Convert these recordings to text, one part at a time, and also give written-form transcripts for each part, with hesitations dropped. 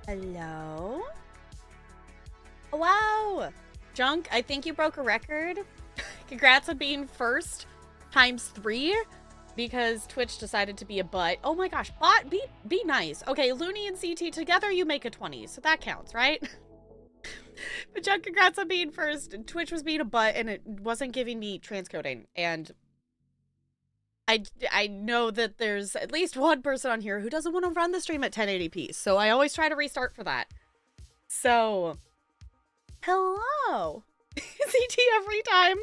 Hello? Oh, wow! Junk, I think you broke a record. Congrats on being first ×3 because Twitch decided to be a butt. Oh my gosh, bot, be nice. Okay, Looney and CT together you make a 20, so that counts, right? But Junk, congrats on being first. Twitch was being a butt and it wasn't giving me transcoding, and I know that there's at least one person on here who doesn't want to run the stream at 1080p, so I always try to restart for that. So, hello! CT every time!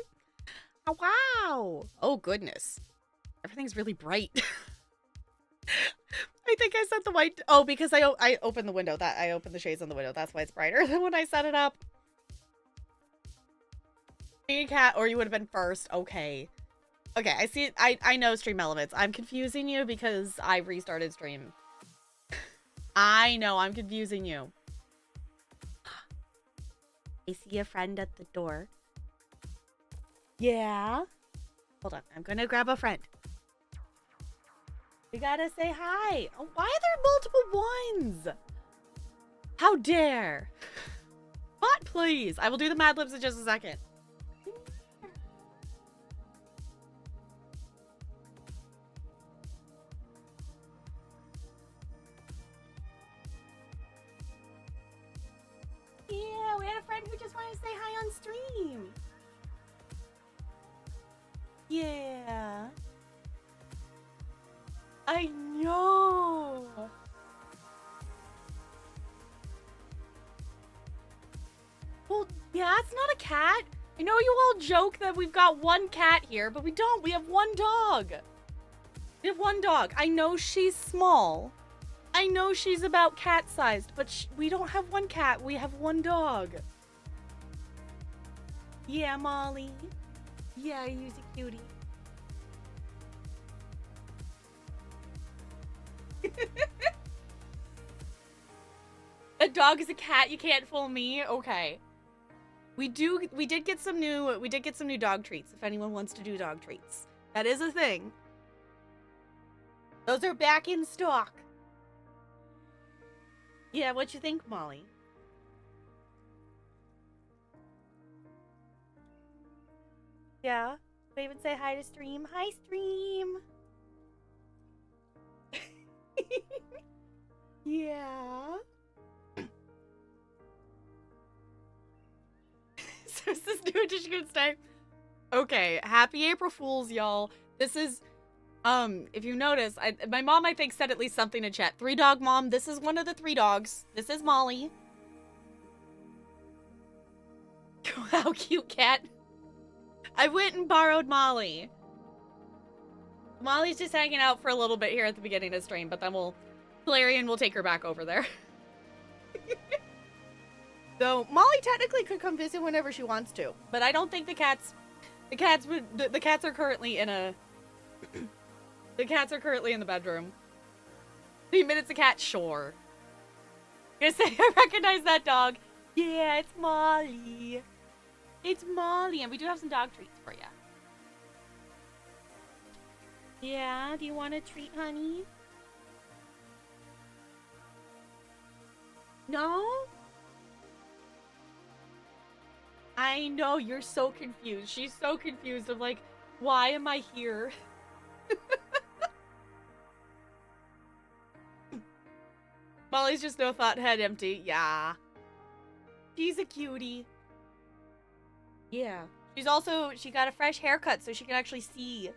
Oh, wow! Oh, goodness. Everything's really bright. I think I set the white... Oh, because I opened the window. I opened the shades on the window. That's why it's brighter than when I set it up. Being a cat, or you would have been first. Okay. Okay, I see. I know stream elements. I'm confusing you because I restarted stream. I know, I'm confusing you. I see a friend at the door. Yeah? Hold on, I'm gonna grab a friend. We gotta say hi. Oh, why are there multiple ones? How dare? Bot, please. I will do the Mad Libs in just a second. Yeah, we had a friend who just wanted to say hi on stream. Yeah. I know. Well, yeah, it's not a cat. I know you all joke that we've got one cat here, but we don't. We have one dog. We have one dog. I know she's small. I know she's about cat-sized, but we don't have one cat. We have one dog. Yeah, Molly. Yeah, you're a cutie. A dog is a cat. You can't fool me. Okay. We did get some new dog treats. If anyone wants to do dog treats, that is a thing. Those are back in stock. Yeah, what you think, Molly? Yeah. We even say hi to stream. Hi, stream. Yeah. So is this new edition gonna stay? Okay, happy April Fools, y'all. This is, if you notice, my mom, I think, said at least something in chat. 3-dog mom, this is one of the 3 dogs. This is Molly. How cute, cat. I went and borrowed Molly. Molly's just hanging out for a little bit here at the beginning of stream, but then Valerian will take her back over there. So Molly technically could come visit whenever she wants to, but I don't think the cats are currently in a, the cats are currently in the bedroom. 3 minutes a cat, sure. I'm gonna say I recognize that dog. Yeah, it's Molly. It's Molly, and we do have some dog treats for you. Yeah, do you want a treat, honey? No? I know, you're so confused. She's so confused of like, why am I here? Molly's just no thought, head empty. Yeah. She's a cutie. Yeah. She got a fresh haircut so she can actually see.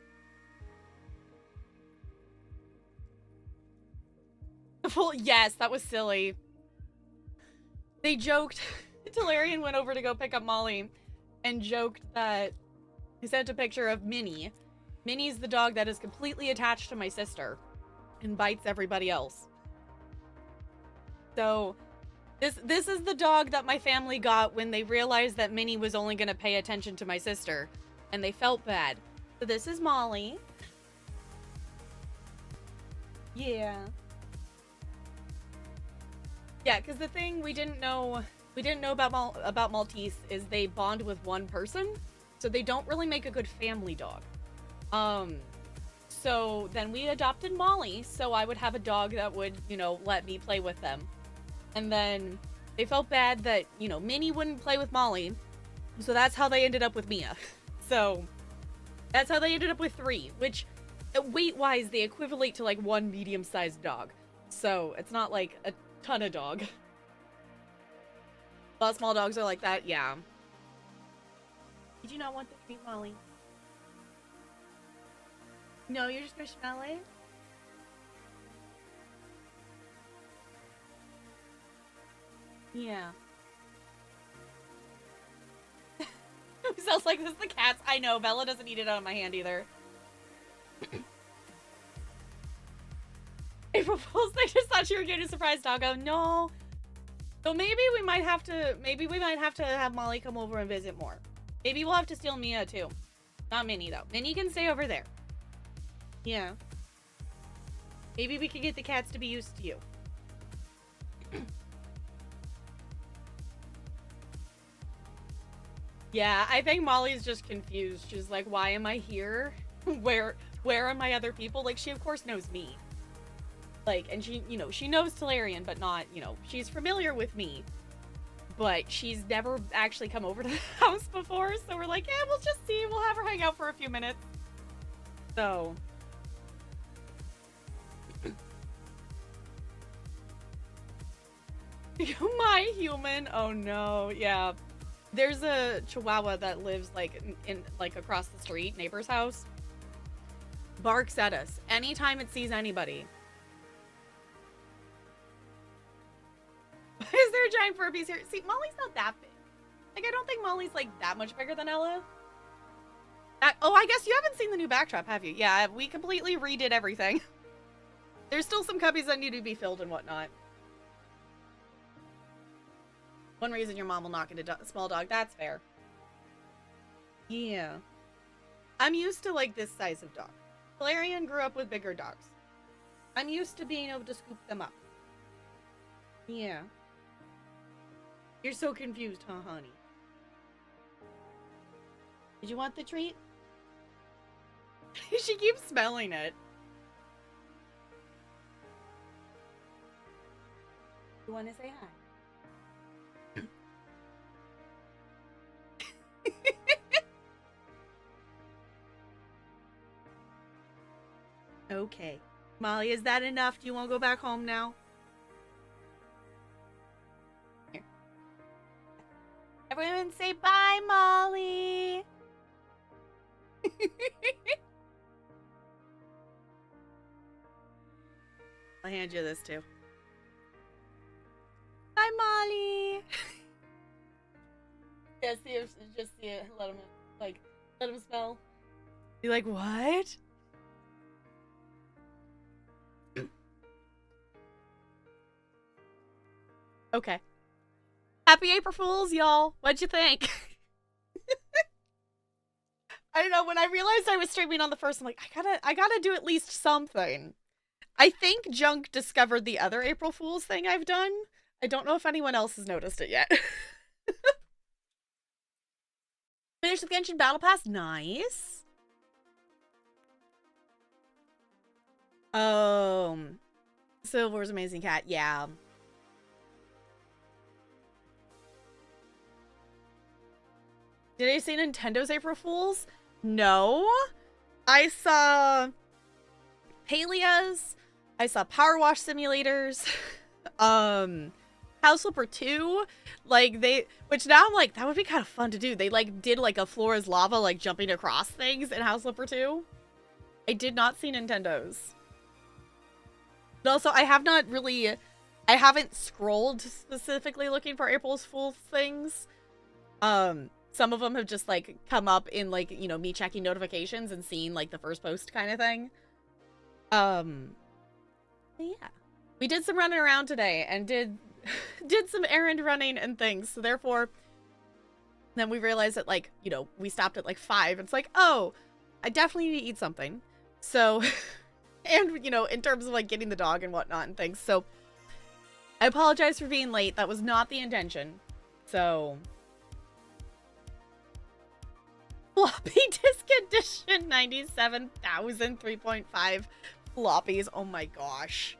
Yes, that was silly. They joked, Talarian went over to go pick up Molly and joked that he sent a picture of Minnie. Minnie's the dog that is completely attached to my sister and bites everybody else. So this is the dog that my family got when they realized that Minnie was only going to pay attention to my sister, and they felt bad. So this is Molly. Yeah. Yeah, because the thing we didn't know about Maltese is they bond with one person, so they don't really make a good family dog. So then we adopted Molly, so I would have a dog that would, you know, let me play with them. And then they felt bad that, you know, Minnie wouldn't play with Molly. So that's how they ended up with Mia. So that's how they ended up with 3, which weight-wise, they equivalent to like 1 medium-sized dog. So it's not like a ton of dog. A lot of small dogs are like that, yeah. Did you not want the treat, Molly? No, you're just gonna smell it? Yeah. Who sounds like this? The cats. I know. Bella doesn't eat it out of my hand either. April Fools, they just thought you were getting a surprise doggo. No. So maybe we might have to have Molly come over and visit more. Maybe we'll have to steal Mia too. Not Minnie though. Minnie can stay over there. Yeah. Maybe we could get the cats to be used to you. Yeah, I think Molly's just confused. She's like, why am I here? Where are my other people? Like, she of course knows me. Like, and she, you know, she knows Talarian, but not, you know, she's familiar with me. But she's never actually come over to the house before, so we're like, yeah, we'll just see. We'll have her hang out for a few minutes. So. My human? Oh no, yeah. There's a Chihuahua that lives like in like across the street, neighbor's house. Barks at us anytime it sees anybody. Is there a giant fur piece here? See, Molly's not that big. Like, I don't think Molly's like that much bigger than Ella. Oh, I guess you haven't seen the new backdrop, have you? Yeah, we completely redid everything. There's still some cubbies that need to be filled and whatnot. One reason your mom will not get a small dog. That's fair. Yeah. I'm used to, like, this size of dog. Valerian grew up with bigger dogs. I'm used to being able to scoop them up. Yeah. You're so confused, huh, honey? Did you want the treat? She keeps smelling it. You want to say hi? Okay. Molly, is that enough? Do you want to go back home now? Here. Everyone say bye, Molly. I'll hand you this too. Bye, Molly. Just see it. Let him smell. Be like, what? Okay. Happy April Fools, y'all. What'd you think? I don't know, when I realized I was streaming on the first, I'm like, I gotta do at least something. I think Junk discovered the other April Fools thing I've done. I don't know if anyone else has noticed it yet. Finish the Genshin Battle Pass. Nice. Silver's Amazing Cat. Yeah. Did I see Nintendo's April Fools? No. I saw Palia's. I saw Power Wash Simulators. House Flipper 2. Like, which now I'm like, that would be kind of fun to do. They, like, did, like, a floor is lava, like, jumping across things in House Flipper 2. I did not see Nintendo's. But also, I haven't scrolled specifically looking for April Fool's things. Some of them have just, like, come up in, like, you know, me checking notifications and seeing, like, the first post kind of thing. Yeah. We did some running around today and did some errand running and things. So, therefore, then we realized that, like, you know, we stopped at, like, 5. It's like, oh, I definitely need to eat something. So, and, you know, in terms of, like, getting the dog and whatnot and things. So, I apologize for being late. That was not the intention. So... Floppy disk edition 97,000 3.5 floppies. Oh my gosh.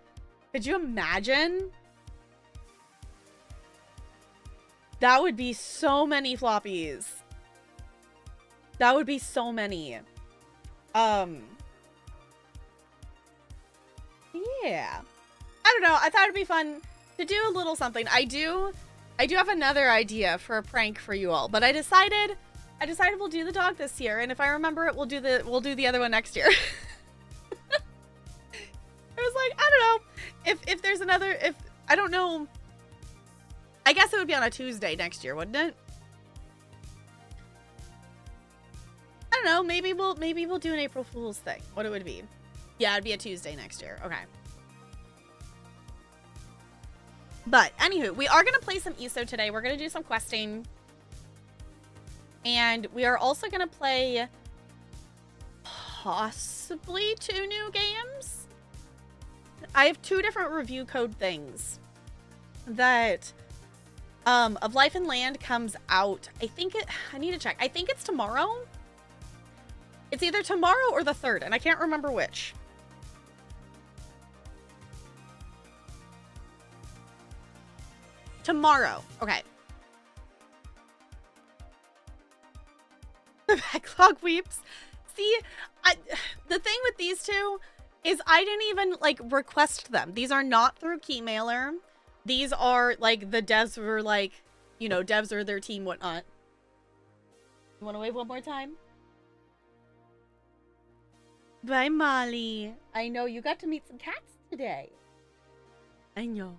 Could you imagine? That would be so many floppies. That would be so many. Yeah. I don't know. I thought it'd be fun to do a little something. I do have another idea for a prank for you all, but I decided we'll do the dog this year, and if I remember it, we'll do the other one next year. I was like, I don't know. If there's another, I don't know. I guess it would be on a Tuesday next year, wouldn't it? I don't know. Maybe we'll do an April Fool's thing. What it would be. Yeah, it'd be a Tuesday next year. Okay. But anywho, we are gonna play some ESO today. We're gonna do some questing. And we are also gonna play possibly 2 new games. I have 2 different review code things that of Life and Land comes out. I need to check. I think it's tomorrow. It's either tomorrow or the 3rd, and I can't remember which. Tomorrow. Okay. The backlog weeps. See, the thing with these 2 is I didn't even, like, request them. These are not through Keymailer. These are, like, the devs were like, you know, devs are their team, whatnot. You want to wave one more time? Bye, Molly. I know you got to meet some cats today. I know.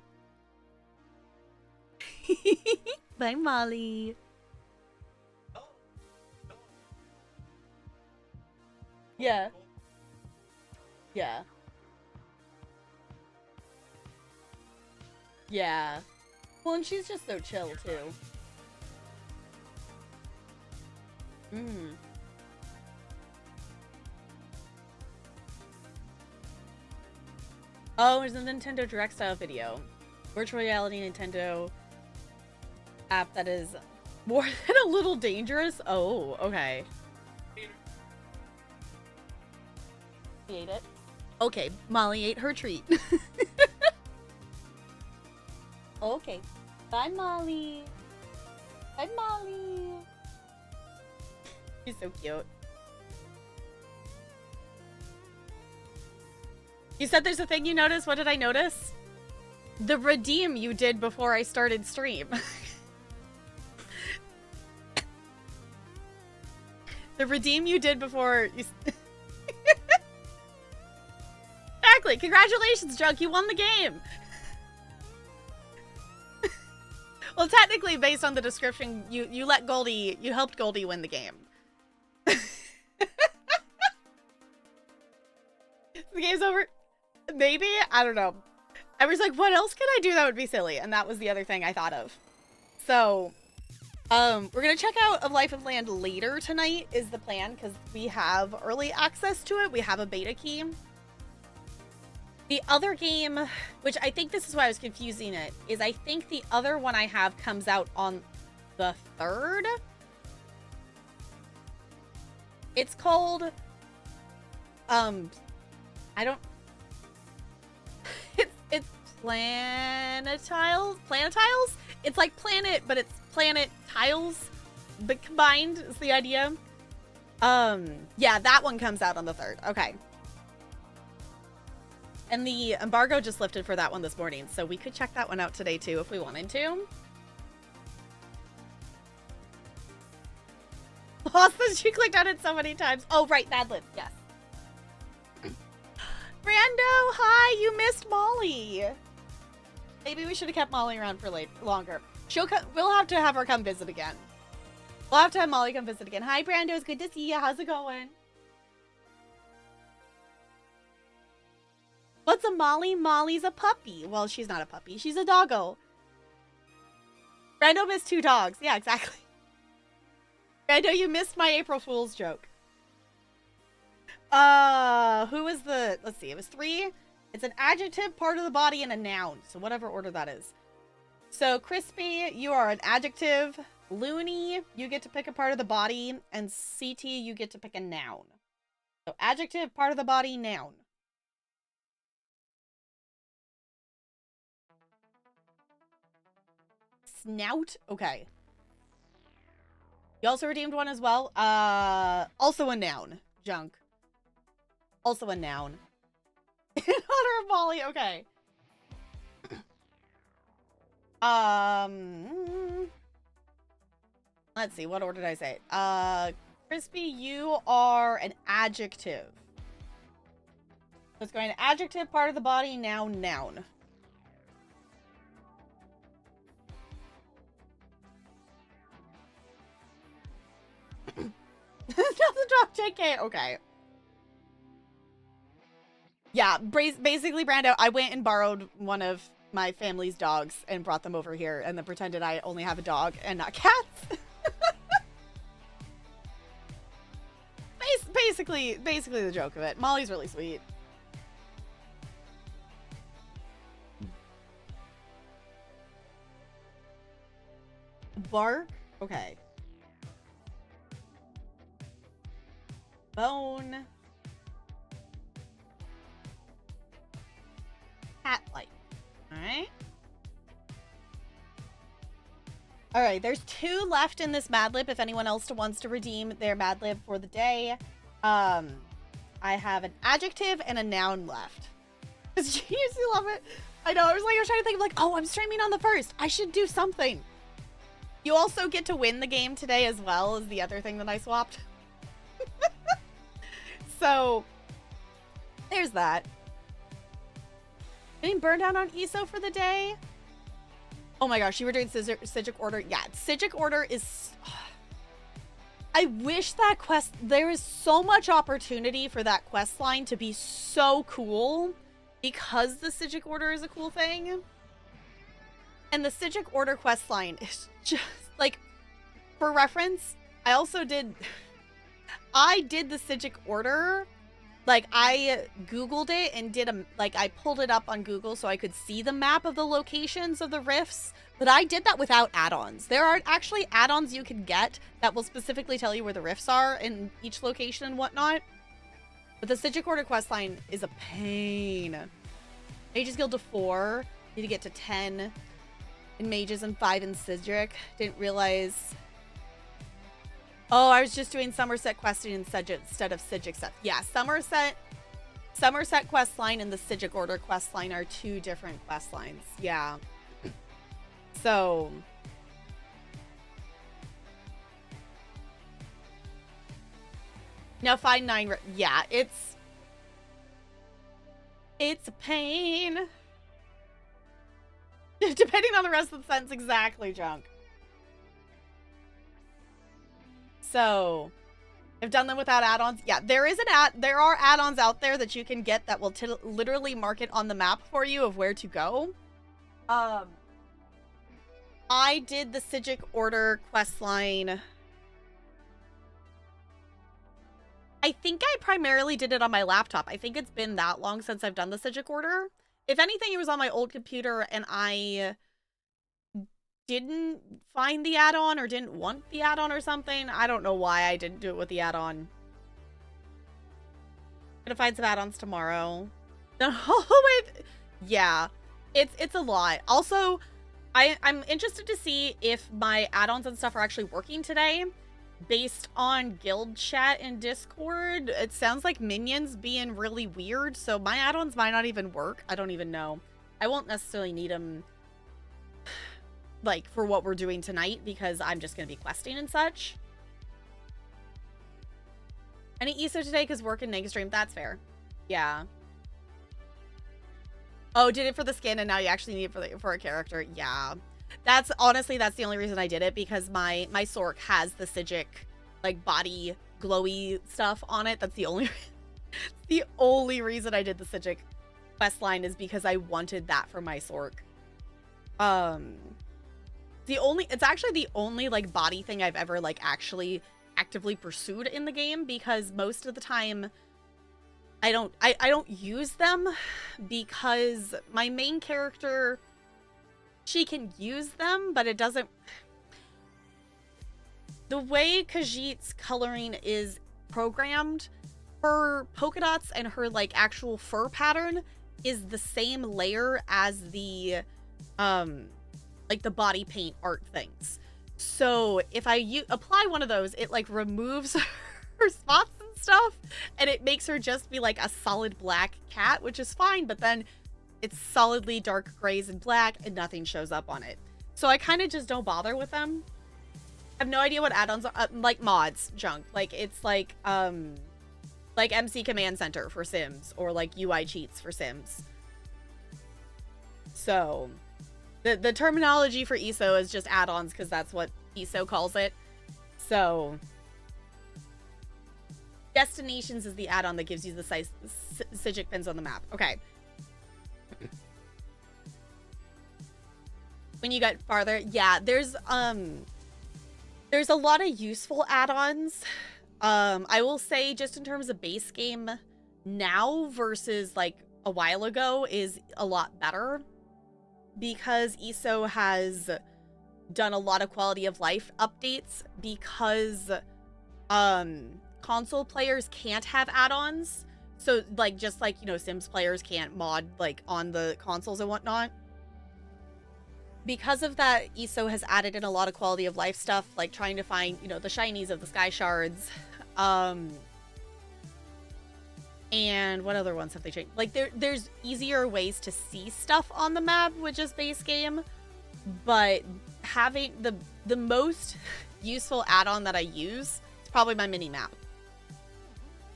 Bye, Molly. Yeah. Yeah. Yeah. Well, and she's just so chill, too. Oh, there's a Nintendo Direct style video. Virtual reality Nintendo app that is more than a little dangerous. Oh, okay. She ate it. Okay, Molly ate her treat. Okay. Bye, Molly. Bye, Molly. She's so cute. You said there's a thing you noticed? What did I notice? The redeem you did before I started stream. The redeem you did before you... Exactly. Congratulations, Junk. You won the game. Well, technically, based on the description, you let Goldie... You helped Goldie win the game. The game's over. Maybe? I don't know. I was like, what else could I do that would be silly? And that was the other thing I thought of. So, we're going to check out Of Life of Land later tonight is the plan, because we have early access to it. We have a beta key. The other game, which I think this is why I was confusing it, is I think the other one I have comes out on the 3rd. It's called, I don't... It's Planetiles? It's like Planet, but it's Planet Tiles, but combined is the idea. Yeah, that one comes out on the 3rd. Okay. And the embargo just lifted for that one this morning, so we could check that one out today too if we wanted to. Lost that she clicked on it so many times. Oh, right, Mad Libs, yes. Brando, hi, you missed Molly. Maybe we should have kept Molly around for longer. We'll have to have her come visit again. We'll have to have Molly come visit again. Hi, Brando, it's good to see you. How's it going? What's a Molly? Molly's a puppy. Well, she's not a puppy. She's a doggo. Brando missed 2 dogs. Yeah, exactly. Brando, you missed my April Fool's joke. Who was the... Let's see. It was 3. It's an adjective, part of the body, and a noun. So whatever order that is. So, Crispy, you are an adjective. Loony, you get to pick a part of the body. And CT, you get to pick a noun. So, adjective, part of the body, noun. snout. Okay. You also redeemed one as well. Also a noun. Junk. Also a noun. In honor of Molly. Okay. Let's see. What order did I say? Crispy, you are an adjective. So it's going to adjective, part of the body, noun, noun. Not the dog, JK. Okay. Yeah, basically, Brando, I went and borrowed one of my family's dogs and brought them over here and then pretended I only have a dog and not cats. Basically the joke of it. Molly's really sweet. Bark? Okay. Bone. Cat-like. Alright. Alright, there's 2 left in this Mad Lib if anyone else wants to redeem their Mad Lib for the day. I have an adjective and a noun left. Genius, you love it. I know, I was trying to think of oh, I'm streaming on the 1st. I should do something. You also get to win the game today as well as the other thing that I swapped. So, there's that. Getting burned out on ESO for the day? Oh my gosh, you were doing Psijic Order? Yeah, Psijic Order is... I wish that quest... There is so much opportunity for that quest line to be so cool because the Psijic Order is a cool thing. And the Psijic Order quest line is just, for reference, I also did... I did the Psijic Order... I Googled it and did I pulled it up on Google so I could see the map of the locations of the rifts, but I did that without add-ons. There are actually add-ons you can get that will specifically tell you where the rifts are in each location and whatnot. But the Psijic Order questline is a pain. Mages Guild to 4, need to get to 10 in Mages and 5 in Psijic. Didn't realize... Oh, I was just doing Somerset questing instead of Psijic stuff. Yeah, Somerset questline and the Psijic Order questline are 2 different questlines. Yeah. So... Now find 9... Yeah, it's a pain. Depending on the rest of the sentence, exactly, Junk. So, I've done them without add-ons. Yeah, there are add-ons out there that you can get that will literally mark it on the map for you of where to go. I did the Psijic Order questline. I think I primarily did it on my laptop. I think it's been that long since I've done the Psijic Order. If anything, it was on my old computer and I didn't find the add-on or didn't want the add-on or something. I don't know why I didn't do it with the add-on. Gonna find some add-ons tomorrow. Yeah, it's a lot. Also, I'm interested to see if my add-ons and stuff are actually working today. Based on guild chat and Discord, it sounds like Minion's being really weird, so my add-ons might not even work. I don't even know. I won't necessarily need them for what we're doing tonight because I'm just gonna be questing and such. Any ESO today because work and neg stream. That's fair. Yeah. Oh, did it for the skin and now you actually need it for a character. Yeah. That's honestly, that's the only reason I did it because my Sork has the Psijic body glowy stuff on it. That's the only reason I did the Psijic questline is because I wanted that for my Sork. It's actually the only body thing I've ever actually actively pursued in the game because most of the time I don't use them because my main character, she can use them, but it doesn't. The way Khajiit's coloring is programmed, her polka dots and her actual fur pattern is the same layer as the like the body paint art things. So if I apply one of those, it like removes her spots and stuff, and it makes her just be like a solid black cat, which is fine, but then it's solidly dark grays and black and nothing shows up on it. So I kind of just don't bother with them. I have no idea what add-ons are, like mods, junk. Like it's like MC Command Center for Sims, or like UI cheats for Sims. So the terminology for ESO is just add-ons because that's what ESO calls it. So Destinations is the add-on that gives you the Sigic pins on the map. Okay. When you get farther, yeah, there's a lot of useful add-ons. I will say, just in terms of base game now versus like a while ago, is a lot better, because ESO has done a lot of quality of life updates, because console players can't have add-ons. So like, just like, you know, Sims players can't mod like on the consoles and whatnot. Because of that, ESO has added in a lot of quality of life stuff, like trying to find, you know, the shinies of the sky shards. And what other ones have they changed? Like there's easier ways to see stuff on the map with just base game, but having the most useful add-on that I use is probably my mini map.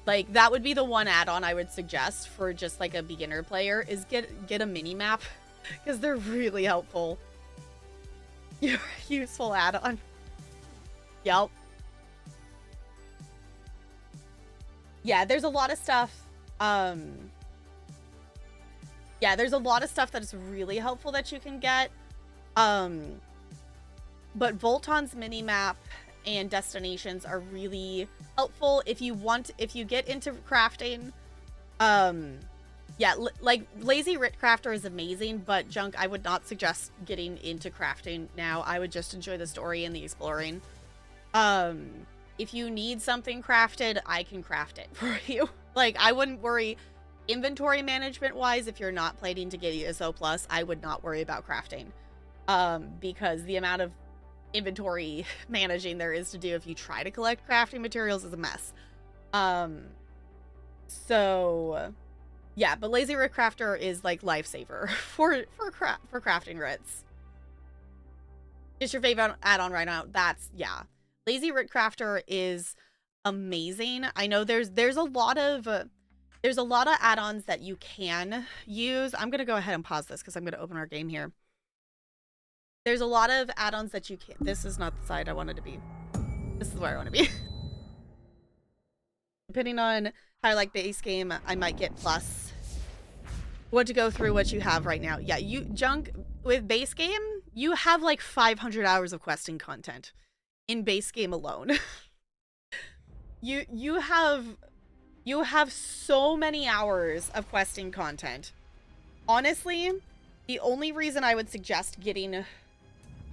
Like that would be the one add-on I would suggest for just like a beginner player, is get a mini map, because they're really helpful. Useful add-on. Yep. Yeah, there's a lot of stuff. Yeah, there's a lot of stuff that is really helpful that you can get. But Volton's mini-map and Destinations are really helpful if you get into crafting. Yeah, like Lazy Writ Crafter is amazing, but junk, I would not suggest getting into crafting now. I would just enjoy the story and the exploring. If you need something crafted, I can craft it for you. Like, I wouldn't worry inventory management wise. If you're not planning to get ESO Plus, I would not worry about crafting, because the amount of inventory managing there is to do if you try to collect crafting materials is a mess. So yeah, but Lazy Writ Crafter is like lifesaver for crafting writs. Just your favorite add-on right now. That's, yeah. Lazy Writ Crafter is amazing. I know there's a lot of add-ons that you can use. I'm gonna go ahead and pause this because I'm gonna open our game here. There's a lot of add-ons that you can. This is not the side I wanted to be. This is where I want to be. Depending on how I like base game, I might get plus. What to go through what you have right now. Yeah, you junk with base game, you have like 500 hours of questing content in base game alone. you have so many hours of questing content. Honestly, the only reason I would suggest getting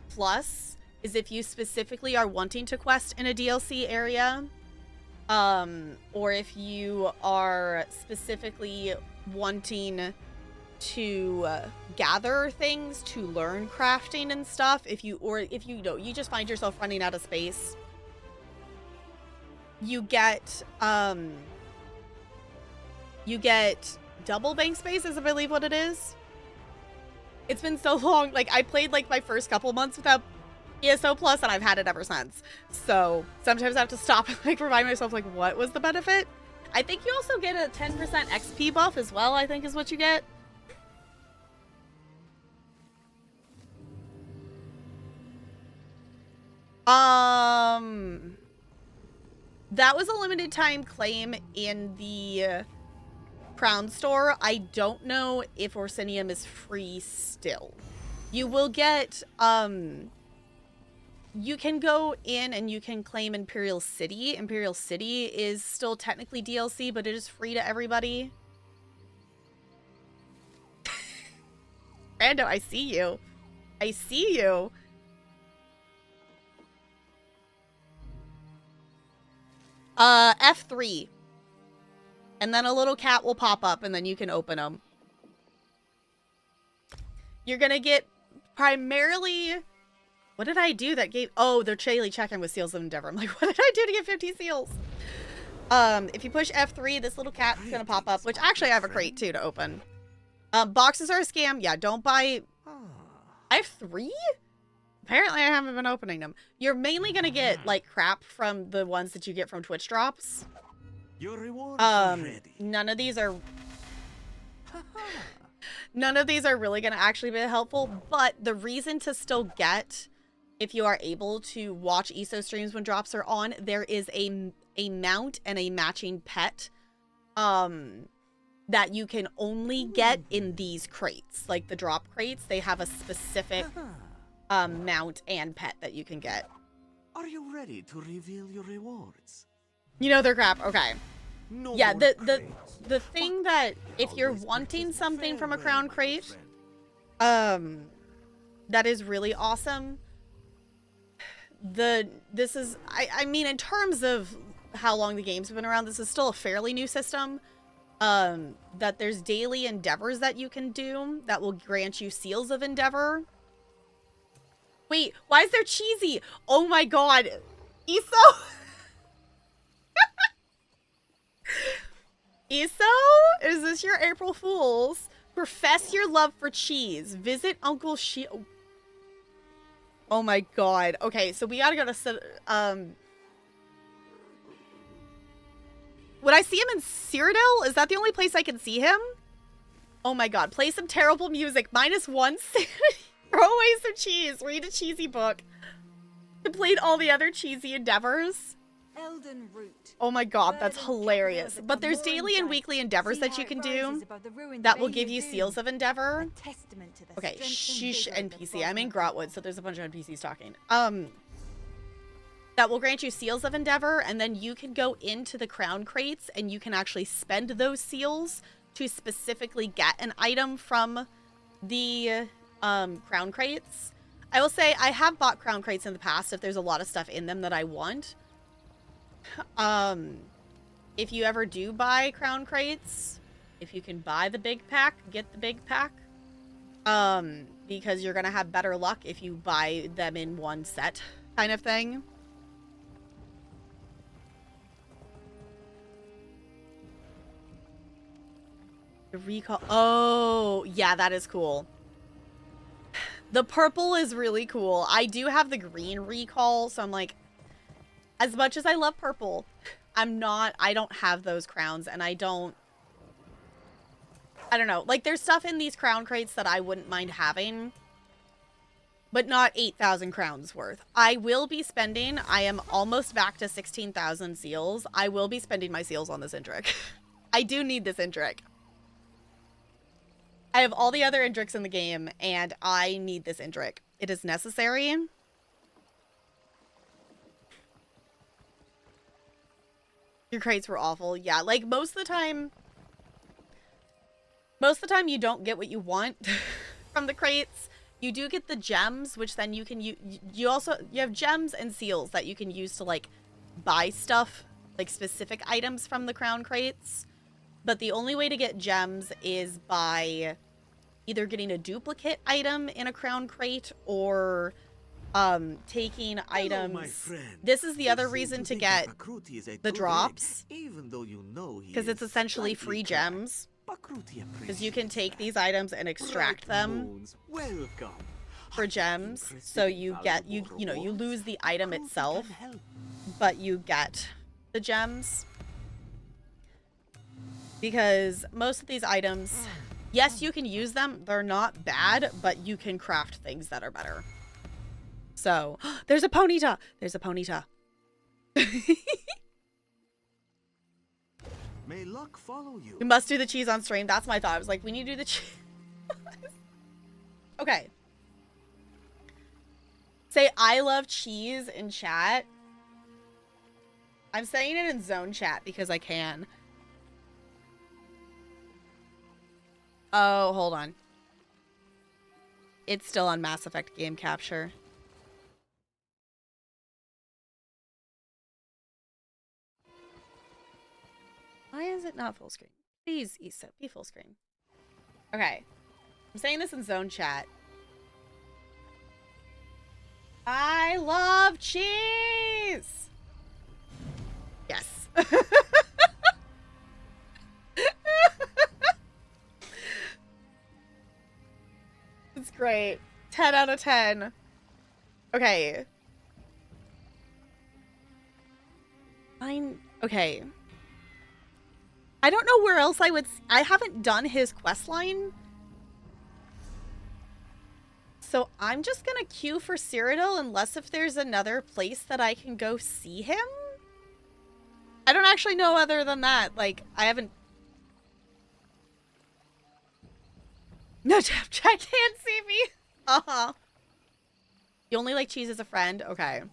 plus is if you specifically are wanting to quest in a DLC area, or if you are specifically wanting to gather things to learn crafting and stuff. If you know, you just find yourself running out of space, you get double bank space is, I believe, what it is. It's been so long. Like, I played like my first couple months without ESO Plus, and I've had it ever since. So sometimes I have to stop and like remind myself, like, what was the benefit? I think you also get a 10% XP buff as well, I think is what you get. That was a limited time claim in the Crown Store. I don't know if Orsinium is free still. You will get, you can go in and you can claim Imperial City. Imperial City is still technically DLC, but it is free to everybody. Rando, I see you. I see you. F3. And then a little cat will pop up and then you can open them. You're gonna get Primarily, what did I do that gave... Oh, they're daily check-in with Seals of Endeavor. I'm like, what did I do to get 50 seals? If you push F3, this little cat's gonna pop up, which actually I have a crate, too, to open. Boxes are a scam. Yeah, don't buy... I have 3? Apparently, I haven't been opening them. You're mainly gonna get, like, crap from the ones that you get from Twitch drops. Your rewards are ready. None of these are... None of these are really gonna actually be helpful, but the reason to still get, if you are able to watch ESO streams when drops are on, there is a mount and a matching pet, that you can only get in these crates. Like, the drop crates, they have a specific... mount and pet that you can get. Are you ready to reveal your rewards? You know they're crap. Okay. No Yeah, more the thing that if you're wanting something from a crown crate, that is really awesome. This is I mean, in terms of how long the game's been around, this is still a fairly new system. That there's daily endeavors that you can do that will grant you seals of endeavor. Wait, why is there cheesy? Oh my god. Eso? Eso? Is this your April Fools? Profess your love for cheese. Visit Uncle Oh my god. Okay, so we gotta go to... Would I see him in Cyrodiil? Is that the only place I can see him? Oh my god. Play some terrible music. -1 sanity. Throw away some cheese. Read a cheesy book. Complete all the other cheesy endeavors. Elden Root. Oh my god, that's hilarious. But there's daily and weekly endeavors that you can do that will give you seals of endeavor. Okay, sheesh, NPC. I'm in Grotwood, so there's a bunch of NPCs talking. That will grant you seals of endeavor, and then you can go into the crown crates and you can actually spend those seals to specifically get an item from the crown crates. I will say I have bought crown crates in the past if there's a lot of stuff in them that I want. If you ever do buy crown crates, if you can buy the big pack, get the big pack. Because you're gonna have better luck if you buy them in one set kind of thing. The recall. Oh, yeah, that is cool. The purple is really cool. I do have the green recall, so I'm like, as much as I love purple, I don't have those crowns, and I don't know. Like, there's stuff in these crown crates that I wouldn't mind having, but not 8,000 crowns worth. I will be spending, I am almost back to 16,000 seals. I will be spending my seals on this Indrik. I do need this Indrik. I have all the other Indriks in the game, and I need this Indrik. It is necessary. Your crates were awful. Yeah, like, most of the time you don't get what you want from the crates. You do get the gems, which then you can use. You have gems and seals that you can use to, like, buy stuff, like specific items from the crown crates. But the only way to get gems is by either getting a duplicate item in a crown crate or taking items. This is the other reason to get the drops, because it's essentially free gems. Because you can take these items and extract them for gems. So you get, you lose the item itself, but you get the gems. Because most of these items, yes, you can use them. They're not bad, but you can craft things that are better. So, there's a Ponyta. There's a Ponyta. May luck follow you. We must do the cheese on stream. That's my thought. I was like, we need to do the cheese. Okay. Say I love cheese in chat. I'm saying it in zone chat because I can. Oh, hold on. It's still on Mass Effect game capture. Why is it not full screen? Please, Issa, be full screen. Okay. I'm saying this in zone chat. I love cheese. Yes. It's great. 10 out of 10. Okay. Fine. Okay. I don't know where else I haven't done his quest line. So I'm just gonna queue for Cyrodiil unless if there's another place that I can go see him. I don't actually know other than that. Like, I haven't... No, Jack can't see me. Uh-huh. You only like cheese as a friend? Okay.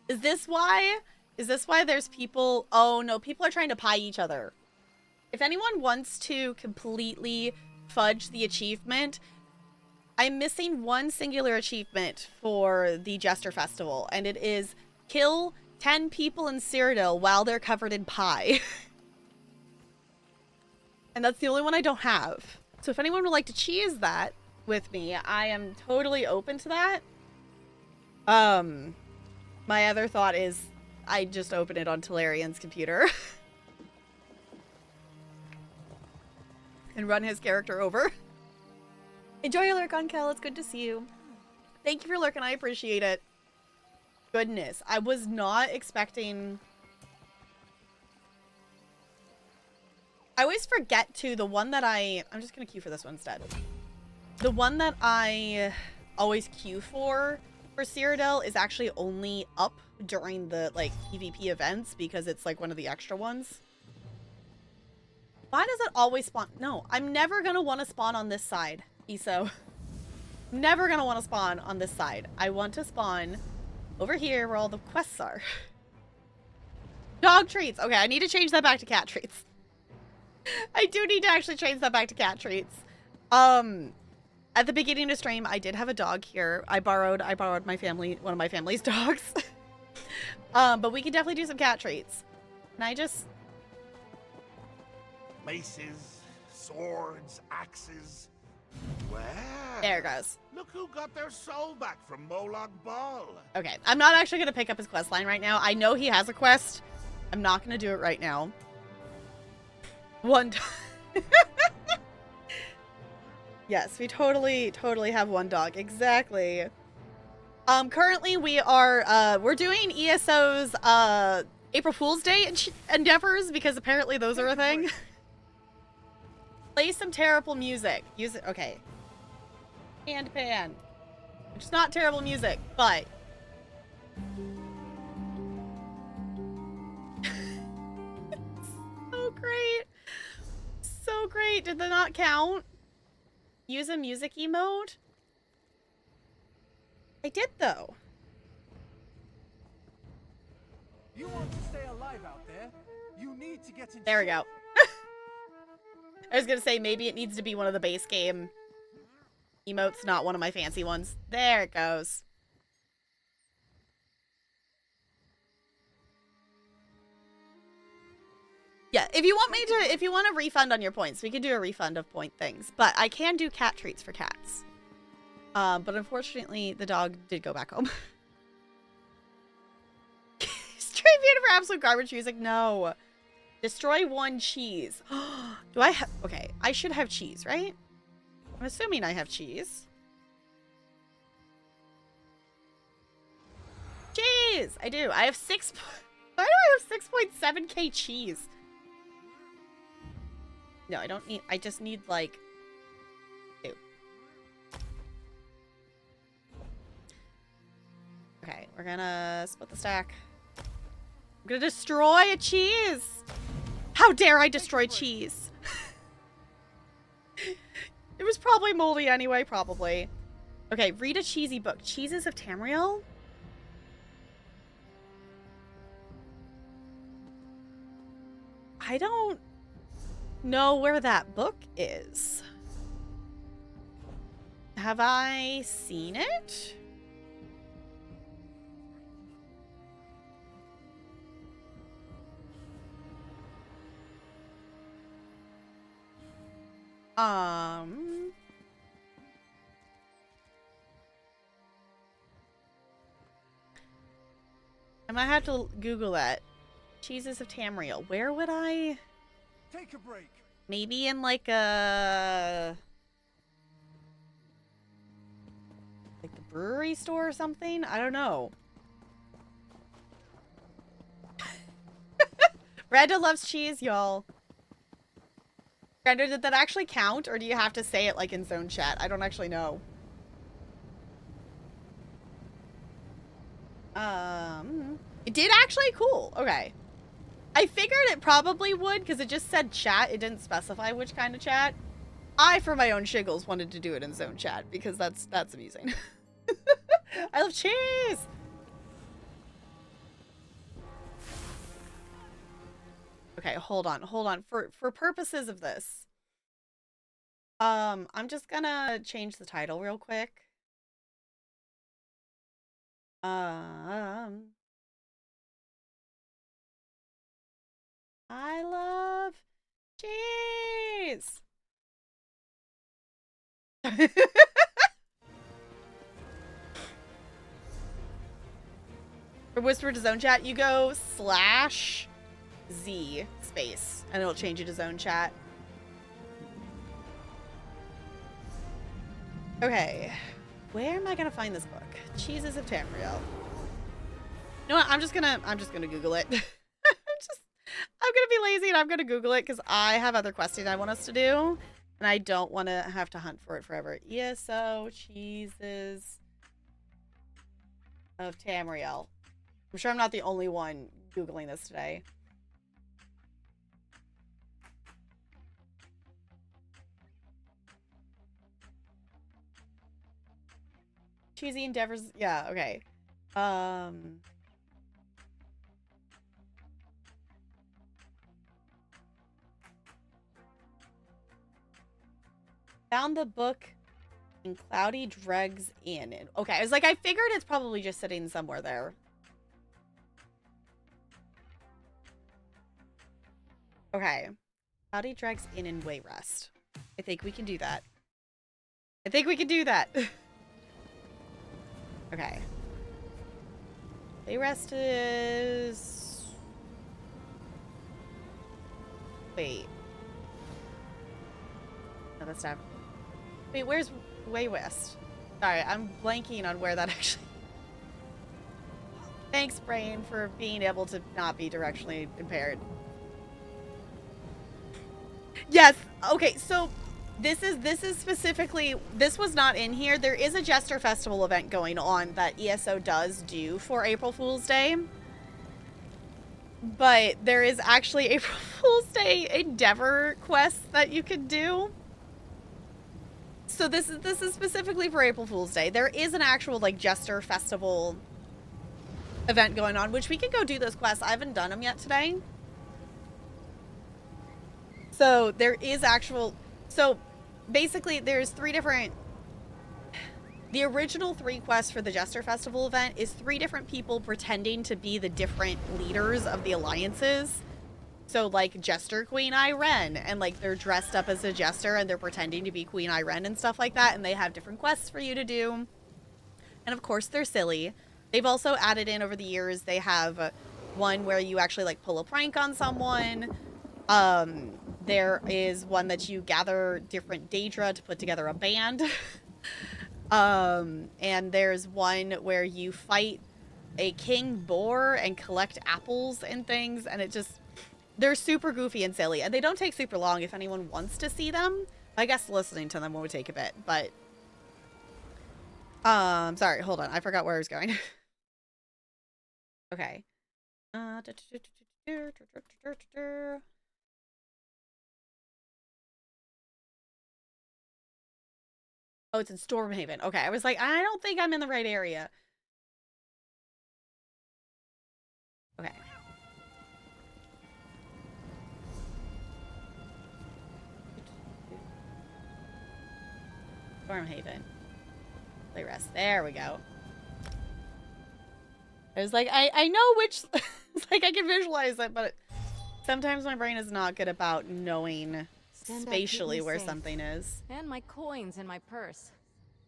Is this why? Is this why there's people... Oh, no. People are trying to pie each other. If anyone wants to completely fudge the achievement, I'm missing one singular achievement for the Jester Festival, and it is kill 10 people in Cyrodiil while they're covered in pie. And that's the only one I don't have. So if anyone would like to cheese that with me, I am totally open to that. My other thought is I just open it on Talarian's computer. And run his character over. Enjoy your lurk on Kel. It's good to see you. Thank you for lurking. I appreciate it. Goodness. I was not expecting... I always forget, too, the one that I'm just going to queue for this one instead. The one that I always queue for Cyrodiil is actually only up during the, like, PvP events because it's, like, one of the extra ones. Why does it always spawn? No, I'm never going to want to spawn on this side, Iso. I'm never going to want to spawn on this side. I want to spawn over here where all the quests are. Dog treats. Okay, I need to change that back to cat treats. I do need to actually change that back to cat treats. At the beginning of the stream, I did have a dog here. I borrowed one of my family's dogs. But we can definitely do some cat treats. And I just... Maces, swords, axes. Well, There it goes. Look who got their soul back from Moloch Ball. Okay, I'm not actually going to pick up his quest line right now. I know he has a quest. I'm not going to do it right now. One dog. Yes, we totally have one dog. Exactly. Currently we are, we're doing ESO's, April Fool's Day endeavors because apparently those are a thing. Play some terrible music. Use it. Okay. And pan. Which is not terrible music, but... So great. So great. Did that not count? Use a music emote? I did, though. You want to stay alive out there? You need to get in. There we go. I was gonna say maybe it needs to be one of the base game emotes, not one of my fancy ones. There it goes. Yeah, if you want a refund on your points, we could do a refund of point things. But I can do cat treats for cats. But unfortunately, the dog did go back home. Straight viewed for absolute garbage music? No. Destroy one cheese. Do I have... Okay, I should have cheese, right? I'm assuming I have cheese. Cheese! I do. I have 6... Why do I have 6.7k cheese? No, I don't need... I just need, like... 2. Okay, we're gonna split the stack. I'm gonna destroy a cheese! How dare I destroy cheese? It was probably moldy anyway, probably. Okay, read a cheesy book. Cheeses of Tamriel? I don't know where that book is. Have I seen it? I might have to Google that. Cheeses of Tamriel. Where would I... Take a break. Maybe in like a... like the brewery store or something? I don't know. Brenda loves cheese, y'all. Brenda, did that actually count? Or do you have to say it like in zone chat? I don't actually know. It did actually? Cool. Okay. I figured it probably would because it just said chat. It didn't specify which kind of chat. I, for my own shiggles, wanted to do it in zone chat because that's amusing. I love cheese! Okay, hold on. For purposes of this, I'm just gonna change the title real quick. I love cheese! For Whisper to Zone Chat, you go /Z space, and it'll change you to Zone Chat. Okay, where am I gonna find this book? Cheeses of Tamriel. You know what? I'm just gonna Google it. I'm gonna be lazy and I'm gonna Google it because I have other questing I want us to do, and I don't want to have to hunt for it forever. ESO Cheeses of Tamriel. I'm sure I'm not the only one Googling this today. Cheesy endeavors. Yeah, okay. Found the book in Cloudy Dregs Inn. Okay, I was like, I figured it's probably just sitting somewhere there. Okay. Cloudy Dregs Inn in Wayrest. I think we can do that. Okay. Wayrest is... Wait. No, that's not... Wait, where's Waywest? Sorry, I'm blanking on where that actually... Thanks, Brain, for being able to not be directionally impaired. Yes. Okay, so this is specifically, this was not in here. There is a Jester Festival event going on that ESO does do for April Fool's Day. But there is actually April Fool's Day Endeavor quests that you can do. So this is specifically for April Fool's Day. There is an actual like Jester Festival event going on, which we can go do those quests. I haven't done them yet today. So there is actual, so basically there's 3 different, the original 3 quests for the Jester Festival event is 3 different people pretending to be the different leaders of the alliances. So like Jester Queen Irene, and like they're dressed up as a jester and they're pretending to be Queen Irene and stuff like that, and they have different quests for you to do. And of course they're silly. They've also added in over the years, they have one where you actually like pull a prank on someone. There is one that you gather different Daedra to put together a band. And there's one where you fight a king boar and collect apples and things, and it just, they're super goofy and silly, and they don't take super long if anyone wants to see them. I guess listening to them would take a bit, but sorry, hold on, I forgot where I was going. Okay. Oh, it's in Stormhaven. Okay, I was like, I don't think I'm in the right area. Okay. Stormhaven. Wayrest. There we go. I was like, I know which... It's like I can visualize it, but sometimes my brain is not good about knowing spatially where something is. And my coins in my purse.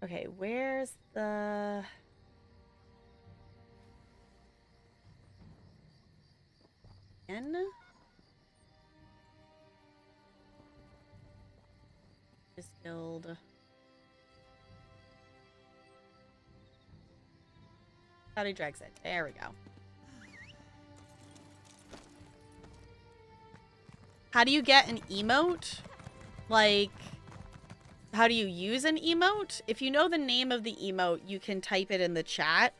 Okay, where's the... again. This guild. How do you drag it? There we go. How do you get an emote? Like, how do you use an emote? If you know the name of the emote, you can type it in the chat.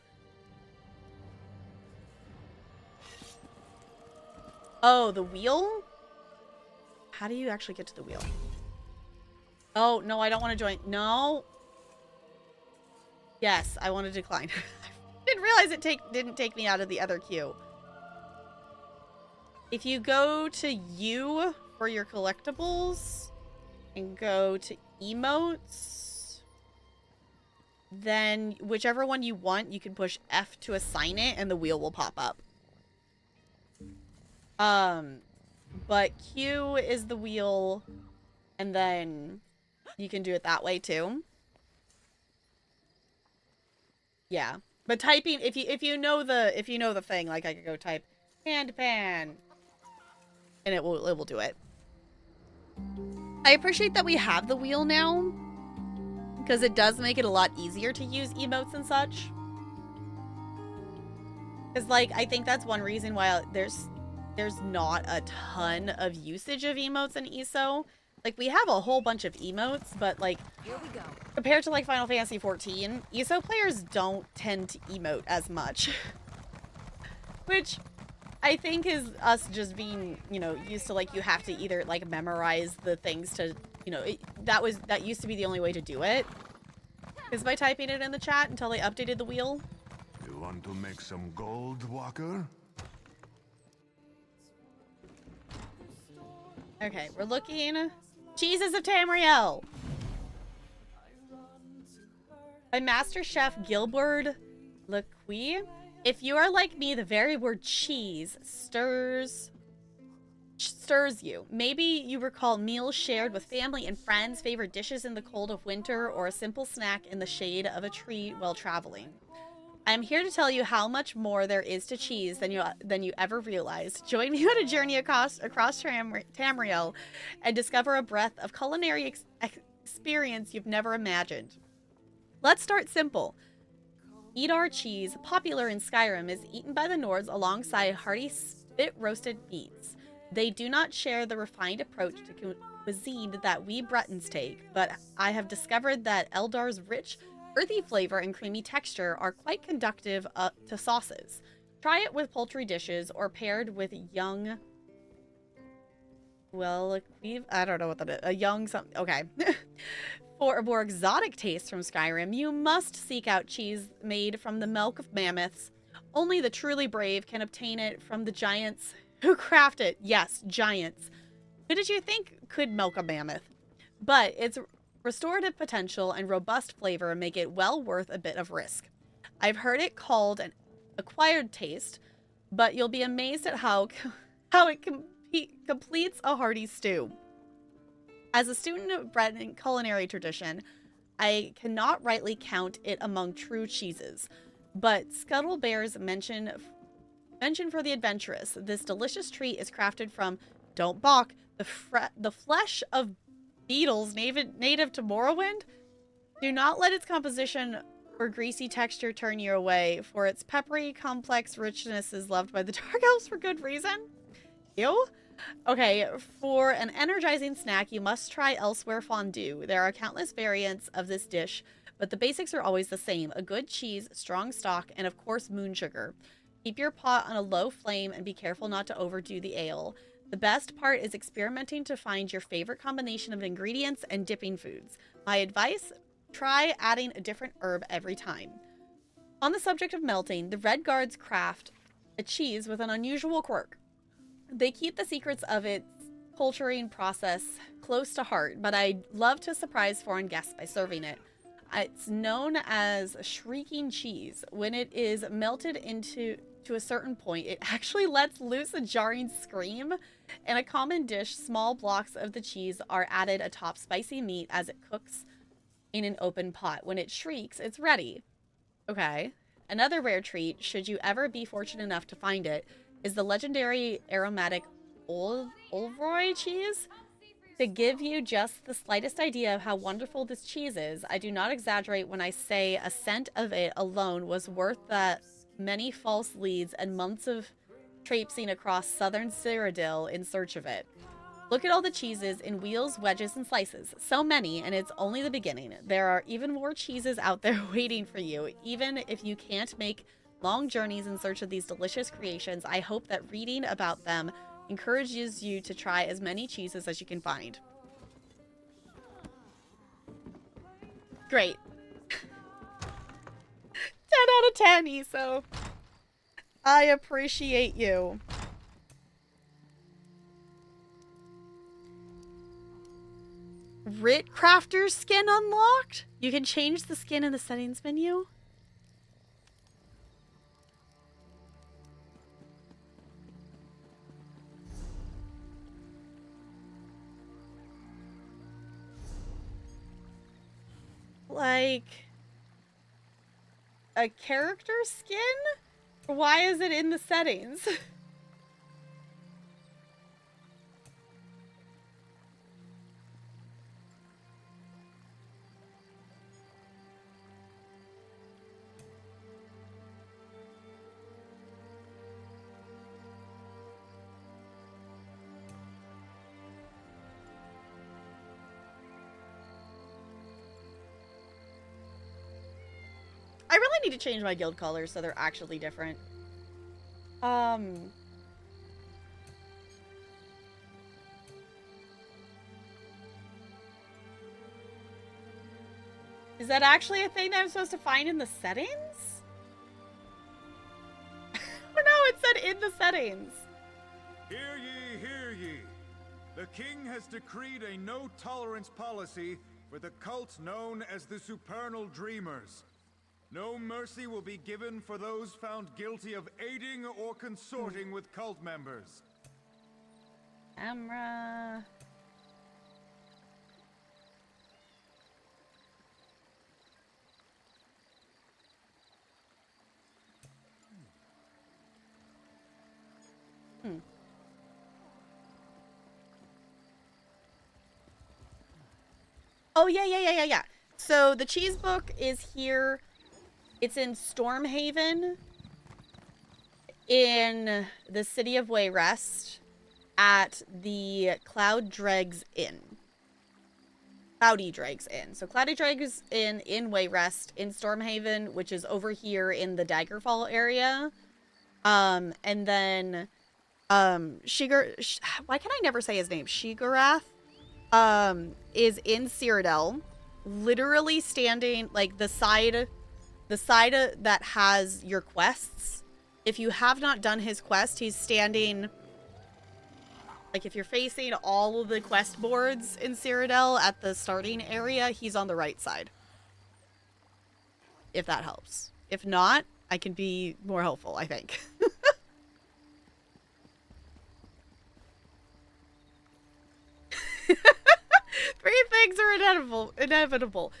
Oh, the wheel? How do you actually get to the wheel? Oh, no, I don't want to join. No. Yes, I want to decline. Didn't realize it didn't take me out of the other queue. If you go to U for your collectibles and go to emotes, then whichever one you want, you can push F to assign it and the wheel will pop up. But Q is the wheel, and then you can do it that way too. Yeah. But typing, if you know the thing, like I could go type hand pan and it will do it. I appreciate that we have the wheel now, because it does make it a lot easier to use emotes and such. Because, like, I think that's one reason why there's not a ton of usage of emotes in ESO. Like, we have a whole bunch of emotes, but, like, Here we go. compared to, like, Final Fantasy XIV, ESO players don't tend to emote as much. Which I think is us just being, you know, used to, like, you have to either, like, memorize the things to, you know, that used to be the only way to do it. Is by typing it in the chat until they updated the wheel. You want to make some gold, Walker? Okay, we're looking. Cheeses of Tamriel by Master Chef Gilbert Lequi. If you are like me, the very word cheese stirs you. Maybe you recall meals shared with family and friends, favorite dishes in the cold of winter, or a simple snack in the shade of a tree while traveling. I'm here to tell you how much more there is to cheese than you ever realized. Join me on a journey across Tamriel and discover a breadth of culinary experience you've never imagined. Let's start simple. Edar cheese, popular in Skyrim, is eaten by the Nords alongside hearty spit-roasted meats. They do not share the refined approach to cuisine that we Bretons take, but I have discovered that Eldar's rich, earthy flavor and creamy texture are quite conducive to sauces. Try it with poultry dishes or paired with young... Well, I don't know what that is. A young something. Okay. For a more exotic taste from Skyrim, you must seek out cheese made from the milk of mammoths. Only the truly brave can obtain it from the giants who craft it. Yes, giants. Who did you think could milk a mammoth? But its restorative potential and robust flavor make it well worth a bit of risk. I've heard it called an acquired taste, but you'll be amazed at how it completes a hearty stew. As a student of Breton culinary tradition, I cannot rightly count it among true cheeses, but Scuttle bears mention for the adventurous. This delicious treat is crafted from, don't balk, the flesh of beetles native to Morrowind. Do not let its composition or greasy texture turn you away, for its peppery, complex richness is loved by the Dark Elves for good reason. Ew. Okay, for an energizing snack, you must try Elsewhere fondue. There are countless variants of this dish, but the basics are always the same. A good cheese, strong stock, and of course moon sugar. Keep your pot on a low flame and be careful not to overdo the ale. The best part is experimenting to find your favorite combination of ingredients and dipping foods. My advice, try adding a different herb every time. On the subject of melting, the Red Guards craft a cheese with an unusual quirk. They keep the secrets of its culturing process close to heart, but I'd love to surprise foreign guests by serving it. It's known as shrieking cheese. When it is melted to a certain point, it actually lets loose a jarring scream. In a common dish, small blocks of the cheese are added atop spicy meat as it cooks in an open pot. When it shrieks, it's ready. Okay. Another rare treat, should you ever be fortunate enough to find it, is the legendary aromatic Olroy cheese. To give you just the slightest idea of how wonderful this cheese is, I do not exaggerate when I say a scent of it alone was worth the many false leads and months of traipsing across southern Cyrodiil in search of it. Look at all the cheeses in wheels, wedges, and slices. So many, and it's only the beginning. There are even more cheeses out there waiting for you. Even if you can't make long journeys in search of these delicious creations, I hope that reading about them encourages you to try as many cheeses as you can find. Great. 10 out of 10, Eso. I appreciate you. Writ Crafter's skin unlocked? You can change the skin in the settings menu? Like a character skin? Why is it in the settings? I really need to change my guild colors so they're actually different. Is that actually a thing that I'm supposed to find in the settings? Oh no, it said in the settings. Hear ye, hear ye. The king has decreed a no-tolerance policy for the cult known as the Supernal Dreamers. No mercy will be given for those found guilty of aiding or consorting with cult members. Camera. Oh, yeah. So the cheese book is here. It's in Stormhaven, in the city of Wayrest, at the Cloudy Dregs Inn. So Cloudy Dregs Inn in Wayrest, in Stormhaven, which is over here in the Daggerfall area. And then, why can I never say his name? Shigarath, is in Cyrodiil, literally standing, like, the side that has your quests. If you have not done his quest, he's standing, like, if you're facing all of the quest boards in Cyrodiil at the starting area, he's on the right side. If that helps. If not, I can be more helpful, I think. Three things are inevitable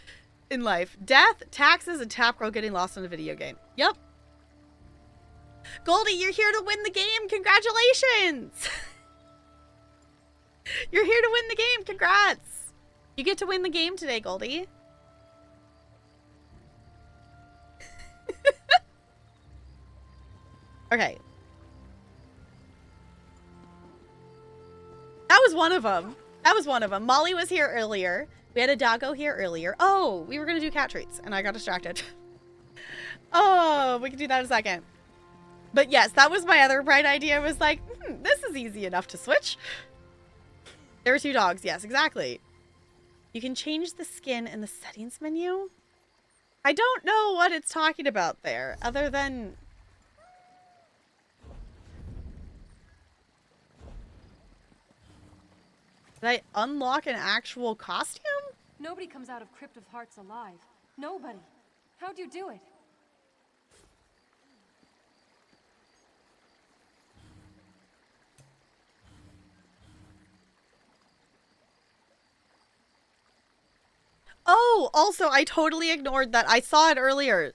in life: death, taxes, and Tapgirl getting lost in a video game. Yep. Goldie, you're here to win the game. Congratulations. You're here to win the game. Congrats. You get to win the game today, Goldie. Okay. That was one of them. Molly was here earlier. We had a doggo here earlier. Oh, we were going to do cat treats, and I got distracted. Oh, we can do that in a second. But yes, that was my other bright idea. Was like, this is easy enough to switch. There were two dogs. Yes, exactly. You can change the skin in the settings menu. I don't know what it's talking about there, other than... Did I unlock an actual costume? Nobody comes out of Crypt of Hearts alive. Nobody. How'd you do it? Oh, also, I totally ignored that. I saw it earlier.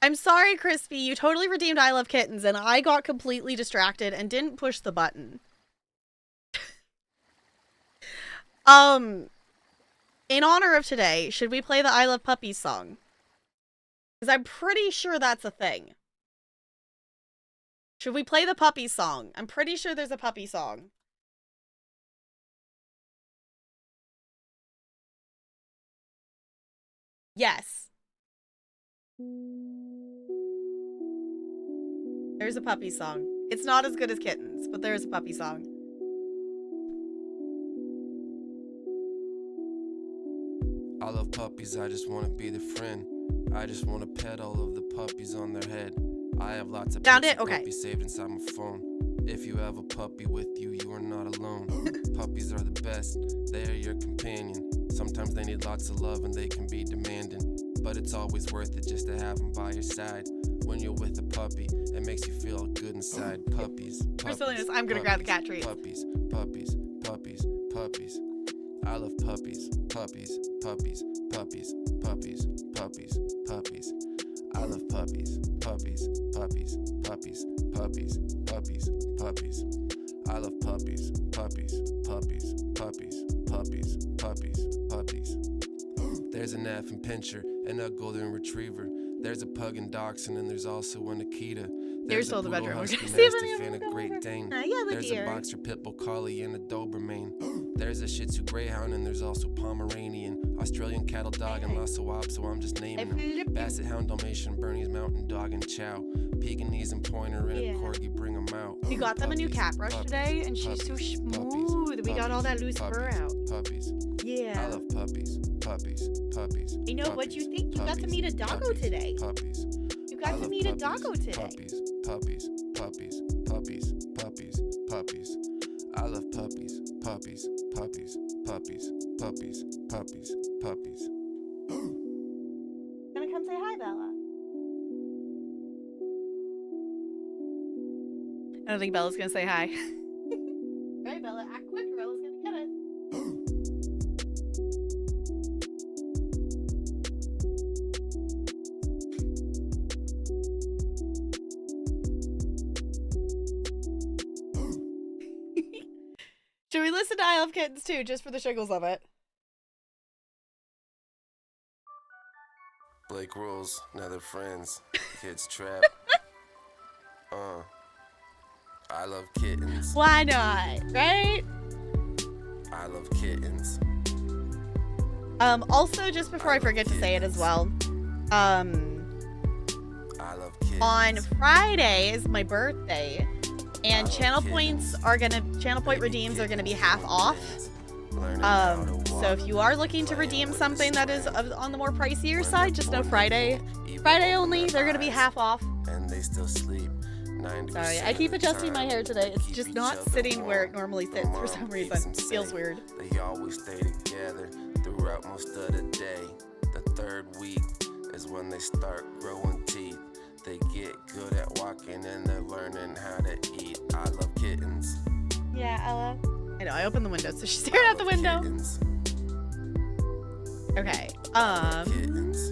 I'm sorry, Crispy. You totally redeemed I Love Kittens, and I got completely distracted and didn't push the button. In honor of today, should we play the I Love Puppies song? Because I'm pretty sure that's a thing. Should we play the puppy song? I'm pretty sure there's a puppy song. Yes. There's a puppy song. It's not as good as Kittens, but there is a puppy song. I love puppies, I just want to be the friend. I just want to pet all of the puppies on their head. I have lots of Found it? Okay. puppies saved inside my phone. If you have a puppy with you, you are not alone. Puppies are the best, they are your companion. Sometimes they need lots of love and they can be demanding. But it's always worth it just to have them by your side. When you're with a puppy, it makes you feel good inside. Puppies, puppies, I'm gonna grab the cat treat. Puppies, puppies, puppies, puppies. I love puppies, puppies, puppies, puppies, puppies, puppies, puppies. I love puppies, puppies, puppies, puppies, puppies, puppies, puppies. I love puppies, puppies, puppies, puppies, puppies, puppies, puppies. There's an Afghan Pinscher and a golden retriever. There's a pug and dachshund and there's also an Akita. There's still a the poodle bedroom. husky See if any mastiff of and a them Great over. Dane. Yeah, the There's deer. a boxer pit bull collie and a Doberman. There's a Shih Tzu greyhound and there's also Pomeranian, Australian cattle dog and Lhasa Wap, so I'm just naming them. Basset hound, Dalmatian, Bernese mountain dog and Chow, Pekingese and pointer and a corgi, bring them out. We got them a new cat brush today, and she's so smooth. We got all that loose fur out. Puppies. Yeah. I love puppies, puppies, puppies. I know, what'd you think? You got to meet a doggo today. Puppies. You got to meet a doggo today. Puppies, puppies, puppies, puppies, puppies, puppies. I love puppies, puppies, puppies, puppies, puppies, puppies, puppies. Gonna come say hi, Bella. I don't think Bella's gonna say hi. Right, Bella, act quick or Bella's gonna get it. Should we listen to I Love Kittens too, just for the shiggles of it? Blake rules, now they're friends. Kids trap. I love kittens. Why not? Right? I love kittens. Also, just before I forget to say it as well, I love kittens. on Friday is my birthday, and channel point redeems are gonna be half off. So if you are looking to redeem something that is on the more pricier side, just know Friday only, they're gonna be half off. And they still sleep. Sorry, I keep adjusting my hair today. It's just not sitting where it normally sits for some reason. It feels weird. They always stay together throughout most of the day. The third week is when they start growing teeth. They get good at walking and they're learning how to eat. I love kittens. Yeah, Ella. I know, I opened the window, so she stared out the window. Kittens. Okay, Kittens.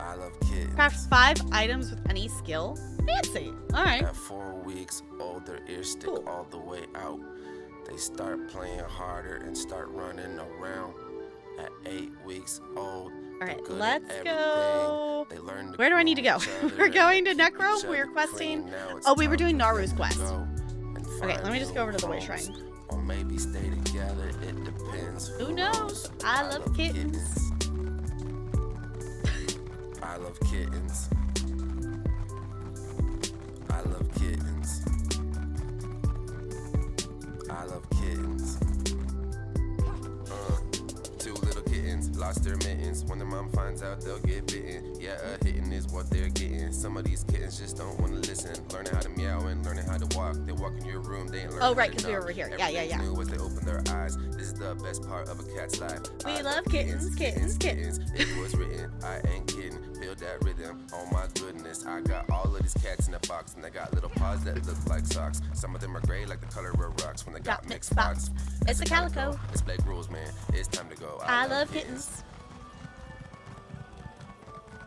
I love kittens. craft 5 items with any skill. Fancy. Alright. At 4 weeks old, their ears stick Cool. all the way out. They start playing harder and start running around. At 8 weeks old, Alright, they're good let's at go. everything. They learn to Where do I need to go? groom each other We're and going to keep each Necrom. other We're questing. clean. Now it's Oh, we were time doing for them Naru's to quest. go and Okay, find let me just go over to the new way homes. shrine. Or maybe stay together, it depends. Who knows? I love kittens. I love kittens. I love kittens. I love kittens. Two little kittens lost their mittens. When their mom finds out, they'll get bitten. Yeah, a hitting is what they're getting. Some of these kittens just don't want to listen. Learning how to meow and learning how to walk. They walk in your room, they ain't learning Oh, right, how to because we were knock. over here. Everything's Yeah. new as they open their eyes. This is the best part of a cat's life. We I love kittens, kittens, kittens. It was written, I ain't kidding. Feel that rhythm. Oh my goodness, I got all of these cats in a box, and they got little paws that look like socks. Some of them are gray like the color of rocks. When they got mixed spots, It's a calico. It's Blake rules, man. It's time to go. I love kittens.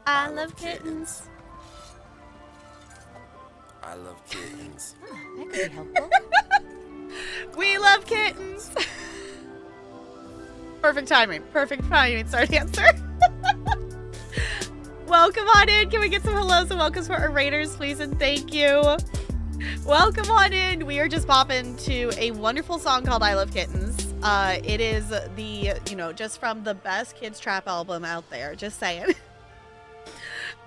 I love kittens. I love kittens. That could be helpful. We love kittens. Perfect timing. Perfect timing. Sorry to answer. Welcome on in. Can we get some hellos and welcomes for our raiders, please? And thank you. Welcome on in. We are just popping to a wonderful song called I Love Kittens. It is the, just from the best kids trap album out there. Just saying.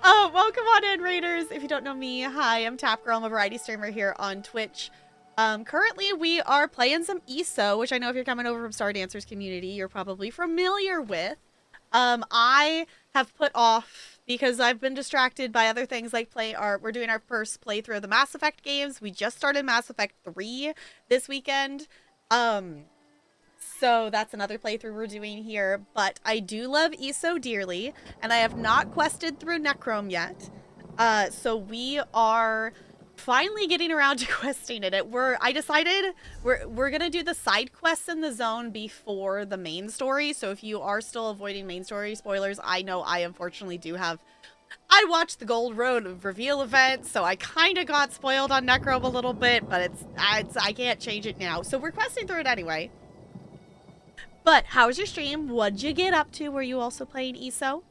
Welcome on in, raiders. If you don't know me, hi, I'm Tap Girl. I'm a variety streamer here on Twitch. Currently we are playing some ESO, which I know if you're coming over from Star Dancers community, you're probably familiar with. I have put off because I've been distracted by other things like we're doing our first playthrough of the Mass Effect games. We just started Mass Effect 3 this weekend. So that's another playthrough we're doing here, but I do love ESO dearly, and I have not quested through Necrom yet. So we are finally getting around to questing it. I decided we're gonna do the side quests in the zone before the main story. So if you are still avoiding main story spoilers, I know I unfortunately do have. I watched the Gold Road reveal event, so I kind of got spoiled on Necrom a little bit, but I can't change it now. So we're questing through it anyway. But how was your stream? What'd you get up to? Were you also playing ESO?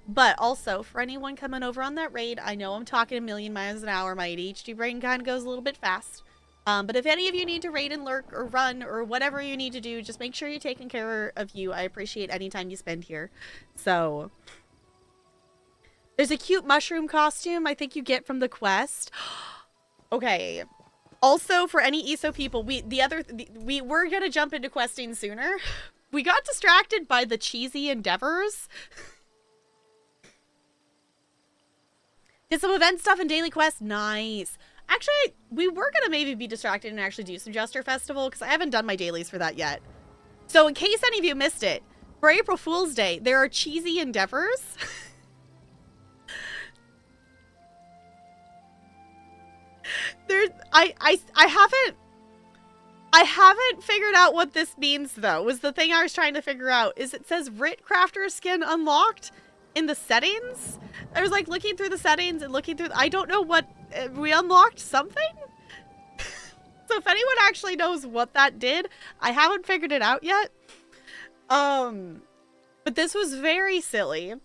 But also, for anyone coming over on that raid, I know I'm talking a million miles an hour. My ADHD brain kind of goes a little bit fast. But if any of you need to raid and lurk or run or whatever you need to do, just make sure you're taking care of you. I appreciate any time you spend here. So, there's a cute mushroom costume I think you get from the quest. Okay. Also, for any ESO people, we were going to jump into questing sooner. We got distracted by the cheesy endeavors. Did some event stuff and daily quests. Nice. Actually, we were going to maybe be distracted and actually do some Jester Festival because I haven't done my dailies for that yet. So in case any of you missed it, for April Fool's Day, there are cheesy endeavors. I haven't figured out what this means though. Was the thing I was trying to figure out is it says Writ Crafter skin unlocked in the settings. I was like looking through the settings and looking through. I don't know what we unlocked something. So if anyone actually knows what that did, I haven't figured it out yet. But this was very silly,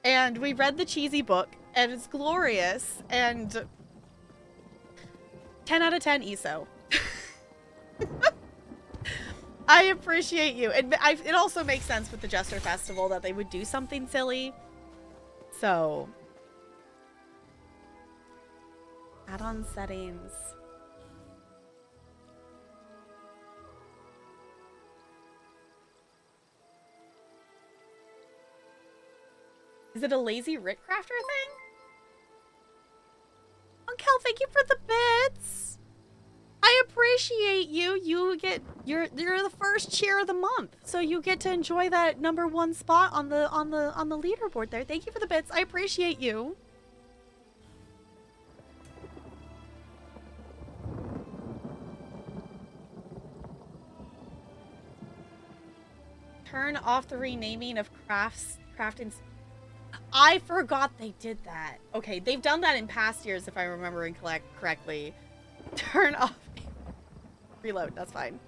and we read the cheesy book, and it's glorious, and 10 out of 10 ESO. I appreciate you. It also makes sense with the Jester Festival that they would do something silly. So, add-on settings. Is it a lazy Writ Crafter thing? Oh, Kel, thank you for the bits. I appreciate you. You're the first cheer of the month, so you get to enjoy that #1 spot on the leaderboard there. Thank you for the bits. I appreciate you. Turn off the renaming of crafting. I forgot they did that. Okay, they've done that in past years if I'm remembering correctly. Turn off. Reload, that's fine.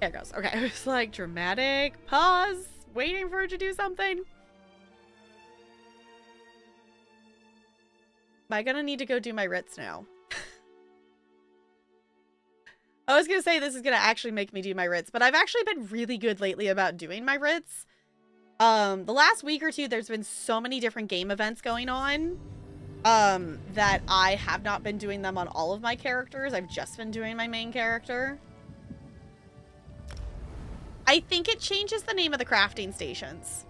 There it goes. Okay, I was like, dramatic pause, waiting for it to do something. Am I gonna need to go do my writs now? I was gonna say this is gonna actually make me do my writs, but I've actually been really good lately about doing my writs. The last week or two, there's been so many different game events going on. That I have not been doing them on all of my characters. I've just been doing my main character. I think it changes the name of the crafting stations.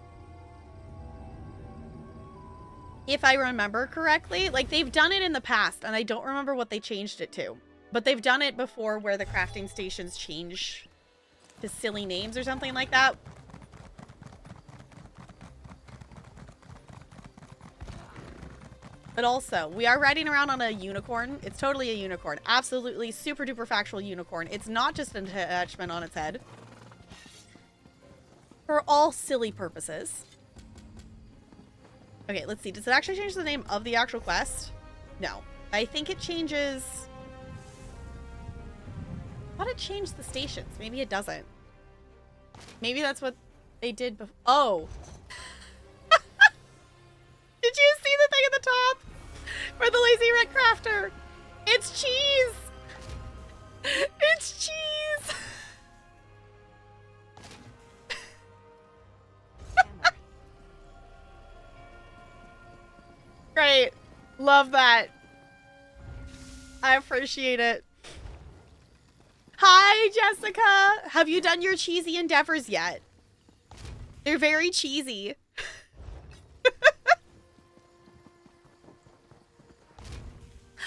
If I remember correctly. Like, they've done it in the past, and I don't remember what they changed it to. But they've done it before where the crafting stations change to silly names or something like that. But also, we are riding around on a unicorn. It's totally a unicorn. Absolutely super duper factual unicorn. It's not just an attachment on its head. for all silly purposes. Okay, let's see. Does it actually change the name of the actual quest? No. I think it changes... I thought it changed the stations. Maybe it doesn't. Maybe that's what they did before. Oh. Did you see the thing at the top? For the lazy red crafter. It's cheese. It's cheese. Great. Love that. I appreciate it. Hi, Jessica. Have you done your cheesy endeavors yet? They're very cheesy.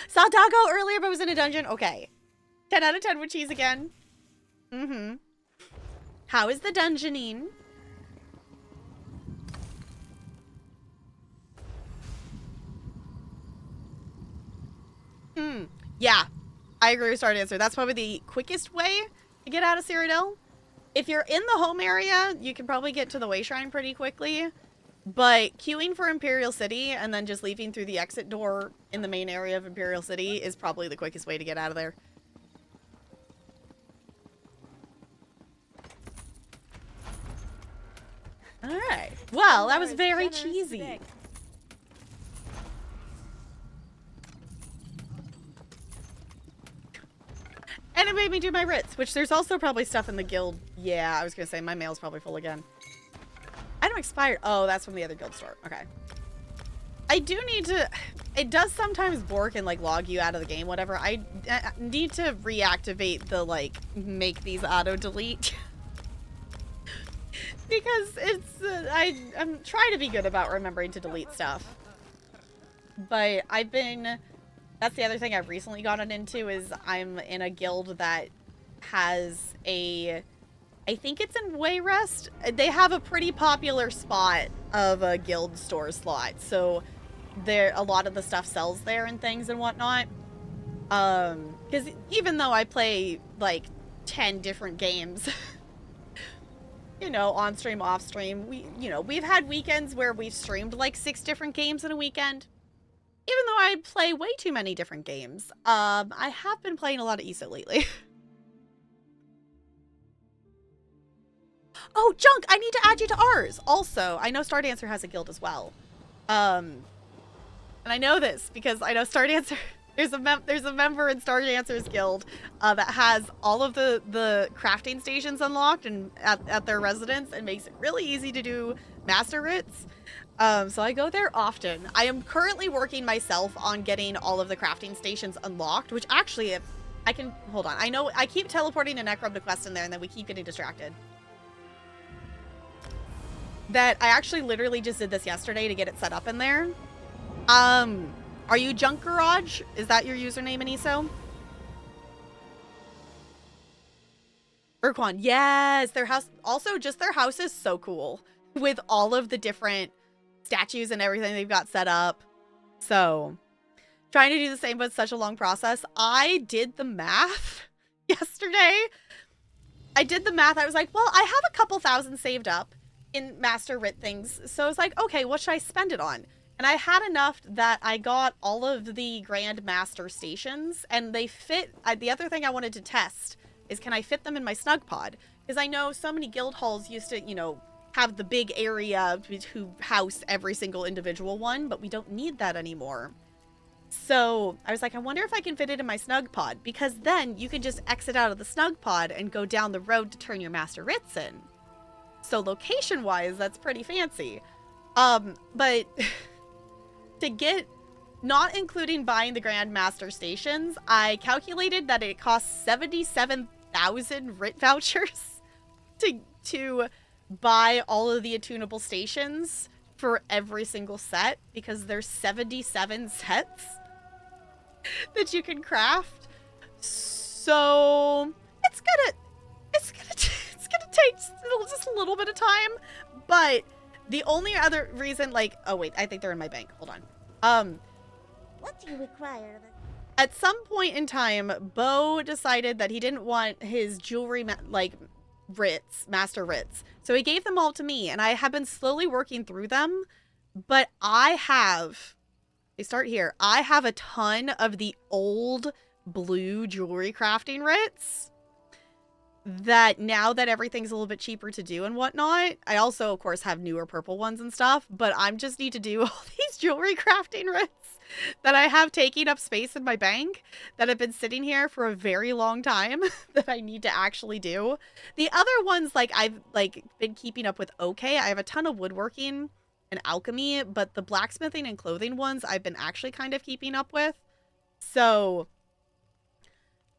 Saw Doggo earlier, but was in a dungeon. Okay. 10 out of 10 with cheese again. Mm-hmm. How is the dungeoning? Yeah. I agree with Star Dancer. That's probably the quickest way to get out of Cyrodiil. If you're in the home area, you can probably get to the Way Shrine pretty quickly. But queuing for Imperial City and then just leaving through the exit door in the main area of Imperial City is probably the quickest way to get out of there. Alright. Well, that was very cheesy. And it made me do my writs, which there's also probably stuff in the guild. Yeah, I was gonna say my mail's probably full again. Item expired. Oh, that's from the other guild store. Okay. I do need to... It does sometimes bork and, like, log you out of the game, whatever. I need to reactivate the, like, make these auto-delete. Because it's... I'm trying to be good about remembering to delete stuff. But I've been... That's the other thing I've recently gotten into is I'm in a guild that has a... I think it's in Wayrest. They have a pretty popular spot of a guild store slot. So there, a lot of the stuff sells there and things and whatnot. Because even though I play like 10 different games, you know, on stream, off stream, we've had weekends where we've streamed like 6 different games in a weekend. Even though I play way too many different games, I have been playing a lot of ESO lately. Oh, Junk, I need to add you to ours. Also, I know Star Dancer has a guild as well. And I know this because I know Star Dancer, there's a member in Star Dancer's guild that has all of the crafting stations unlocked and at their residence and makes it really easy to do master writs. So I go there often. I am currently working myself on getting all of the crafting stations unlocked, which actually, if I can, hold on. I know I keep teleporting to Necrom to quest in there and then we keep getting distracted. That I actually literally just did this yesterday to get it set up in there. Are you Junk Garage? Is that your username in ESO? Urquan, yes, their house, also just their house is so cool with all of the different statues and everything they've got set up. So trying to do the same, but it's such a long process. I did the math yesterday. I did the math. I was like, well, I have a couple thousand saved up in master writ things. So I was like, okay, what should I spend it on? And I had enough that I got all of the Grand Master stations and they fit. The other thing I wanted to test is can I fit them in my snug pod? Because I know so many guild halls used to, you know, have the big area to house every single individual one, but we don't need that anymore. So I was like, I wonder if I can fit it in my snug pod, because then you can just exit out of the snug pod and go down the road to turn your master writs in. So location wise, that's pretty fancy. But to get, not including buying the Grand Master stations, I calculated that it costs 77,000 writ vouchers to buy all of the attunable stations for every single set, because there's 77 sets that you can craft. So it's gonna take just a little bit of time. But the only other reason, like, oh wait, I think they're in my bank. Hold on. What do you require of it? At some point in time, Bo decided that he didn't want his jewelry, like, writs, master writs. So he gave them all to me, and I have been slowly working through them, but they start here. I have a ton of the old blue jewelry crafting writs that now that everything's a little bit cheaper to do and whatnot, I also, of course, have newer purple ones and stuff, but I just need to do all these jewelry crafting writs that I have taking up space in my bank that have been sitting here for a very long time that I need to actually do. The other ones, like, I've, like, been keeping up with okay. I have a ton of woodworking and alchemy, but the blacksmithing and clothing ones I've been actually kind of keeping up with. So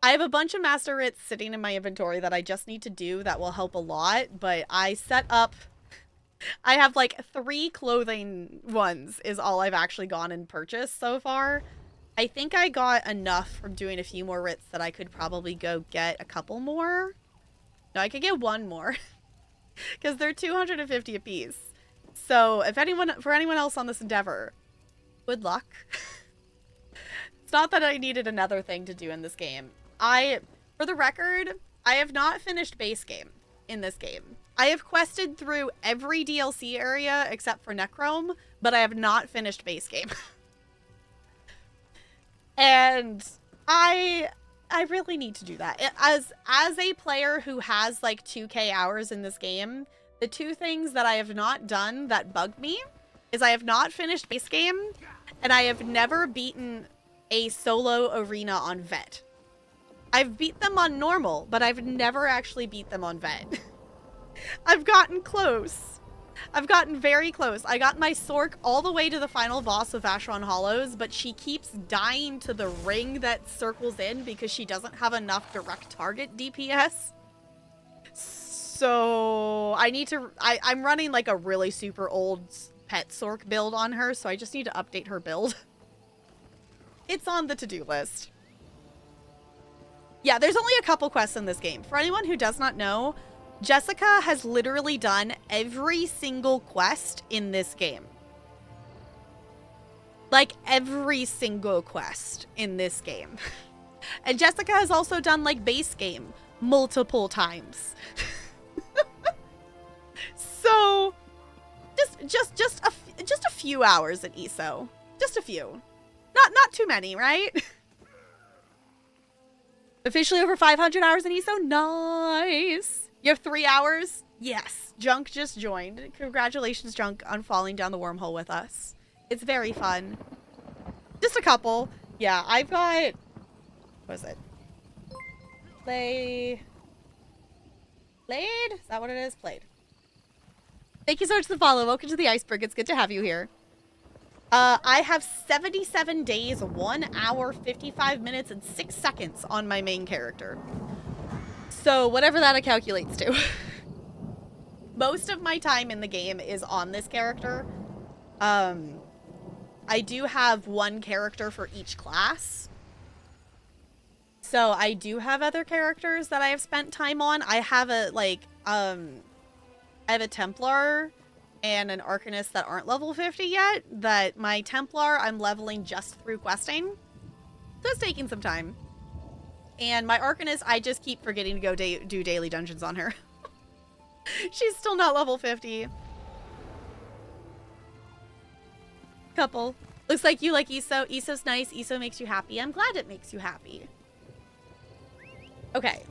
I have a bunch of master writs sitting in my inventory that I just need to do that will help a lot, but I set up, I have like 3 clothing ones is all I've actually gone and purchased so far. I think I got enough from doing a few more writs that I could probably go get a couple more. No, I could get 1 more because they're 250 apiece. So if for anyone else on this endeavor, good luck. It's not that I needed another thing to do in this game. For the record, I have not finished base game in this game. I have quested through every DLC area except for Necrom, but I have not finished base game. And I really need to do that. As a player who has like 2K hours in this game, the 2 things that I have not done that bug me is I have not finished base game, and I have never beaten a solo arena on vet. I've beat them on normal, but I've never actually beat them on vet. I've gotten close. I've gotten very close. I got my Sork all the way to the final boss of Vacheron Hollows, but she keeps dying to the ring that circles in because she doesn't have enough direct target DPS. So I need to, I'm running like a really super old pet Sork build on her, so I just need to update her build. It's on the to-do list. Yeah, there's only a couple quests in this game. For anyone who does not know, Jessica has literally done every single quest in this game. Like, every single quest in this game. And Jessica has also done, like, base game multiple times. So, just a few hours at ESO. Just a few. Not too many, right? Officially over 500 hours in ESO? Nice! You have 3 hours? Yes. Junk just joined. Congratulations, Junk, on falling down the wormhole with us. It's very fun. Just a couple. Yeah, I've got... What is it? Played? Is that what it is? Played. Thank you so much for the follow. Welcome to the Iceberg. It's good to have you here. I have 77 days, 1 hour, 55 minutes, and 6 seconds on my main character. So whatever that calculates to. Most of my time in the game is on this character. I do have 1 character for each class. So I do have other characters that I have spent time on. I have a, like, I have a Templar and an Arcanist that aren't level 50 yet. That my Templar I'm leveling just through questing. So it's taking some time. And my Arcanist, I just keep forgetting to go do daily dungeons on her. She's still not level 50. Couple. Looks like you like ESO. ESO's nice. ESO makes you happy. I'm glad it makes you happy. Okay.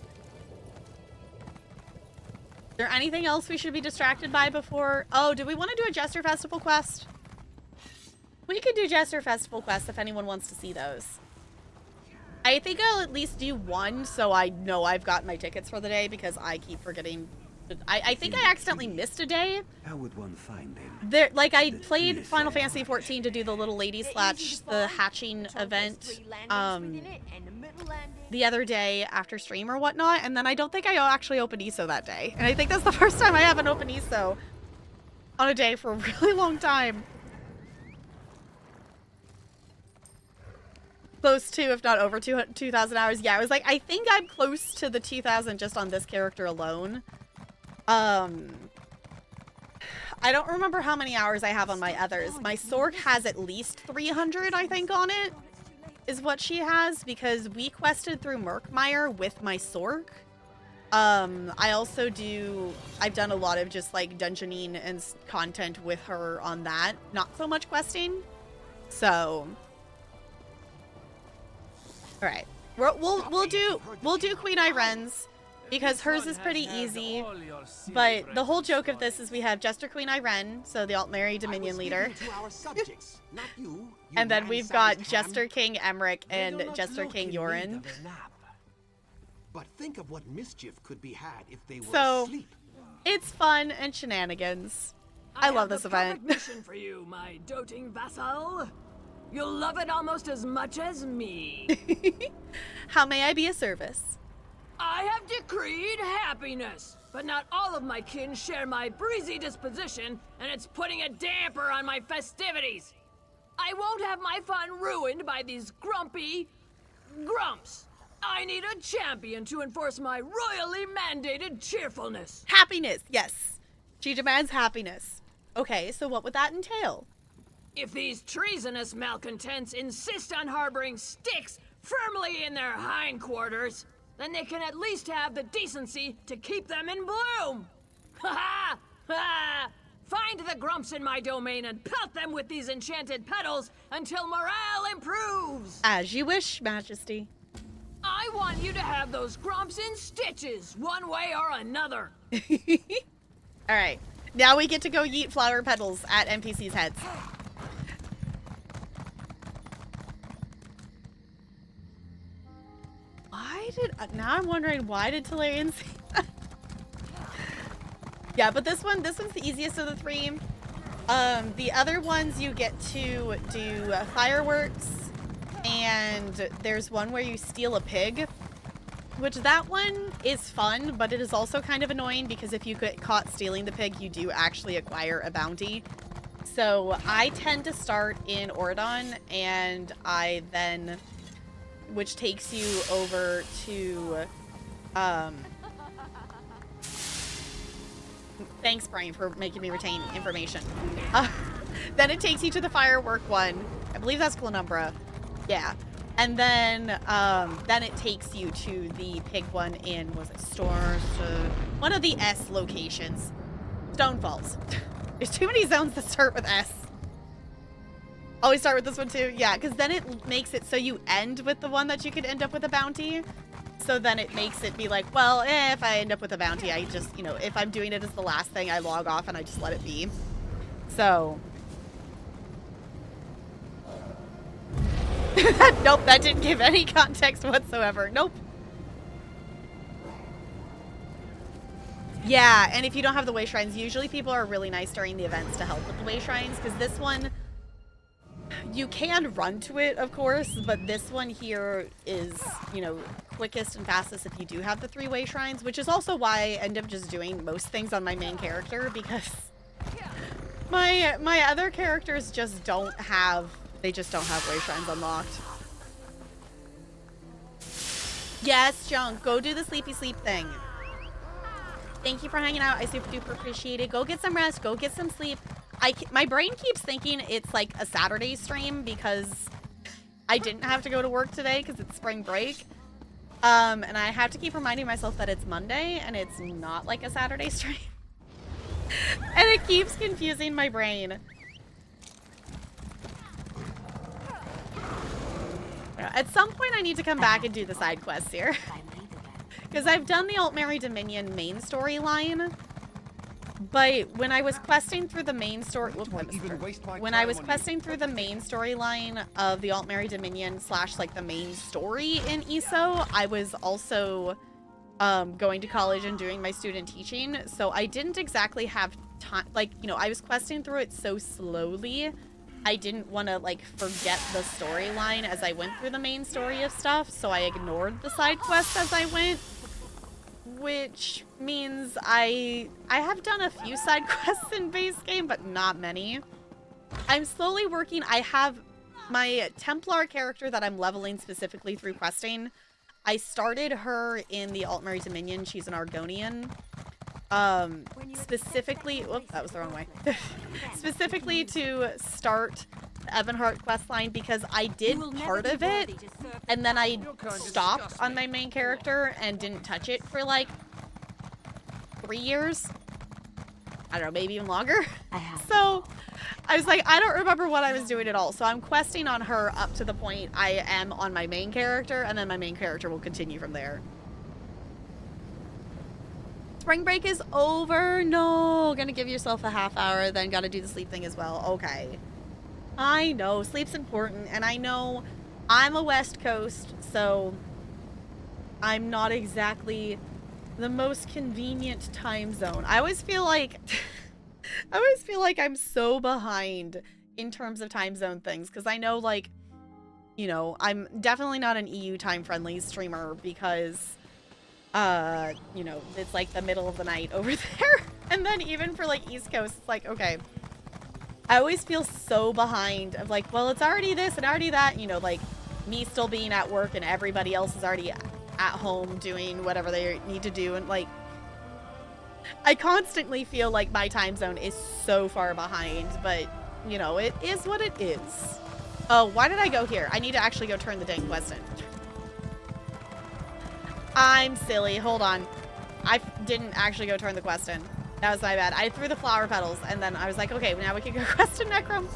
Is there anything else we should be distracted by before? Oh, do we want to do a Jester Festival quest? We could do Jester Festival quests if anyone wants to see those. I think I'll at least do 1 so I know I've got my tickets for the day because I keep forgetting. I think I accidentally missed a day. How would one find him? There, like, I played Final Fantasy XIV to do the little lady slash the hatching event the other day after stream or whatnot, and then I don't think I actually opened ESO that day. And I think that's the first time I haven't opened ESO on a day for a really long time. Close to, if not over 2,000 hours. Yeah, I was like, I think I'm close to the 2,000 just on this character alone. I don't remember how many hours I have on my others. My Sork has at least 300, I think, on it, is what she has, because we quested through Murkmire with my Sork. I also I've done a lot of just like dungeoning and content with her on that. Not so much questing. So, all right, we'll do Queen Iren's because hers is pretty easy. But the whole joke of this is we have Jester Queen Iren, so the Altmeri Dominion leader, and then we've got Jester King Emmerich and Jester King Yorin. But think of what mischief could be had if they were So, asleep. it's fun and shenanigans. I love this event. Mission for you, my doting vassal. You'll love it almost as much as me. How may I be of service? I have decreed happiness, but not all of my kin share my breezy disposition, and it's putting a damper on my festivities. I won't have my fun ruined by these grumpy grumps. I need a champion to enforce my royally mandated cheerfulness. Happiness, yes. She demands happiness. Okay, so what would that entail? If these treasonous malcontents insist on harboring sticks firmly in their hindquarters, then they can at least have the decency to keep them in bloom. Ha ha! Ha! Find the grumps in my domain and pelt them with these enchanted petals until morale improves. As you wish, Majesty. I want you to have those grumps in stitches, one way or another. All right, now we get to go yeet flower petals at NPCs' heads. Now I'm wondering, why did Talarian say that? Yeah, but this one's the easiest of the three. The other ones you get to do fireworks, and there's one where you steal a pig, which that one is fun, but it is also kind of annoying because if you get caught stealing the pig, you do actually acquire a bounty. So I tend to start in Ordon, and I then, which takes you over to, thanks, Brian, for making me retain information. Then it takes you to the firework one. I believe that's Glenumbra. Yeah. And then it takes you to the pig one in, was it Stores? One of the S locations. Stonefalls. There's too many zones that start with S. Oh, we start with this one too? Yeah, because then it makes it so you end with the one that you could end up with a bounty. So then it makes it be like, well, if I end up with a bounty, I just, you know, if I'm doing it as the last thing, I log off and I just let it be. So. Nope, that didn't give any context whatsoever. Nope. Yeah, and if you don't have the way shrines, usually people are really nice during the events to help with the way shrines, because this one, you can run to it, of course, but this one here is, you know, quickest and fastest if you do have the 3-way shrines, which is also why I end up just doing most things on my main character, because my other characters just don't have, they just don't have way shrines unlocked. Yes, Junk, go do the sleepy sleep thing. Thank you for hanging out. I super duper appreciate it. Go get some rest. Go get some sleep. My brain keeps thinking it's like a Saturday stream because I didn't have to go to work today because it's spring break. And I have to keep reminding myself that it's Monday and it's not like a Saturday stream. And it keeps confusing my brain. At some point I need to come back and do the side quests here. Because I've done the Altmeri Dominion main storyline, but when I was questing through the main story, when I was questing through the main storyline of the Altmeri Dominion / like the main story in ESO, I was also going to college and doing my student teaching, so I didn't exactly have time. Like, you know, I was questing through it so slowly, I didn't want to like forget the storyline as I went through the main story of stuff, so I ignored the side quests as I went. Which means I have done a few side quests in base game, but not many. I'm slowly working. I have my Templar character that I'm leveling specifically through questing. I started her in the Altmeri Dominion. She's an Argonian. Specifically, whoops, that was the wrong way. Specifically to start the Evanhart questline because I did part of it and then I stopped on my main character and didn't touch it for like 3 years. I don't know, maybe even longer. I have. So I was like, I don't remember what I was doing at all. So I'm questing on her up to the point I am on my main character, and then my main character will continue from there. Spring break is over. No, gonna give yourself a half hour, then gotta do the sleep thing as well. Okay. I know, sleep's important, and I know I'm a West Coast, so I'm not exactly the most convenient time zone. I always feel like I'm so behind in terms of time zone things, because I know, like, you know, I'm definitely not an EU time friendly streamer because you know, it's like the middle of the night over there. And then even for like East Coast, it's like, okay, I always feel so behind of like, well, it's already this and already that, you know, like me still being at work and everybody else is already at home doing whatever they need to do. And like, I constantly feel like my time zone is so far behind, but you know, it is what it is. Oh, why did I go here? I need to actually go turn the dang quest in. I'm silly. Hold on. I didn't actually go turn the quest in. That was my bad. I threw the flower petals and then I was like, okay, now we can go quest in Necrom.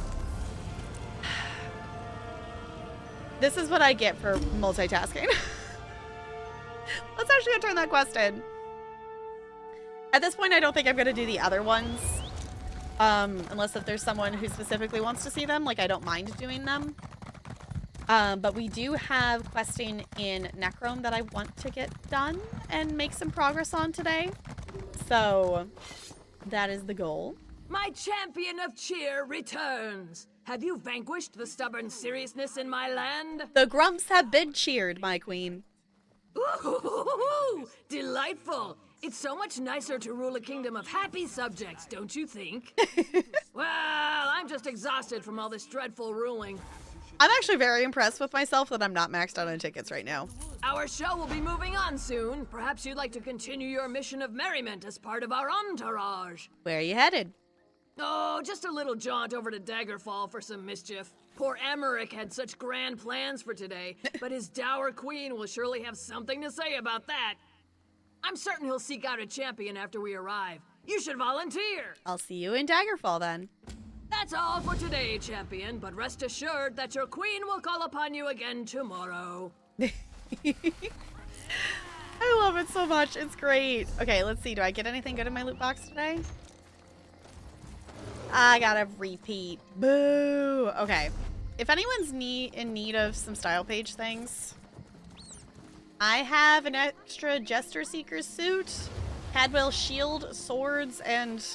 This is what I get for multitasking. Let's actually go turn that quest in. At this point, I don't think I'm going to do the other ones. Unless if there's someone who specifically wants to see them. Like, I don't mind doing them. But we do have questing in Necrom that I want to get done and make some progress on today. So, that is the goal. My champion of cheer returns. Have you vanquished the stubborn seriousness in my land? The grumps have been cheered, my queen. Ooh, delightful. It's so much nicer to rule a kingdom of happy subjects, don't you think? Well, I'm just exhausted from all this dreadful ruling. I'm actually very impressed with myself that I'm not maxed out on tickets right now. Our show will be moving on soon. Perhaps you'd like to continue your mission of merriment as part of our entourage. Where are you headed? Oh, just a little jaunt over to Daggerfall for some mischief. Poor Emmerich had such grand plans for today, but his dour queen will surely have something to say about that. I'm certain he'll seek out a champion after we arrive. You should volunteer. I'll see you in Daggerfall then. That's all for today, champion, but rest assured that your queen will call upon you again tomorrow. I love it so much. It's great. Okay, let's see. Do I get anything good in my loot box today? I gotta repeat. Boo. Okay. If anyone's in need of some style page things, I have an extra Jester Seeker suit, Cadwell shield, swords, and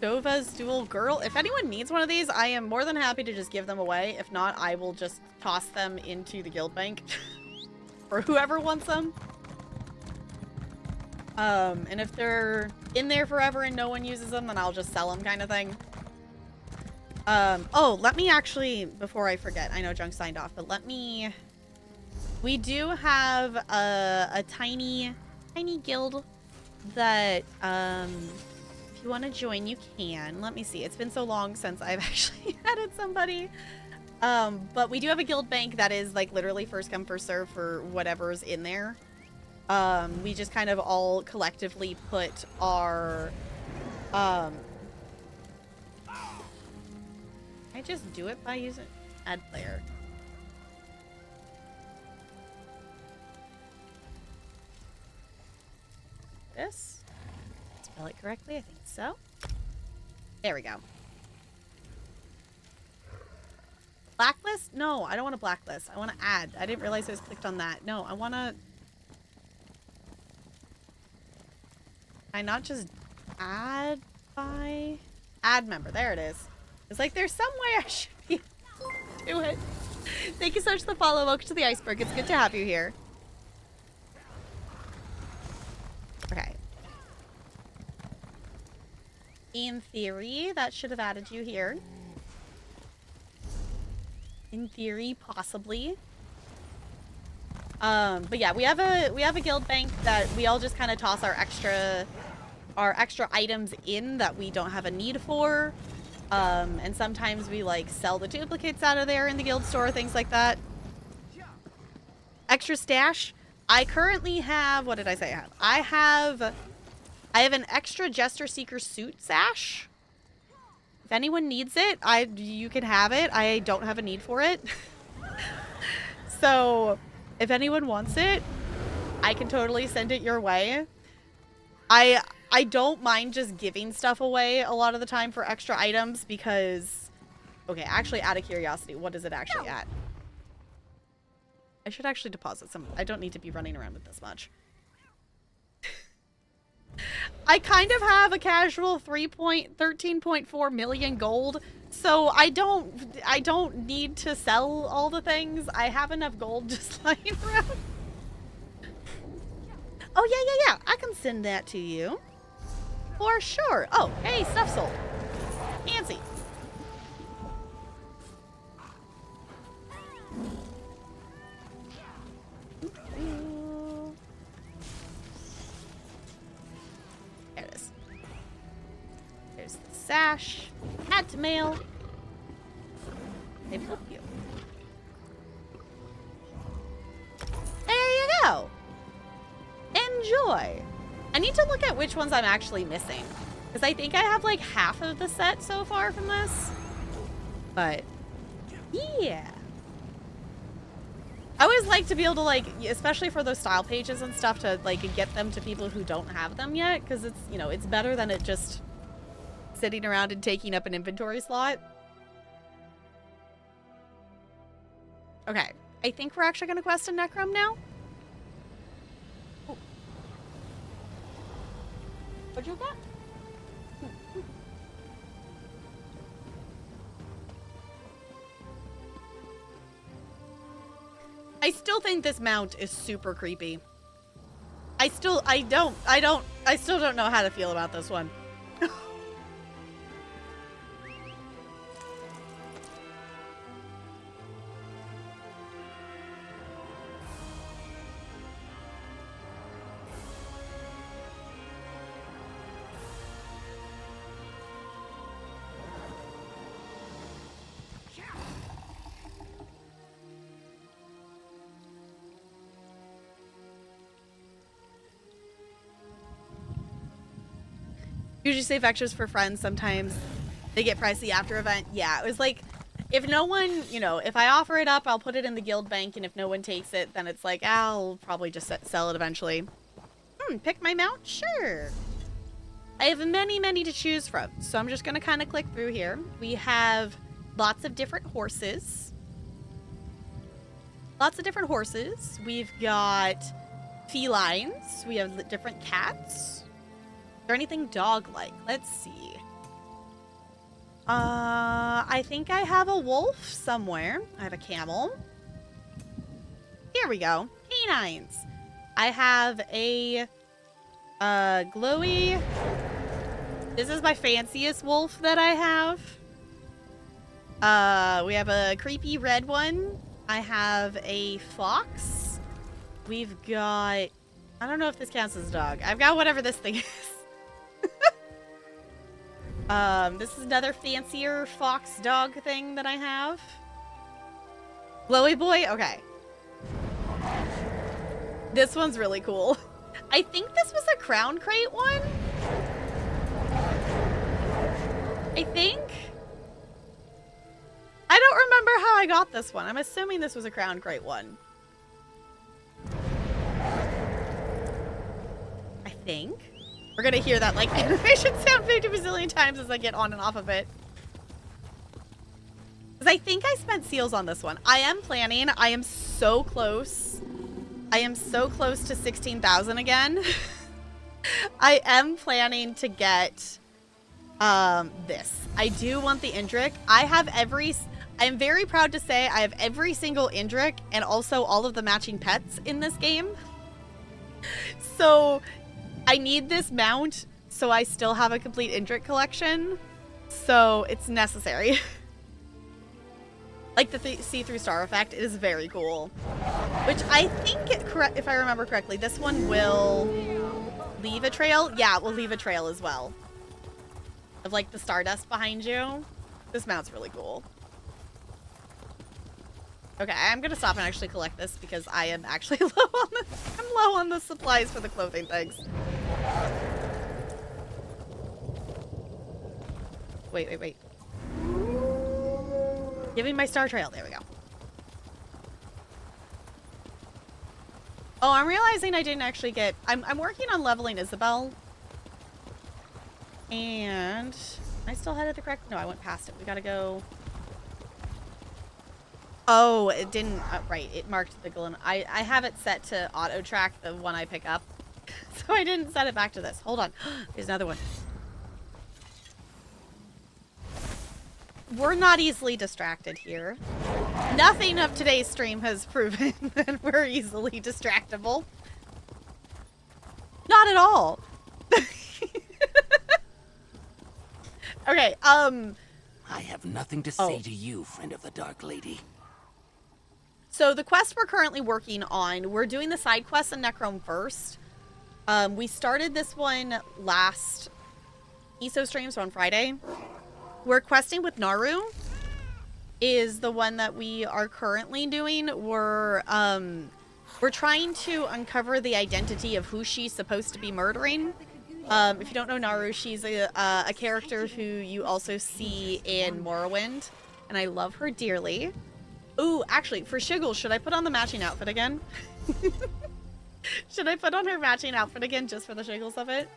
Dova's dual girl. If anyone needs one of these, I am more than happy to just give them away. If not, I will just toss them into the guild bank for whoever wants them. And if they're in there forever and no one uses them, then I'll just sell them, kind of thing. Oh, let me actually, before I forget, I know Junk signed off, but we do have a tiny guild that, if you want to join, you can. Let me see. It's been so long since I've actually added somebody. But we do have a guild bank that is like literally first come first serve for whatever's in there. We just kind of all collectively put our, I just do it by using add player. This? Spell it correctly, I think so. There we go. Blacklist? No, I don't want to blacklist. I want to add. I didn't realize I was clicked on that. No, I want to... I not just add by... Add member. There it is. It's like there's some way I should be do it. Thank you so much for the follow. Welcome to the iceberg. It's good to have you here. Okay. In theory, that should have added you here. In theory, possibly. But yeah, we have a guild bank that we all just kind of toss our extra items in that we don't have a need for. And sometimes we like sell the duplicates out of there in the guild store, things like that. Extra stash. I currently have, what did I say I have? I have an extra Jester Seeker suit sash. If anyone needs it, you can have it. I don't have a need for it. So, if anyone wants it, I can totally send it your way. I don't mind just giving stuff away a lot of the time for extra items because... Okay, actually, out of curiosity, what is it actually at? I should actually deposit some. I don't need to be running around with this much. I kind of have a casual 13.4 million gold, so I don't need to sell all the things. I have enough gold just lying around. Oh, yeah. I can send that to you. For sure. Oh, hey, stuff sold. Fancy. There it is. There's the sash. Had to mail. They flip you. There you go. Enjoy. I need to look at which ones I'm actually missing. Because I think I have like half of the set so far from this. But, yeah. I always like to be able to like, especially for those style pages and stuff, to like get them to people who don't have them yet. Because it's, you know, it's better than it just sitting around and taking up an inventory slot. Okay. I think we're actually going to quest a Necrom now. What'd you get? I still think this mount is super creepy. I still don't know how to feel about this one. Usually save extras for friends. Sometimes they get pricey after event. Yeah, it was like, if no one, you know, if I offer it up, I'll put it in the guild bank, and if no one takes it, then it's like, I'll probably just sell it eventually. Pick my mount? Sure. I have many to choose from, so I'm just going to kind of click through here. We have lots of different horses. We've got felines. We have different cats. Is there anything dog-like? Let's see. I think I have a wolf somewhere. I have a camel. Here we go. Canines. I have a glowy. This is my fanciest wolf that I have. We have a creepy red one. I have a fox. We've got... I don't know if this counts as a dog. I've got whatever this thing is. This is another fancier fox dog thing that I have. Glowy boy? Okay. This one's really cool. I think this was a crown crate one. I think. I don't remember how I got this one. I'm assuming this was a crown crate one. I think. We're gonna hear that like animation sound 50 bazillion times as I get on and off of it. Because I think I spent seals on this one. I am planning. I am so close. I am so close to 16,000 again. I am planning to get this. I do want the Indrik. I'm very proud to say I have every single Indrik and also all of the matching pets in this game. So I need this mount so I still have a complete Indrik collection. So it's necessary. Like the see-through star effect is very cool. Which I think, if I remember correctly, this one will leave a trail. Yeah, it will leave a trail as well. Of like the stardust behind you. This mount's really cool. Okay, I'm gonna stop and actually collect this because I am actually I'm low on the supplies for the clothing things. Wait. Give me my star trail. There we go. Oh, I'm realizing I didn't actually get... I'm working on leveling Isabel. And... I still headed the correct... No, I went past it. We gotta go... Oh, it didn't... right, it marked the Glen... I have it set to auto-track the one I pick up. So I didn't set it back to this. Hold on. There's another one. We're not easily distracted here. Nothing of today's stream has proven that we're easily distractible. Not at all. Okay, I have nothing to say to you, friend of the Dark Lady. So the quest we're currently working on, we're doing the side quest in Necrom first. We started this one last ESO stream, so on Friday. We're questing with Naru is the one that we are currently doing. We're trying to uncover the identity of who she's supposed to be murdering. If you don't know Naru, she's a character who you also see in Morrowind, and I love her dearly. Ooh, actually, for Shiggle, should I put on the matching outfit again? Should I put on her matching outfit again just for the Shiggles of it?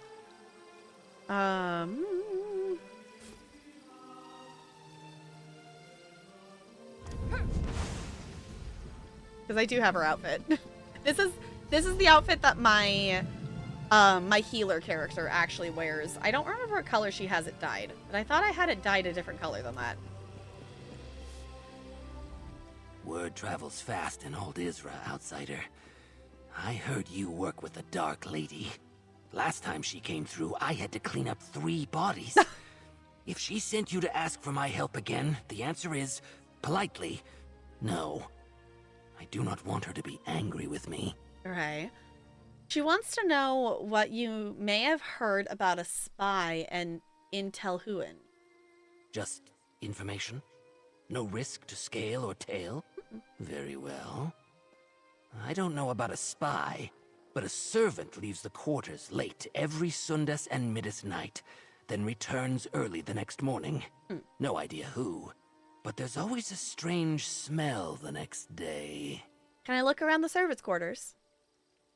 Because I do have her outfit. This is the outfit that my my healer character actually wears. I don't remember what color she has it dyed, but I thought I had it dyed a different color than that. Word travels fast in old Isra, outsider. I heard you work with the Dark Lady. Last time she came through, I had to clean up 3 bodies. If she sent you to ask for my help again, the answer is, politely, no. I do not want her to be angry with me. Okay. She wants to know what you may have heard about a spy and Intel Huan. Just information? No risk to scale or tail? Very well. I don't know about a spy, but a servant leaves the quarters late every Sundas and Midas night, then returns early the next morning. No idea who, but there's always a strange smell the next day. Can I look around the servants' quarters?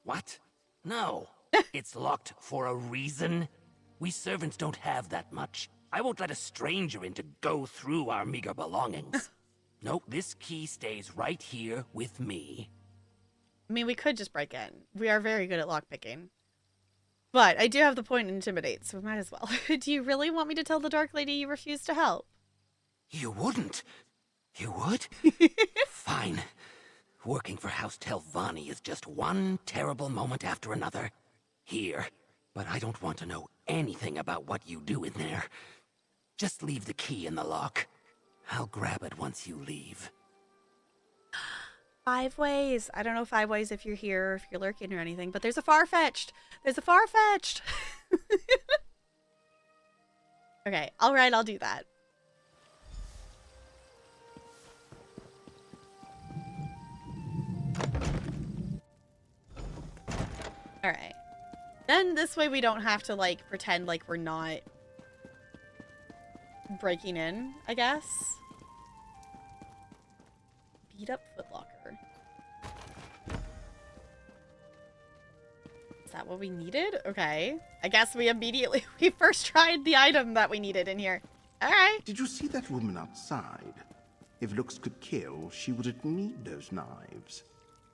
What? No. It's locked for a reason. We servants don't have that much. I won't let a stranger in to go through our meager belongings. Nope, this key stays right here with me. I mean, we could just break in. We are very good at lockpicking. But I do have the point intimidate, so we might as well. Do you really want me to tell the Dark Lady you refuse to help? You wouldn't. You would? Fine. Working for House Telvanni is just one terrible moment after another. Here. But I don't want to know anything about what you do in there. Just leave the key in the lock. I'll grab it once you leave. 5 ways. I don't know 5 ways if you're here, if you're lurking or anything, but there's a far-fetched. There's a far-fetched. Okay, all right, I'll do that. All right. Then this way we don't have to, like, pretend like we're not breaking in, I guess. Beat up footlocker. Is that what we needed? Okay. I guess we first tried the item that we needed in here. All right. Did you see that woman outside? If looks could kill, she wouldn't need those knives.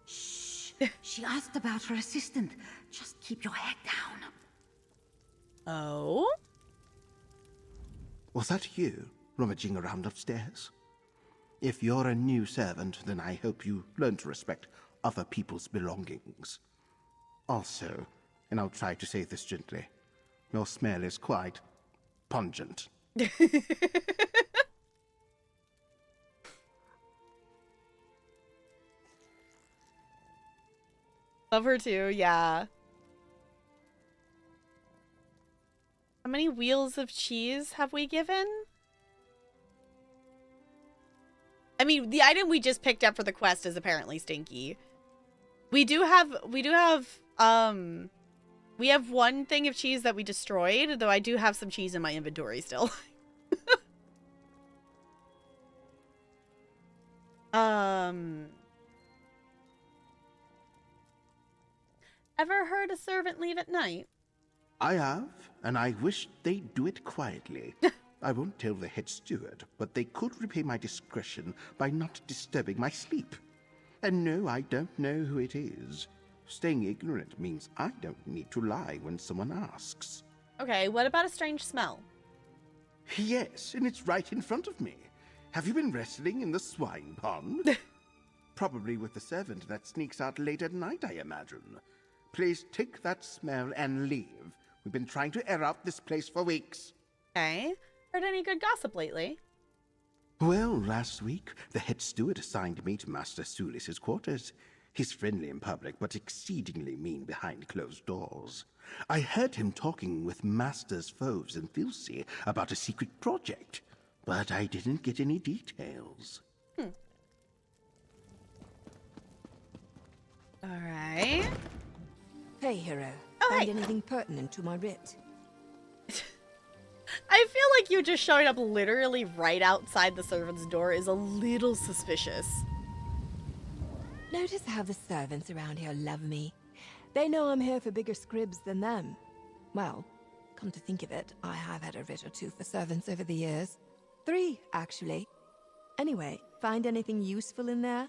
Shh. She asked about her assistant. Just keep your head down. Oh? Was that you, rummaging around upstairs? If you're a new servant, then I hope you learn to respect other people's belongings. Also, and I'll try to say this gently, your smell is quite pungent. Love her too, yeah. How many wheels of cheese have we given? I mean, the item we just picked up for the quest is apparently stinky. We have one thing of cheese that we destroyed, though I do have some cheese in my inventory still. Ever heard a servant leave at night? I have, and I wish they'd do it quietly. I won't tell the head steward, but they could repay my discretion by not disturbing my sleep. And no, I don't know who it is. Staying ignorant means I don't need to lie when someone asks. Okay, what about a strange smell? Yes, and it's right in front of me. Have you been wrestling in the swine pond? Probably with the servant that sneaks out late at night, I imagine. Please take that smell and leave. We've been trying to air out this place for weeks. Okay. Heard any good gossip lately? Well, last week, the head steward assigned me to Master Sulis's quarters. He's friendly in public, but exceedingly mean behind closed doors. I heard him talking with Master's foes in Thilsey about a secret project, but I didn't get any details. Alright. Hey, hero. Oh, Find hey. anything pertinent to my writ? I feel like you just showing up literally right outside the servant's door is a little suspicious. Notice how the servants around here love me. They know I'm here for bigger scribs than them. Well, come to think of it, I have had a writ or two for servants over the years. 3, actually. Anyway, find anything useful in there?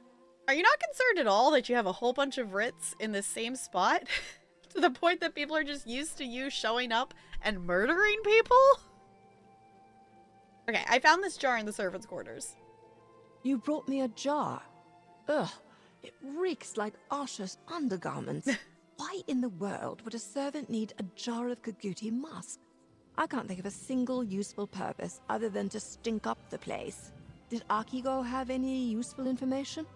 Are you not concerned at all that you have a whole bunch of writs in the same spot? To the point that people are just used to you showing up and murdering people? Okay, I found this jar in the servants' quarters. You brought me a jar. Ugh, it reeks like Asha's undergarments. Why in the world would a servant need a jar of Kaguti musk? I can't think of a single useful purpose other than to stink up the place. Did Akigo have any useful information?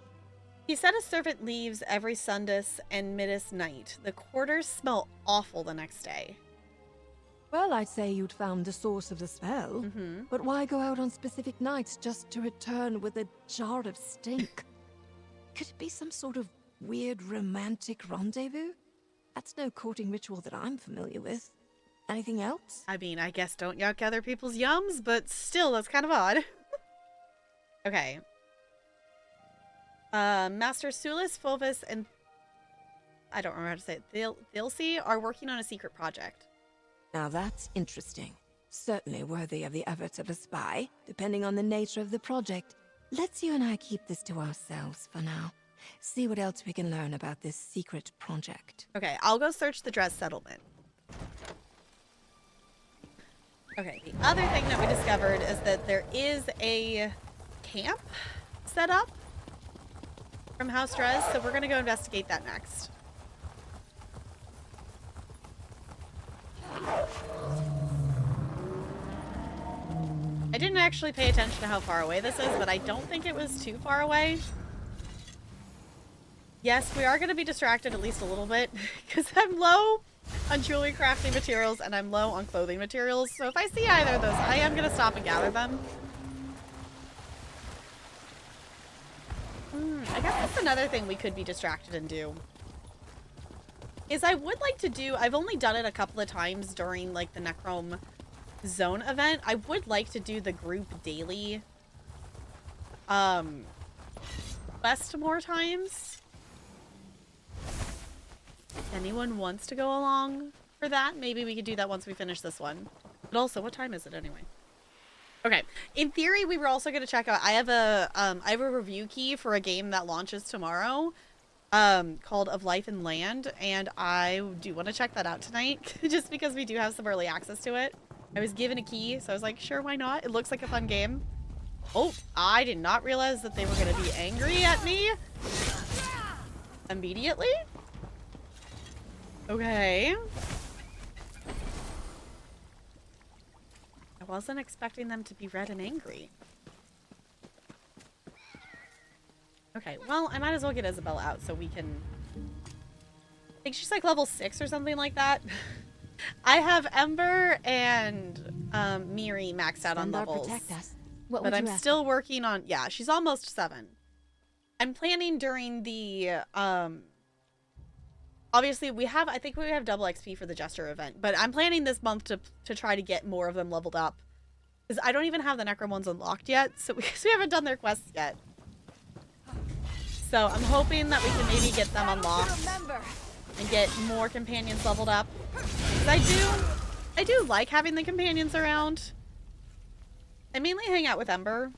He said a servant leaves every Sundus and Midas night. The quarters smell awful the next day. Well, I'd say you'd found the source of the smell. But why go out on specific nights just to return with a jar of stink? Could it be some sort of weird romantic rendezvous? That's no courting ritual that I'm familiar with. Anything else? I mean, I guess don't yuck other people's yums, but still, that's kind of odd. Okay. Master Sulis, Fulvis, and I don't remember how to say it, Thilsey are working on a secret project. Now that's interesting. Certainly worthy of the efforts of a spy, depending on the nature of the project. Let's you and I keep this to ourselves for now. See what else we can learn about this secret project. Okay, I'll go search the dress settlement. Okay, the other thing that we discovered is that there is a camp set up from House Dress, so we're going to go investigate that next. I didn't actually pay attention to how far away this is, but I don't think it was too far away. Yes, we are going to be distracted at least a little bit, because I'm low on jewelry crafting materials and I'm low on clothing materials, so if I see either of those, I am going to stop and gather them. I guess that's another thing we could be distracted and do. Is I would like to do, I've only done it a couple of times during like the Necrom zone event. I would like to do the group daily quest more times. If anyone wants to go along for that, maybe we could do that once we finish this one. But also, what time is it anyway? Okay. In theory, we were also going to check out. I have a review key for a game that launches tomorrow, called Of Life and Land, and I do want to check that out tonight, just because we do have some early access to it. I was given a key, so I was like, sure, why not? It looks like a fun game. Oh, I did not realize that they were going to be angry at me immediately. Okay. I wasn't expecting them to be red and angry. Okay, well, I might as well get Isabella out so we can... I think she's like level 6 or something like that. I have Ember and Miri maxed out on levels. Protect us. What but would I'm you ask? still working on, yeah, she's almost 7. I'm planning during the, obviously I think we have double XP for the Jester event, but I'm planning this month to try to get more of them leveled up. Because I don't even have the Necrom ones unlocked yet, so we haven't done their quests yet. So I'm hoping that we can maybe get them unlocked and get more companions leveled up. Because I do like having the companions around. I mainly hang out with Ember.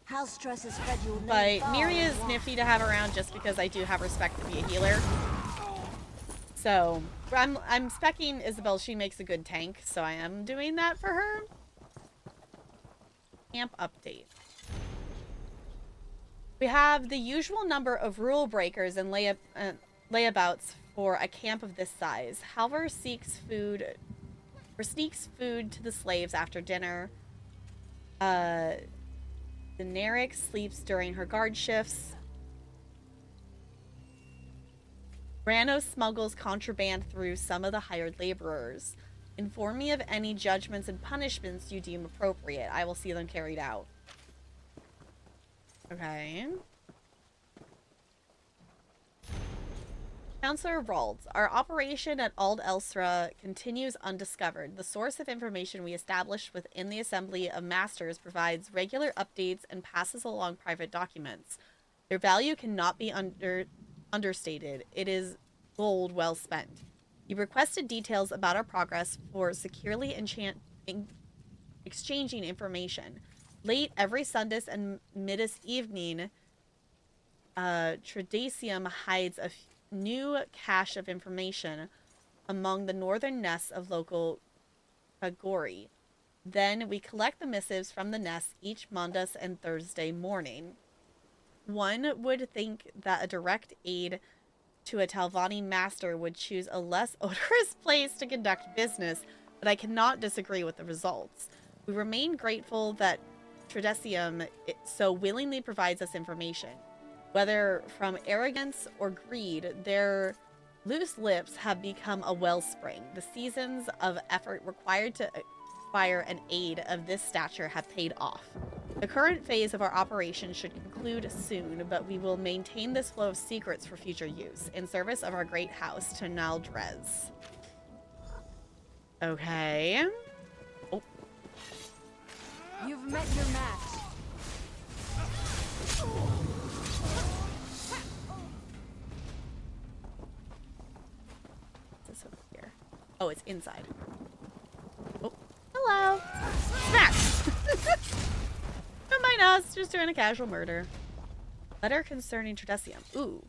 House stress has spread you. But Miri is nifty to have around just because I do have respect to be a healer. So I'm speccing Isabel. She makes a good tank, so I am doing that for her. Camp update. We have the usual number of rule breakers and layabouts for a camp of this size. Halvar sneaks food to the slaves after dinner. Daenerys sleeps during her guard shifts. Branno smuggles contraband through some of the hired laborers. Inform me of any judgments and punishments you deem appropriate. I will see them carried out. Okay. Counselor Ralds, our operation at Ald Elsra continues undiscovered. The source of information we established within the Assembly of Masters provides regular updates and passes along private documents. Their value cannot be understated. It is gold well spent. You requested details about our progress for securely exchanging information. Late every Sunday and midday evening, Tradasium hides a new cache of information among the northern nests of local Kagori. Then we collect the missives from the nests each Monday and Thursday morning. One would think that a direct aid to a Talvani master would choose a less odorous place to conduct business, but I cannot disagree with the results. We remain grateful that Tradesium so willingly provides us information. Whether from arrogance or greed, their loose lips have become a wellspring. The seasons of effort required to acquire an aid of this stature have paid off. The current phase of our operation should conclude soon, but we will maintain this flow of secrets for future use, in service of our great house, Tonal Drez. Okay. Oh. You've met your match. What's this over here? Oh, it's inside. Oh, hello. Smash! Don't mind us, just doing a casual murder. Letter concerning Tradesium. Ooh.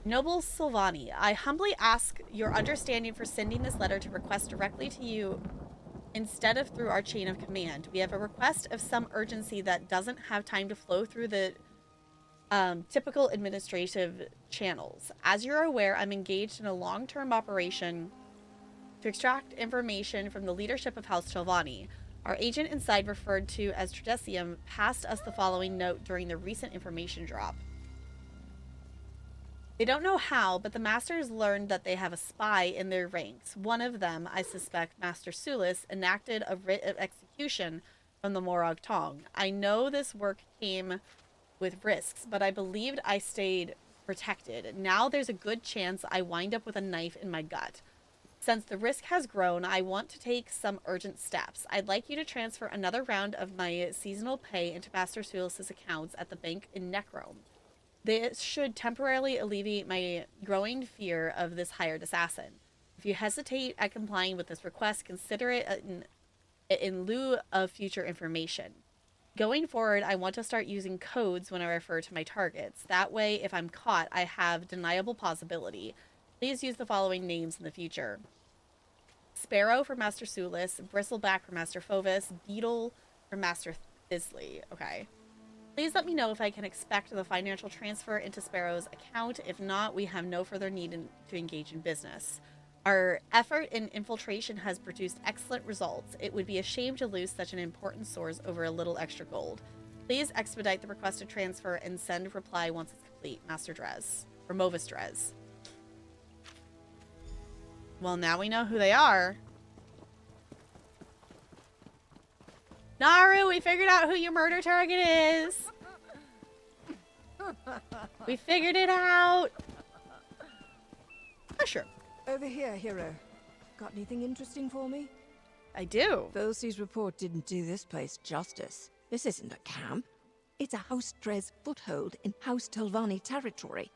Noble Silvani, I humbly ask your understanding for sending this letter to request directly to you instead of through our chain of command. We have a request of some urgency that doesn't have time to flow through the typical administrative channels. As you're aware, I'm engaged in a long-term operation to extract information from the leadership of House Chalvani. Our agent inside, referred to as Tradesium, passed us the following note during the recent information drop. They don't know how, but the Masters learned that they have a spy in their ranks. One of them, I suspect Master Sulis, enacted a writ of execution from the Morag Tong. I know this work came with risks, but I believed I stayed protected. Now there's a good chance I wind up with a knife in my gut. Since the risk has grown, I want to take some urgent steps. I'd like you to transfer another round of my seasonal pay into Master Sulis' accounts at the bank in Necrom. This should temporarily alleviate my growing fear of this hired assassin. If you hesitate at complying with this request, consider it in lieu of future information. Going forward, I want to start using codes when I refer to my targets. That way, if I'm caught, I have deniable possibility. Please use the following names in the future. Sparrow for Master Sulis, Bristleback for Master Fovis, Beetle for Master Thisley. Okay. Please let me know if I can expect the financial transfer into Sparrow's account. If not, we have no further need to engage in business. Our effort in infiltration has produced excellent results. It would be a shame to lose such an important source over a little extra gold. Please expedite the requested transfer and send reply once it's complete. Master Drez. Or Movis Drez. Well, now we know who they are. Naru, we figured out who your murder target is. We figured it out. Oh, sure. Over here, hero. Got anything interesting for me? I do. Velsi's report didn't do this place justice. This isn't a camp. It's a House Drez foothold in House Telvanni territory.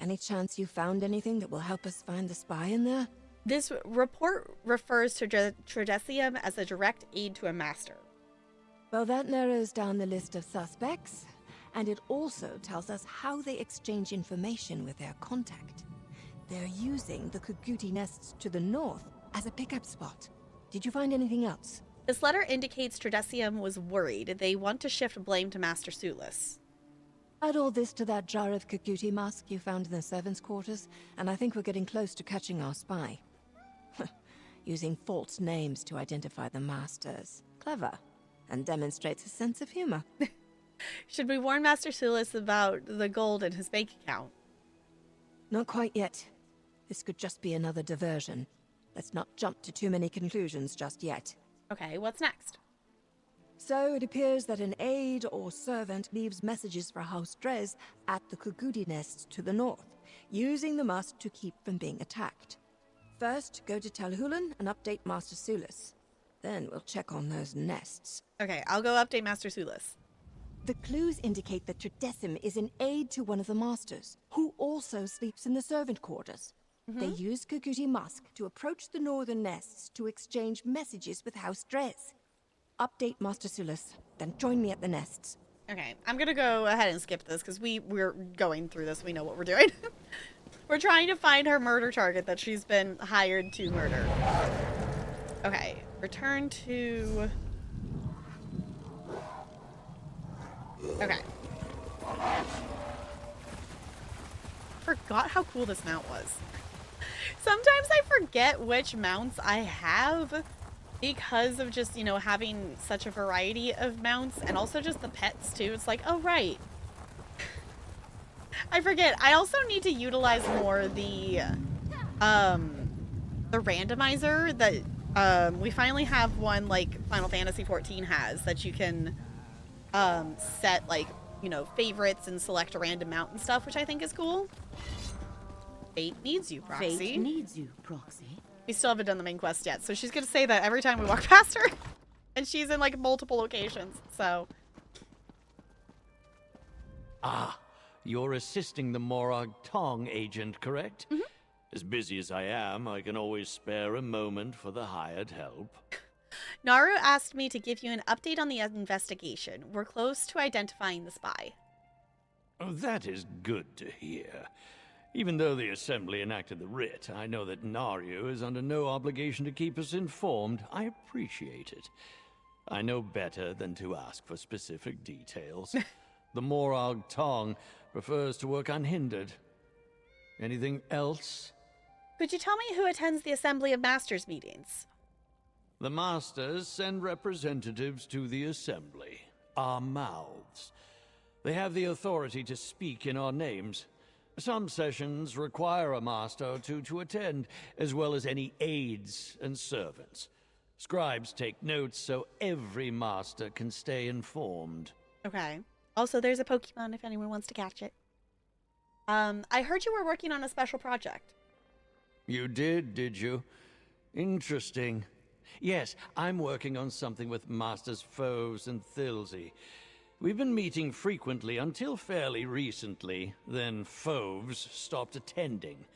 Any chance you found anything that will help us find the spy in there? This report refers to Tredesium as a direct aid to a master. Well, that narrows down the list of suspects, and it also tells us how they exchange information with their contact. They're using the Kuguti nests to the north as a pickup spot. Did you find anything else? This letter indicates Tredesium was worried. They want to shift blame to Master Sulis. Add all this to that jar of Kuguti musk you found in the servants' quarters, and I think we're getting close to catching our spy. Using false names to identify the masters. Clever. And demonstrates a sense of humor. Should we warn Master Sulis about the gold in his bank account? Not quite yet. This could just be another diversion. Let's not jump to too many conclusions just yet. Okay, what's next? So it appears that an aide or servant leaves messages for House Drez at the Kuguti nests to the north, using the musk to keep from being attacked. First, go to Telhulan and update Master Sulis. Then we'll check on those nests. Okay, I'll go update Master Sulis. The clues indicate that Tredesium is an aide to one of the masters, who also sleeps in the servant quarters. They use Kuguti musk to approach the northern nests to exchange messages with House Drez. Update Master Sulis, then join me at the nests. Okay, I'm gonna go ahead and skip this because we're going through this. We know what we're doing. We're trying to find her murder target that she's been hired to murder. Okay, return to... Okay. Forgot how cool this mount was. Sometimes I forget which mounts I have because of just, you know, having such a variety of mounts and also just the pets too. It's like, oh, right. I forget. I also need to utilize more the randomizer that we finally have one like Final Fantasy XIV has that you can set like, you know, favorites and select a random mount and stuff, which I think is cool. Fate needs you, Proxy. Fate needs you, Proxy. We still haven't done the main quest yet, so she's gonna say that every time we walk past her. And she's in like multiple locations, so. Ah, you're assisting the Morag Tong agent, correct? As busy as I am, I can always spare a moment for the hired help. Naru asked me to give you an update on the investigation. We're close to identifying the spy. Oh, that is good to hear. Even though the Assembly enacted the writ, I know that Naru is under no obligation to keep us informed. I appreciate it. I know better than to ask for specific details. The Morag Tong prefers to work unhindered. Anything else? Could you tell me who attends the Assembly of Masters meetings? The Masters send representatives to the Assembly, our mouths. They have the authority to speak in our names. Some sessions require a master or two to attend, as well as any aides and servants. Scribes take notes so every master can stay informed. Okay. Also, there's a Pokemon if anyone wants to catch it. I heard you were working on a special project. You did you? Interesting. Yes, I'm working on something with Masters Foves and Thilsey. We've been meeting frequently until fairly recently. Then Foves stopped attending.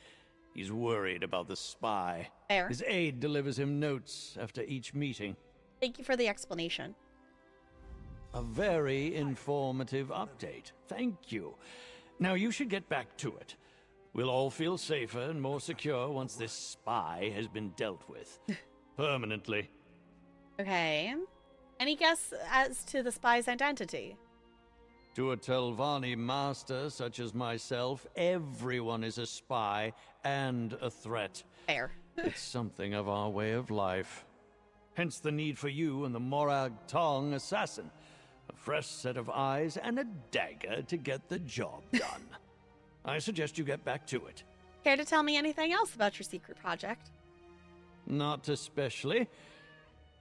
He's worried about the spy. Fair. His aide delivers him notes after each meeting. Thank you for the explanation. A very informative update. Thank you. Now you should get back to it. We'll all feel safer and more secure once this spy has been dealt with. Permanently. Okay. Any guess as to the spy's identity? To a Telvanni master such as myself, everyone is a spy and a threat. Fair. It's something of our way of life. Hence the need for you and the Morag Tong assassin. A fresh set of eyes and a dagger to get the job done. I suggest you get back to it. Care to tell me anything else about your secret project? Not especially.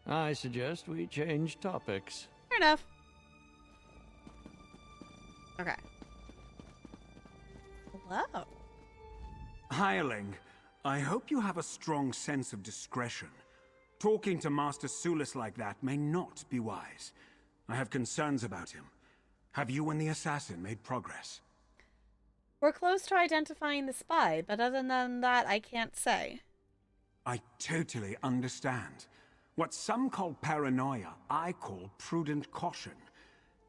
I suggest we change topics. Fair enough. Okay. Hello. Hireling, I hope you have a strong sense of discretion. Talking to Master Sulis like that may not be wise. I have concerns about him. Have you and the assassin made progress? We're close to identifying the spy, but other than that, I can't say. I totally understand. What some call paranoia, I call prudent caution.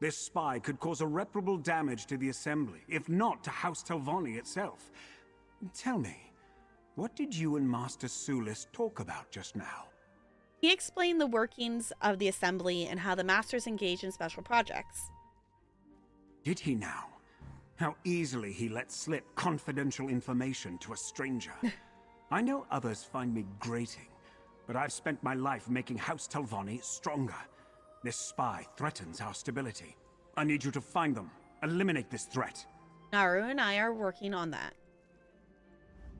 This spy could cause irreparable damage to the Assembly, if not to House Telvanni itself. Tell me, what did you and Master Sulis talk about just now? He explained the workings of the Assembly and how the Masters engage in special projects. Did he now? How easily he let slip confidential information to a stranger. I know others find me grating, but I've spent my life making House Telvanni stronger. This spy threatens our stability. I need you to find them. Eliminate this threat. Naru and I are working on that.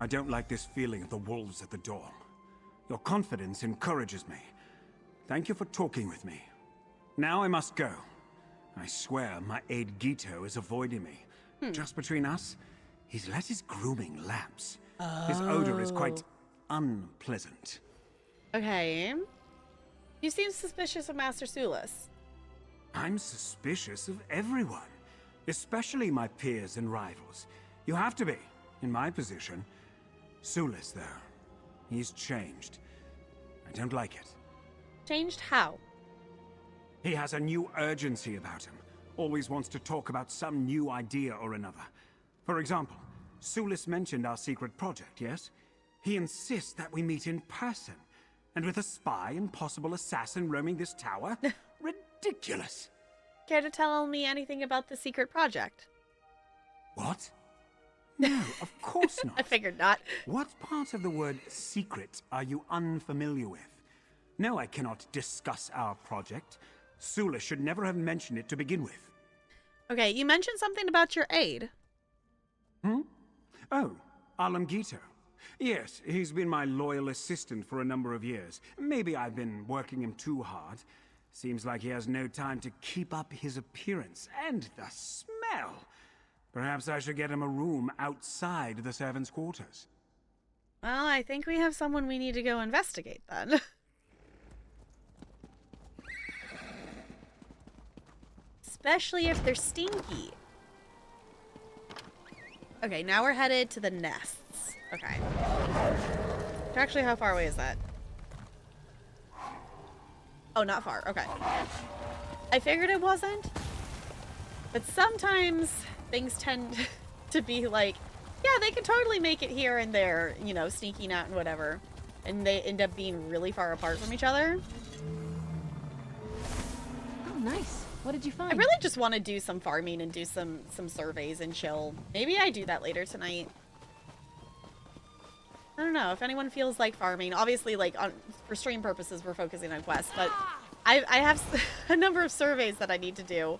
I don't like this feeling of the wolves at the door. Your confidence encourages me. Thank you for talking with me. Now I must go. I swear my aide Gito is avoiding me. Just between us, he's let his grooming lapse. His odor is quite unpleasant. Okay. You seem suspicious of Master Sulis. I'm suspicious of everyone, especially my peers and rivals. You have to be, in my position. Sulis, though, he's changed. I don't like it. Changed how? He has a new urgency about him. Always wants to talk about some new idea or another. For example, Sulis mentioned our secret project, yes? He insists that we meet in person. And with a spy and possible assassin roaming this tower? Ridiculous! Care to tell me anything about the secret project? What? No, of course not. I figured not. What part of the word secret are you unfamiliar with? No, I cannot discuss our project. Sulis should never have mentioned it to begin with. Okay, you mentioned something about your aide. Oh, Alam Gito. Yes, he's been my loyal assistant for a number of years. Maybe I've been working him too hard. Seems like he has no time to keep up his appearance. And the smell! Perhaps I should get him a room outside the servants' quarters. Well, I think we have someone we need to go investigate then. Especially if they're stinky. Okay, now we're headed to the nests. Okay. Actually, how far away is that? Oh, not far. Okay. I figured it wasn't. But sometimes things tend to be like, yeah, they can totally make it here and there, you know, sneaking out and whatever. And they end up being really far apart from each other. Oh, nice. What did you find? I really just want to do some farming and do some surveys and chill. Maybe I do that later tonight. I don't know if anyone feels like farming. Obviously, like for stream purposes, we're focusing on quests, but I have a number of surveys that I need to do.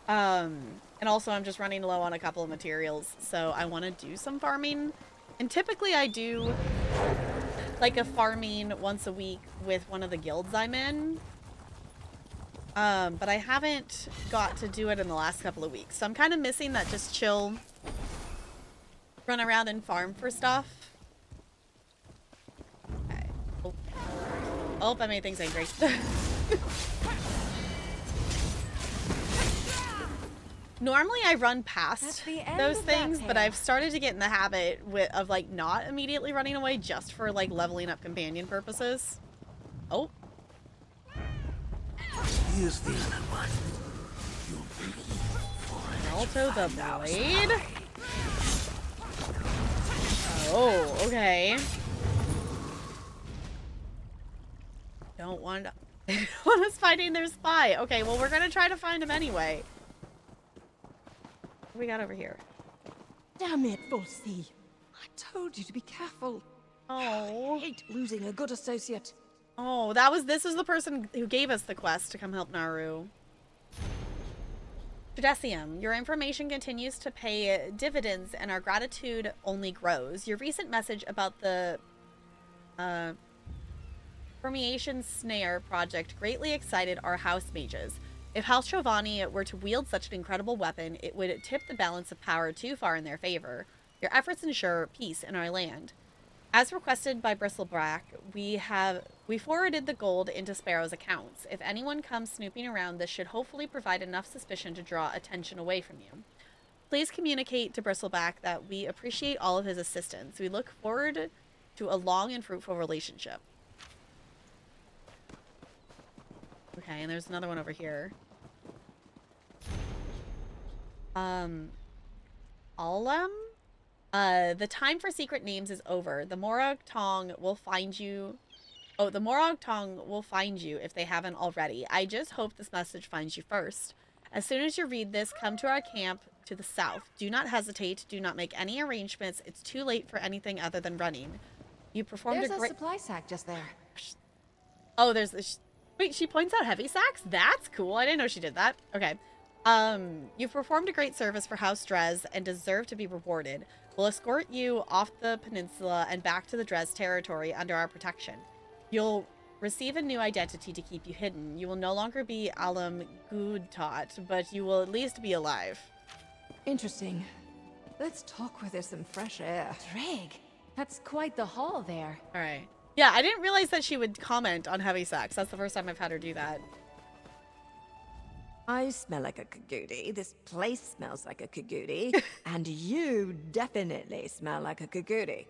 And also I'm just running low on a couple of materials, so I want to do some farming. And typically I do like a farming once a week with one of the guilds I'm in. But I haven't got to do it in the last couple of weeks. So I'm kind of missing that just chill, run around and farm for stuff. Okay. Oh, I made things angry. Normally I run past those things, but I've started to get in the habit of like not immediately running away just for like leveling up companion purposes. Oh. Here's the other one. Alto the blade? Oh, okay. Don't want us fighting their spy. Okay, well, we're gonna try to find him anyway. What we got over here? Damn it, Volsi. I told you to be careful. Oh. I hate losing a good associate. Oh, this is the person who gave us the quest to come help Naru. Judecium, your information continues to pay dividends and our gratitude only grows. Your recent message about the Permeation Snare project greatly excited our house mages. If House Giovanni were to wield such an incredible weapon, it would tip the balance of power too far in their favor. Your efforts ensure peace in our land. As requested by Bristleback, we forwarded the gold into Sparrow's accounts. If anyone comes snooping around, this should hopefully provide enough suspicion to draw attention away from you. Please communicate to Bristleback that we appreciate all of his assistance. We look forward to a long and fruitful relationship. Okay, and there's another one over here. Alem? The time for secret names is over. The Morag Tong will find you. Oh, the Morag Tong will find you if they haven't already. I just hope this message finds you first. As soon as you read this, come to our camp to the south. Do not hesitate. Do not make any arrangements. It's too late for anything other than running. You performed There's a great... supply sack just there. Oh, there's this... Wait, she points out heavy sacks? That's cool. I didn't know she did that. Okay. You've performed a great service for House Drez and deserve to be rewarded. We'll escort you off the peninsula and back to the Drez territory under our protection. You'll receive a new identity to keep you hidden. You will no longer be Alem Gudtot, but you will at least be alive. Interesting. Let's talk where there's some fresh air. Dreg, that's quite the haul there. All right. Yeah, I didn't realize that she would comment on heavy sacks. That's the first time I've had her do that. I smell like a Kagudi. This place smells like a Kagudi. And you definitely smell like a Kagudi.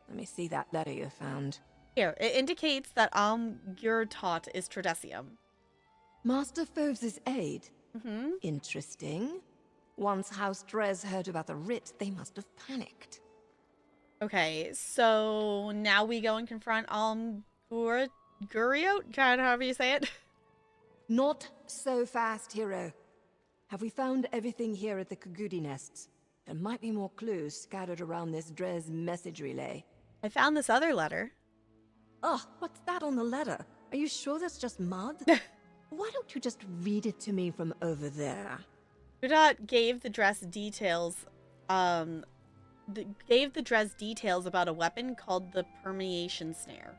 Let me see that letter you found. Here, it indicates that Gurtot is Tredesium. Master Foves' aid? Mm-hmm. Interesting. Once House Drez heard about the writ, they must have panicked. Okay, so now we go and confront Guriot? However you say it. Not so fast, hero. Have we found everything here at the Kagudi nests? There might be more clues scattered around this Drez message relay. I found this other letter. Oh, what's that on the letter? Are you sure that's just mud? Why don't you just read it to me from over there? Gudot gave the Drez details, about a weapon called the Permeation Snare.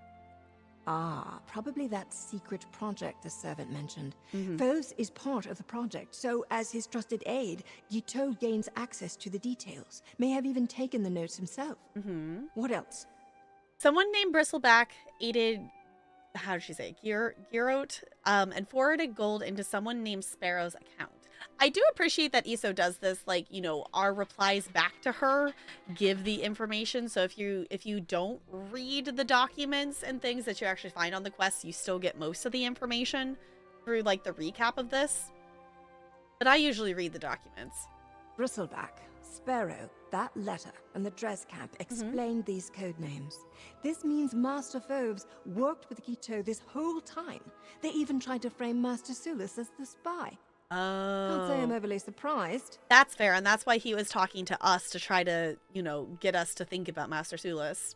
Ah, probably that secret project the servant mentioned. Foves is part of the project, so as his trusted aide, Guiteau gains access to the details. May have even taken the notes himself. What else? Someone named Bristleback aided, how did she say, Gurot, and forwarded gold into someone named Sparrow's account. I do appreciate that Iso does this, like, you know, our replies back to her give the information. So if you don't read the documents and things that you actually find on the quest, you still get most of the information through, like, the recap of this. But I usually read the documents. Bristleback, Sparrow, that letter, and the Drez camp explained these code names. This means Master Foves worked with Guiteau this whole time. They even tried to frame Master Sulis as the spy. Oh. Can't say I'm overly surprised. That's fair, and that's why he was talking to us to try to, you know, get us to think about Master Sulis.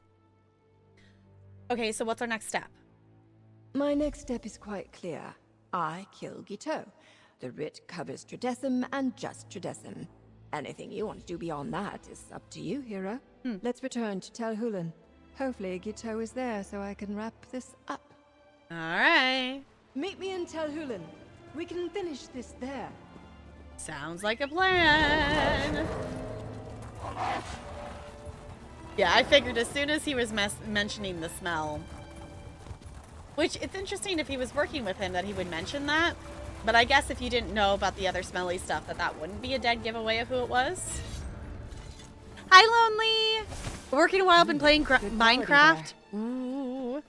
Okay, so what's our next step? My next step is quite clear. I kill Guiteau. The writ covers Tredesium and just Tredesium. Anything you want to do beyond that is up to you, hero. Let's return to Tel Hulan. Hopefully Guiteau is there so I can wrap this up. All right. Meet me in Tel Hulan. We can finish this there. Sounds like a plan. Yeah, I figured as soon as he was mentioning the smell. Which, it's interesting if he was working with him that he would mention that. But I guess if you didn't know about the other smelly stuff, that wouldn't be a dead giveaway of who it was. Hi, Lonely! Working a while, been playing Minecraft. Ooh.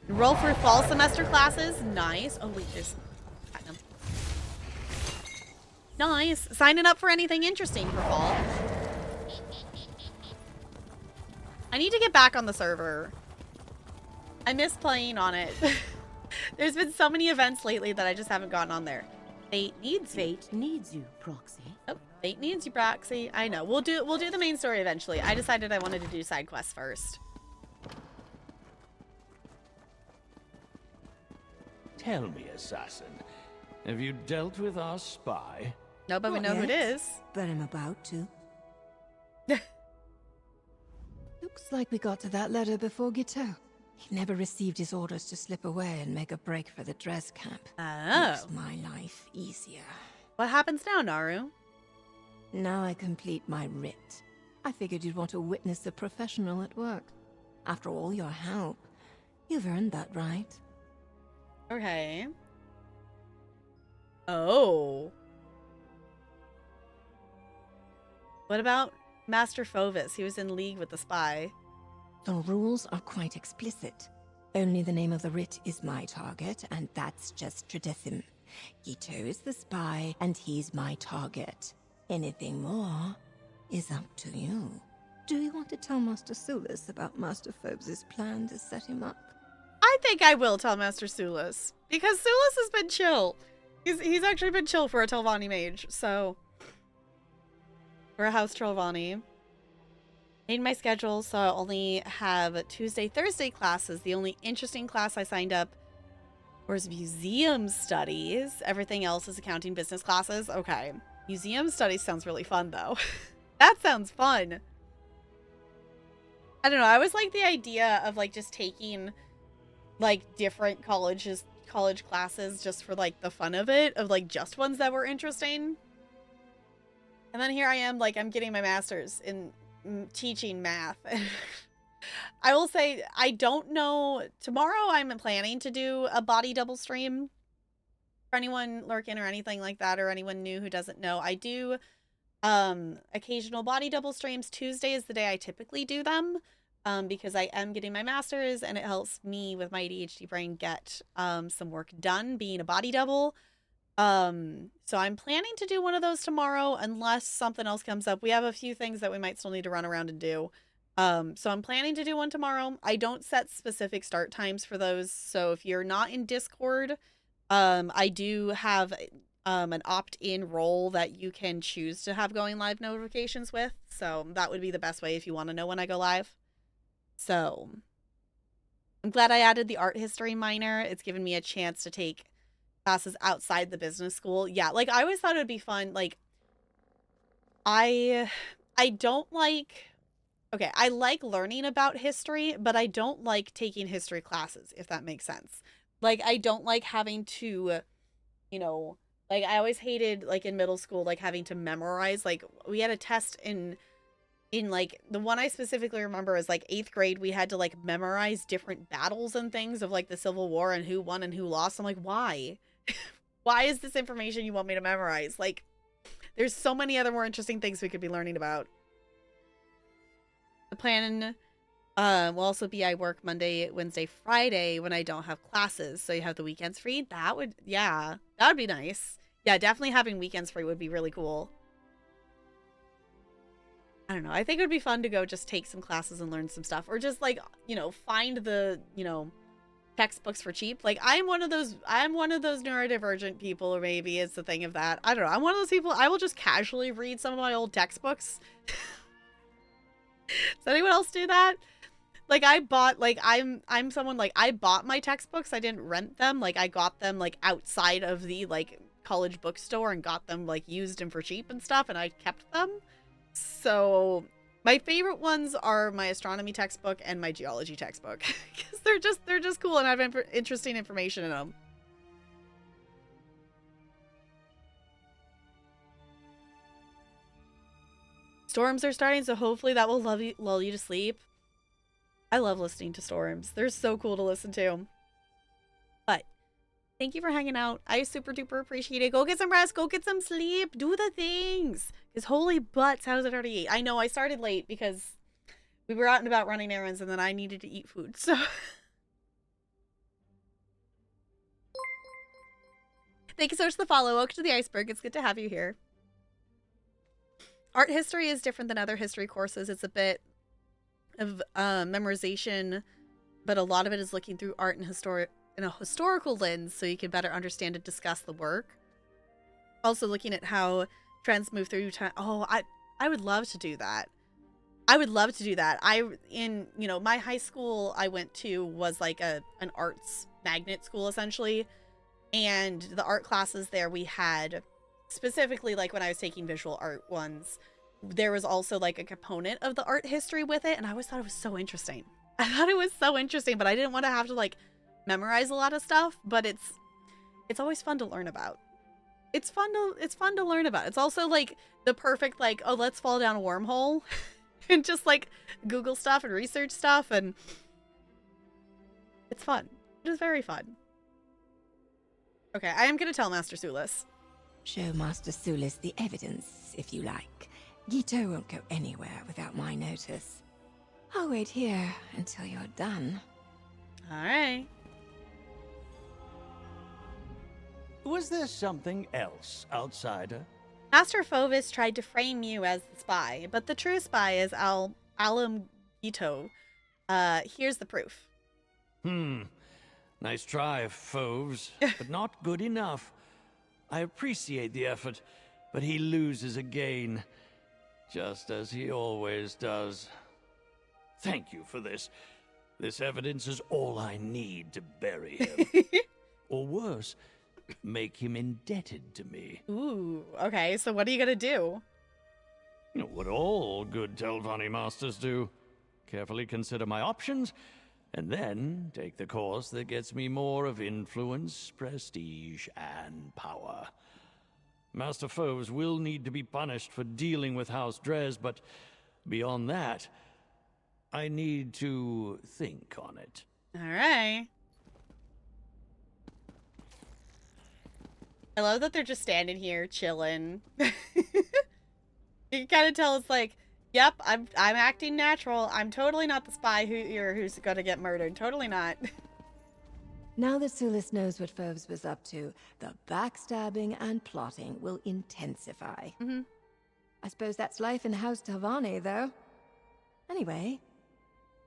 Roll for fall semester classes. Nice. Oh, wait, there's... Nice. Signing up for anything interesting for fall. I need to get back on the server. I miss playing on it. There's been so many events lately that I just haven't gotten on there. Fate needs you. Fate needs you, Proxy. Oh, Fate needs you, Proxy. I know. We'll do the main story eventually. I decided I wanted to do side quests first. Tell me, assassin, have you dealt with our spy? No, but we know who it is. But I'm about to. Looks like we got to that letter before Guiteau. He never received his orders to slip away and make a break for the dress camp. Oh. Makes my life easier. What happens now, Naru? Now I complete my writ. I figured you'd want to witness the professional at work. After all your help, you've earned that right. Okay. Oh. What about Master Fovis? He was in league with the spy. The rules are quite explicit. Only the name of the writ is my target, and that's just tradition. Gito is the spy, and he's my target. Anything more is up to you. Do you want to tell Master Sulis about Master Phobes' plan to set him up? I think I will tell Master Sulis, because Sulis has been chill. He's actually been chill for a Telvanni mage, so... For a House Telvanni. Made my schedule, so I only have Tuesday, Thursday classes. The only interesting class I signed up was museum studies. Everything else is accounting business classes. Okay. Museum studies sounds really fun, though. That sounds fun. I don't know. I always like the idea of, like, just taking, like, different college classes just for, like, the fun of it. Of, like, just ones that were interesting. And then here I am, like, I'm getting my master's in teaching math. I will say, I don't know. Tomorrow I'm planning to do a body double stream. For anyone lurking or anything like that, or anyone new who doesn't know, I do occasional body double streams. Tuesday is the day I typically do them, because I am getting my master's and it helps me with my ADHD brain get some work done being a body double. So I'm planning to do one of those tomorrow unless something else comes up. We have a few things that we might still need to run around and do. So I'm planning to do one tomorrow. I don't set specific start times for those. So if you're not in Discord, I do have an opt-in role that you can choose to have going live notifications with. So that would be the best way if you want to know when I go live. So I'm glad I added the art history minor. It's given me a chance to take classes outside the business school. Yeah, like I always thought it would be fun. Like I don't like, okay, I like learning about history, but I don't like taking history classes, if that makes sense. Like I don't like having to, you know, like I always hated, like in middle school, like having to memorize. Like we had a test in like, the one I specifically remember is like 8th grade, we had to like memorize different battles and things of like the Civil War and who won and who lost. I'm like, why? Why is this information you want me to memorize? Like, there's so many other more interesting things we could be learning about. The plan will also be I work Monday, Wednesday, Friday when I don't have classes. So you have the weekends free. That would, yeah, that would be nice. Yeah, definitely having weekends free would be really cool. I don't know. I think it would be fun to go just take some classes and learn some stuff. Or just like, you know, find the, you know, textbooks for cheap. Like I'm one of those neurodivergent people, or maybe it's the thing of that. I don't know. I'm one of those people, I will just casually read some of my old textbooks. Does anyone else do that? Like I bought, like I'm someone, like I bought my textbooks. I didn't rent them. Like I got them like outside of the like college bookstore and got them like used and for cheap and stuff, and I kept them. So my favorite ones are my astronomy textbook and my geology textbook, because they're just cool and have interesting information in them. Storms are starting, so hopefully that will lull you to sleep. I love listening to storms. They're so cool to listen to. But thank you for hanging out. I super duper appreciate it. Go get some rest. Go get some sleep. Do the things. Because holy butts, how is it already 8? I know I started late because we were out and about running errands and then I needed to eat food. So thank you so much for the follow. Welcome to the iceberg. It's good to have you here. Art history is different than other history courses. It's a bit of memorization, but a lot of it is looking through art and in a historical lens so you can better understand and discuss the work. Also looking at how trends move through time. Oh, I would love to do that. I would love to do that. You know, my high school I went to was like an arts magnet school essentially. And the art classes there we had, specifically like when I was taking visual art ones, there was also like a component of the art history with it. And I always thought it was so interesting. I thought it was so interesting, but I didn't want to have to like memorize a lot of stuff, but it's always fun to learn about. It's fun to learn about. It's also like the perfect like, oh, let's fall down a wormhole and just like Google stuff and research stuff, and it's fun. It is very fun. Okay, I am going to tell Master Sulis. Show Master Sulis the evidence, if you like. Gito won't go anywhere without my notice. I'll wait here until you're done. All right. Was there something else, outsider? Master Fovis tried to frame you as the spy, but the true spy is Alum Gito. Here's the proof. Nice try, Foves, but not good enough. I appreciate the effort, but he loses again, just as he always does. Thank you for this. This evidence is all I need to bury him. Or worse, make him indebted to me. Ooh, okay, so what are you gonna do? You know what all good Telvanni masters do. Carefully consider my options, and then take the course that gets me more of influence, prestige, and power. Master Foves will need to be punished for dealing with House Dres, but beyond that, I need to think on it. All right. I love that they're just standing here chilling. You can kind of tell it's like, yep, I'm acting natural. I'm totally not the spy who's gonna get murdered. Totally not. Now that Sulis knows what Foves was up to, the backstabbing and plotting will intensify. I suppose that's life in House Telvanni, though. Anyway,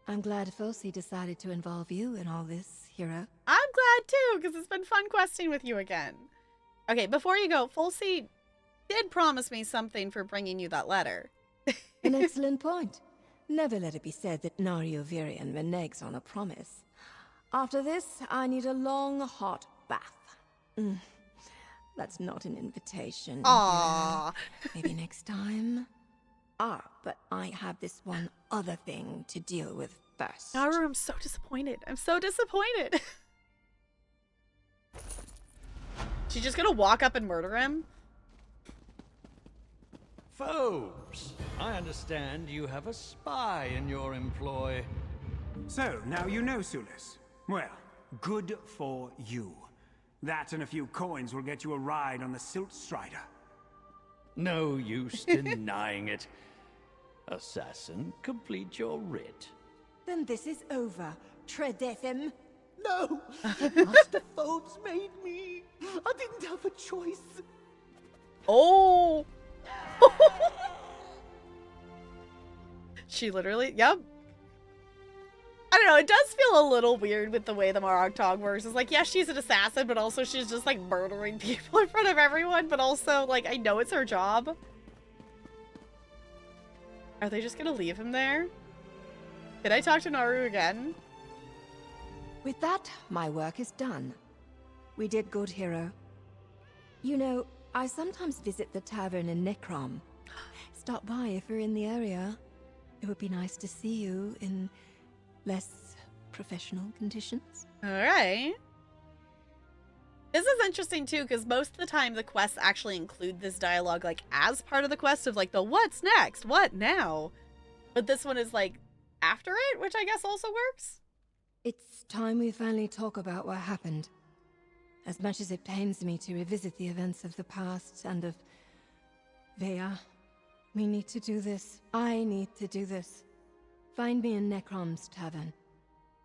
I'm glad Fosi decided to involve you in all this, hero. I'm glad too, because it's been fun questing with you again. Okay, before you go, Fosi did promise me something for bringing you that letter. An excellent point. Never let it be said that Nario Virian reneges on a promise. After this, I need a long, hot bath. That's not an invitation. Aww. Maybe next time. But I have this one other thing to deal with first. Naru, I'm so disappointed. I'm so disappointed. She's just gonna walk up and murder him? Foves, I understand you have a spy in your employ. So, now you know, Sulis. Well, good for you. That and a few coins will get you a ride on the Silt Strider. No use denying it. Assassin, complete your writ. Then this is over. Tredethem. No! Master Foves made me. I didn't have a choice. Oh! She literally, yep. I don't know, it does feel a little weird with the way the Marog Tog works. It's like, yeah, she's an assassin, but also she's just like murdering people in front of everyone, but also like, I know it's her job. Are they just gonna leave him there? Did I talk to Naru again? With that, my work is done. We did good, hero. You know, I sometimes visit the tavern in Necrom. Stop by if you're in the area. It would be nice to see you in less professional conditions. All right. This is interesting too, because most of the time the quests actually include this dialogue like as part of the quest of like the what's next, what now? But this one is like after it, which I guess also works. It's time we finally talk about what happened. As much as it pains me to revisit the events of the past and of Vea, we need to do this. I need to do this. Find me in Necrom's tavern.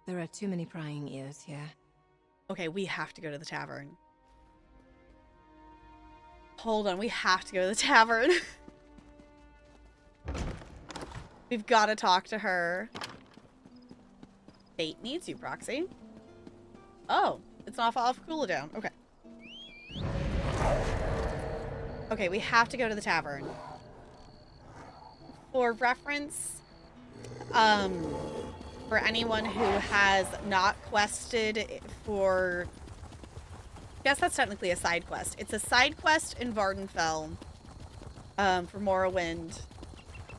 There are too many prying ears here. Okay, we have to go to the tavern. Hold on, we have to go to the tavern. We've got to talk to her. Fate needs you, Proxy. Oh, it's off cooldown. Okay. Okay, we have to go to the tavern. For reference, for anyone who has not quested for... I guess that's technically a side quest. It's a side quest in Vardenfell for Morrowind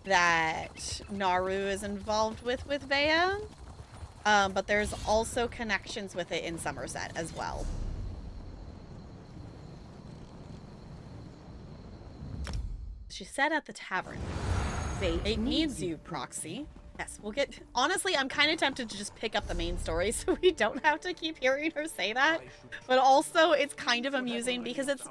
that Naru is involved with Vea. But there's also connections with it in Somerset as well. She said at the tavern. It needs you, Proxy. Yes, we'll get... Honestly, I'm kind of tempted to just pick up the main story so we don't have to keep hearing her say that. But also, it's kind of amusing because it's...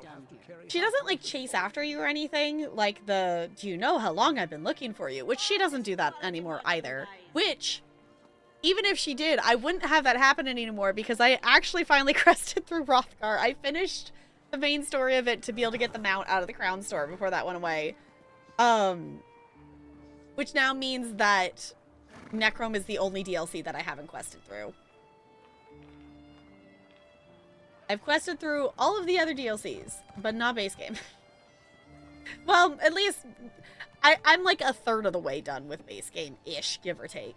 She doesn't, like, chase after you or anything. Like the, do you know how long I've been looking for you? Which she doesn't do that anymore either. Which, even if she did, I wouldn't have that happen anymore because I actually finally crested through Hrothgar. I finished the main story of it to be able to get the mount out of the Crown Store before that went away. Which now means that Necrom is the only DLC that I haven't quested through. I've quested through all of the other DLCs, but not base game. Well, at least I'm like a third of the way done with base game-ish, give or take.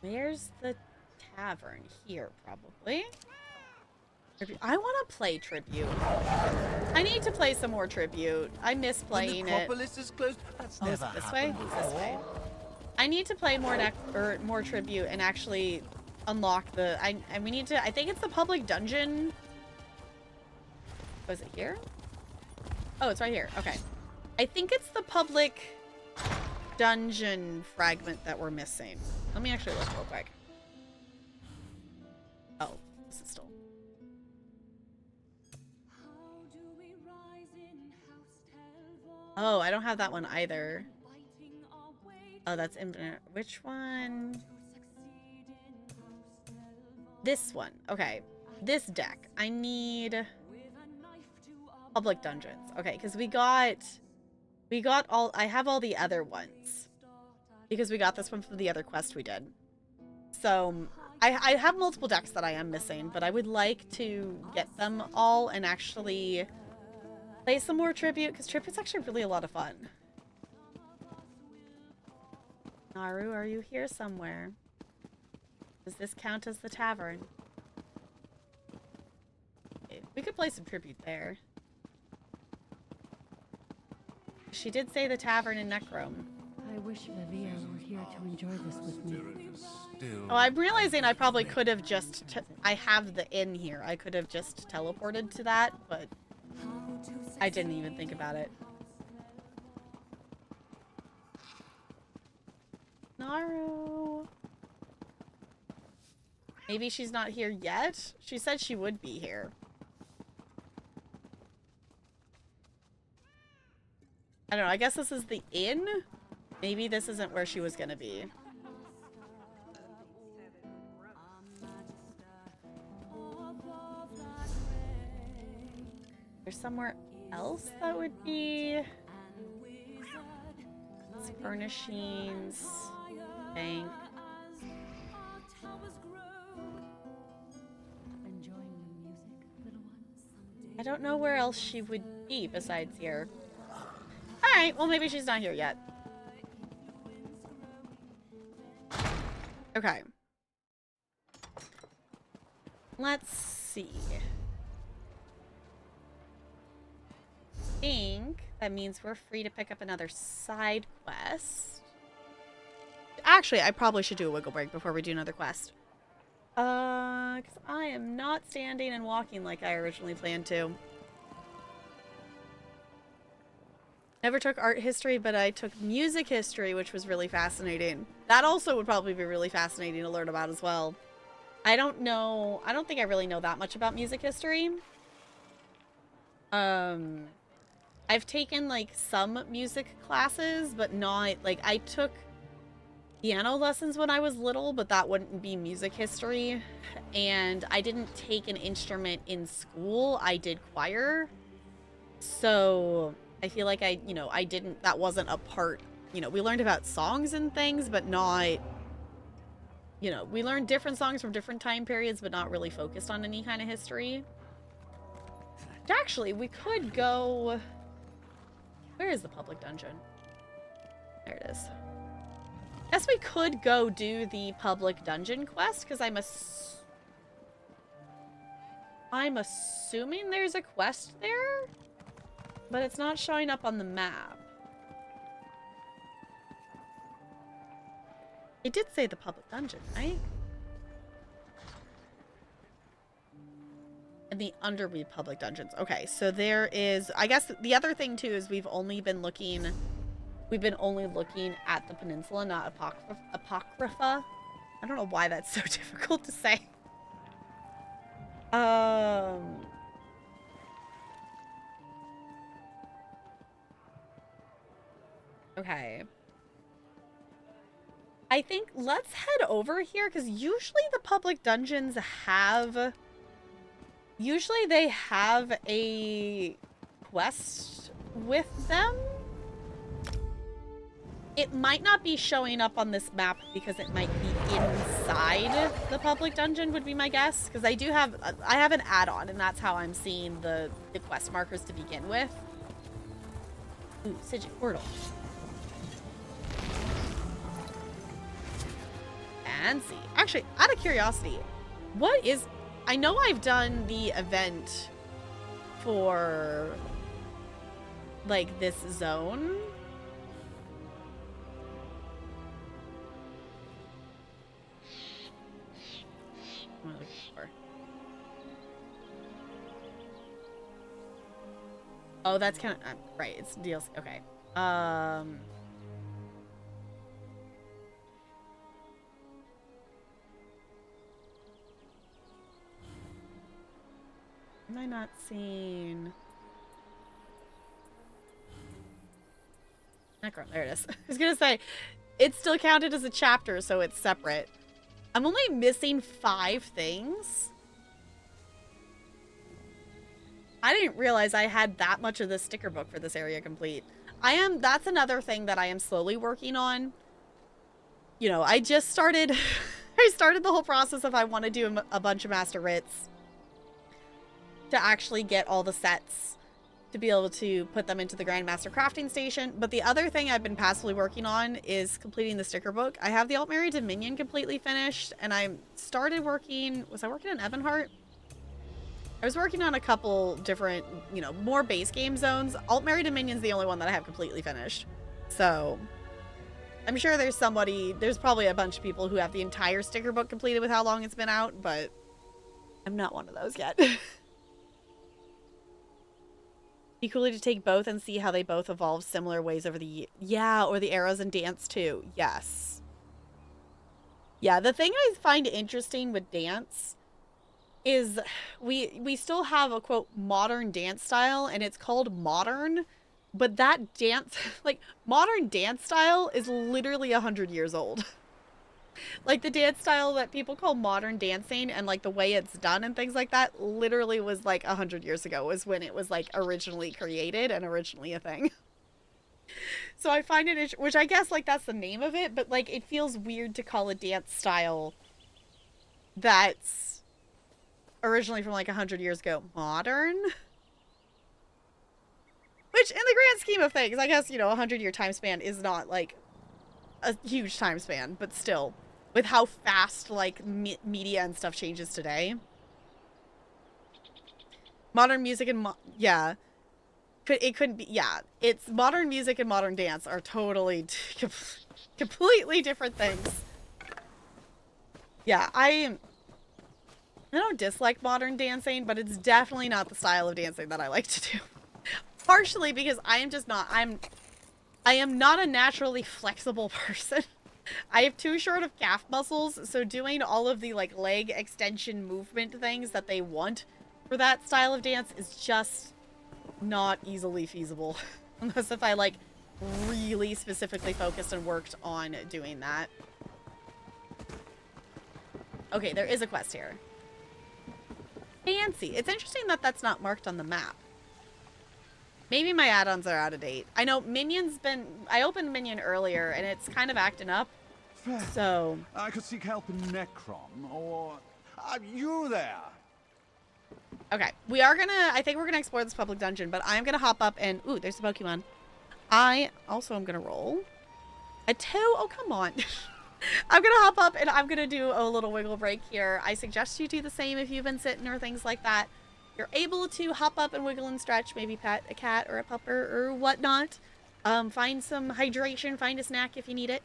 Where's the tavern? Here, probably. I want to play Tribute. I need to play some more Tribute. I miss playing it. Is closed. That's oh, is it this way? It's this way. I need to play more Tribute and actually unlock the... and we need to... I think it's the public dungeon. Was it here? Oh, it's right here. Okay. I think it's the public dungeon fragment that we're missing. Let me actually look real quick. Oh, this is still... Oh, I don't have that one either. Oh, that's infinite. Which one? This one. Okay. This deck. I need public dungeons. Okay, because we got all... I have all the other ones. Because we got this one from the other quest we did. So, I have multiple decks that I am missing, but I would like to get them all and actually... play some more Tribute, because Tribute's actually really a lot of fun. Naru, are you here somewhere? Does this count as the tavern? Okay, we could play some Tribute there. She did say the tavern in Necrom. I wish Vivia were here to enjoy this with me. Oh, I'm realizing I probably could have just... I have the inn here. I could have just teleported to that, but... I didn't even think about it. Naru. Maybe she's not here yet? She said she would be here. I don't know. I guess this is the inn? Maybe this isn't where she was gonna be. There's somewhere else that would be... It's furnishings, bank. I don't know where else she would be besides here. Alright, well maybe she's not here yet. Okay. Let's see. I think that means we're free to pick up another side quest. Actually, I probably should do a wiggle break before we do another quest. Because I am not standing and walking like I originally planned to. Never took art history, but I took music history, which was really fascinating. That also would probably be really fascinating to learn about as well. I don't know. I don't think I really know that much about music history. I've taken, like, some music classes, but not, like, I took piano lessons when I was little, but that wouldn't be music history. And I didn't take an instrument in school. I did choir. So I feel like I didn't, that wasn't a part, we learned about songs and things, but not, we learned different songs from different time periods, but not really focused on any kind of history. Actually, we could go... Where is the public dungeon? There it is. Guess we could go do the public dungeon quest, because I'm assuming there's a quest there, but it's not showing up on the map. It did say the public dungeon, right? And the Underweed public dungeons. Okay, so there is, I guess the other thing too is we've been only looking at the peninsula, not Apocrypha. I don't know why that's so difficult to say. Okay. I think let's head over here because usually the public dungeons have... Usually they have a quest with them. It might not be showing up on this map because it might be inside the public dungeon would be my guess. Because I have an add-on and that's how I'm seeing the quest markers to begin with. Ooh, Sigil Portal. Fancy. Actually, out of curiosity, what is... I know I've done the event for, like, this zone. What am I looking for? Oh, that's kind of... right, it's DLC. Okay. Am I not seeing... Necrom, there it is. I was gonna say, it's still counted as a chapter, so it's separate. I'm only missing 5 things. I didn't realize I had that much of the sticker book for this area complete. That's another thing that I am slowly working on. You know, I just started, I started the whole process of I want to do a bunch of Master Writs to actually get all the sets to be able to put them into the Grandmaster Crafting Station. But the other thing I've been passively working on is completing the sticker book. I have the Altmary Dominion completely finished, and I started working... Was I working on Ebonheart? I was working on a couple different, you know, more base game zones. Altmary Dominion's the only one that I have completely finished. So, I'm sure there's probably a bunch of people who have the entire sticker book completed with how long it's been out, but I'm not one of those yet. Be cool to take both and see how they both evolve similar ways over the year. Yeah, or the arrows and dance too. Yes. Yeah, the thing I find interesting with dance is we still have a quote modern dance style and it's called modern, but that dance, like modern dance style is literally 100 years old. Like the dance style that people call modern dancing and like the way it's done and things like that literally was like 100 years ago was when it was like originally created and originally a thing. So I find it, which I guess like that's the name of it, but like it feels weird to call a dance style that's originally from like 100 years ago modern. Which in the grand scheme of things, I guess, you know, 100-year time span is not like a huge time span, but still, with how fast like media and stuff changes today, modern music and yeah, it couldn't be. Yeah, it's modern music and modern dance are totally completely different things. Yeah, I don't dislike modern dancing, but it's definitely not the style of dancing that I like to do. Partially because I am not a naturally flexible person. I have too short of calf muscles, so doing all of the like leg extension movement things that they want for that style of dance is just not easily feasible. Unless if I like really specifically focused and worked on doing that. Okay, there is a quest here. Fancy. It's interesting that that's not marked on the map. Maybe my add-ons are out of date. I know Minion's been... I opened Minion earlier, and it's kind of acting up. So... I could seek help in Necrom, or... Are you there? Okay, we are gonna... I think we're gonna explore this public dungeon, but I'm gonna hop up and... Ooh, there's a Pokemon. I also am gonna roll. A 2? Oh, come on. I'm gonna hop up, and I'm gonna do a little wiggle break here. I suggest you do the same if you've been sitting or things like that. You're able to hop up and wiggle and stretch, maybe pet a cat or a pupper or whatnot. Find some hydration, find a snack if you need it.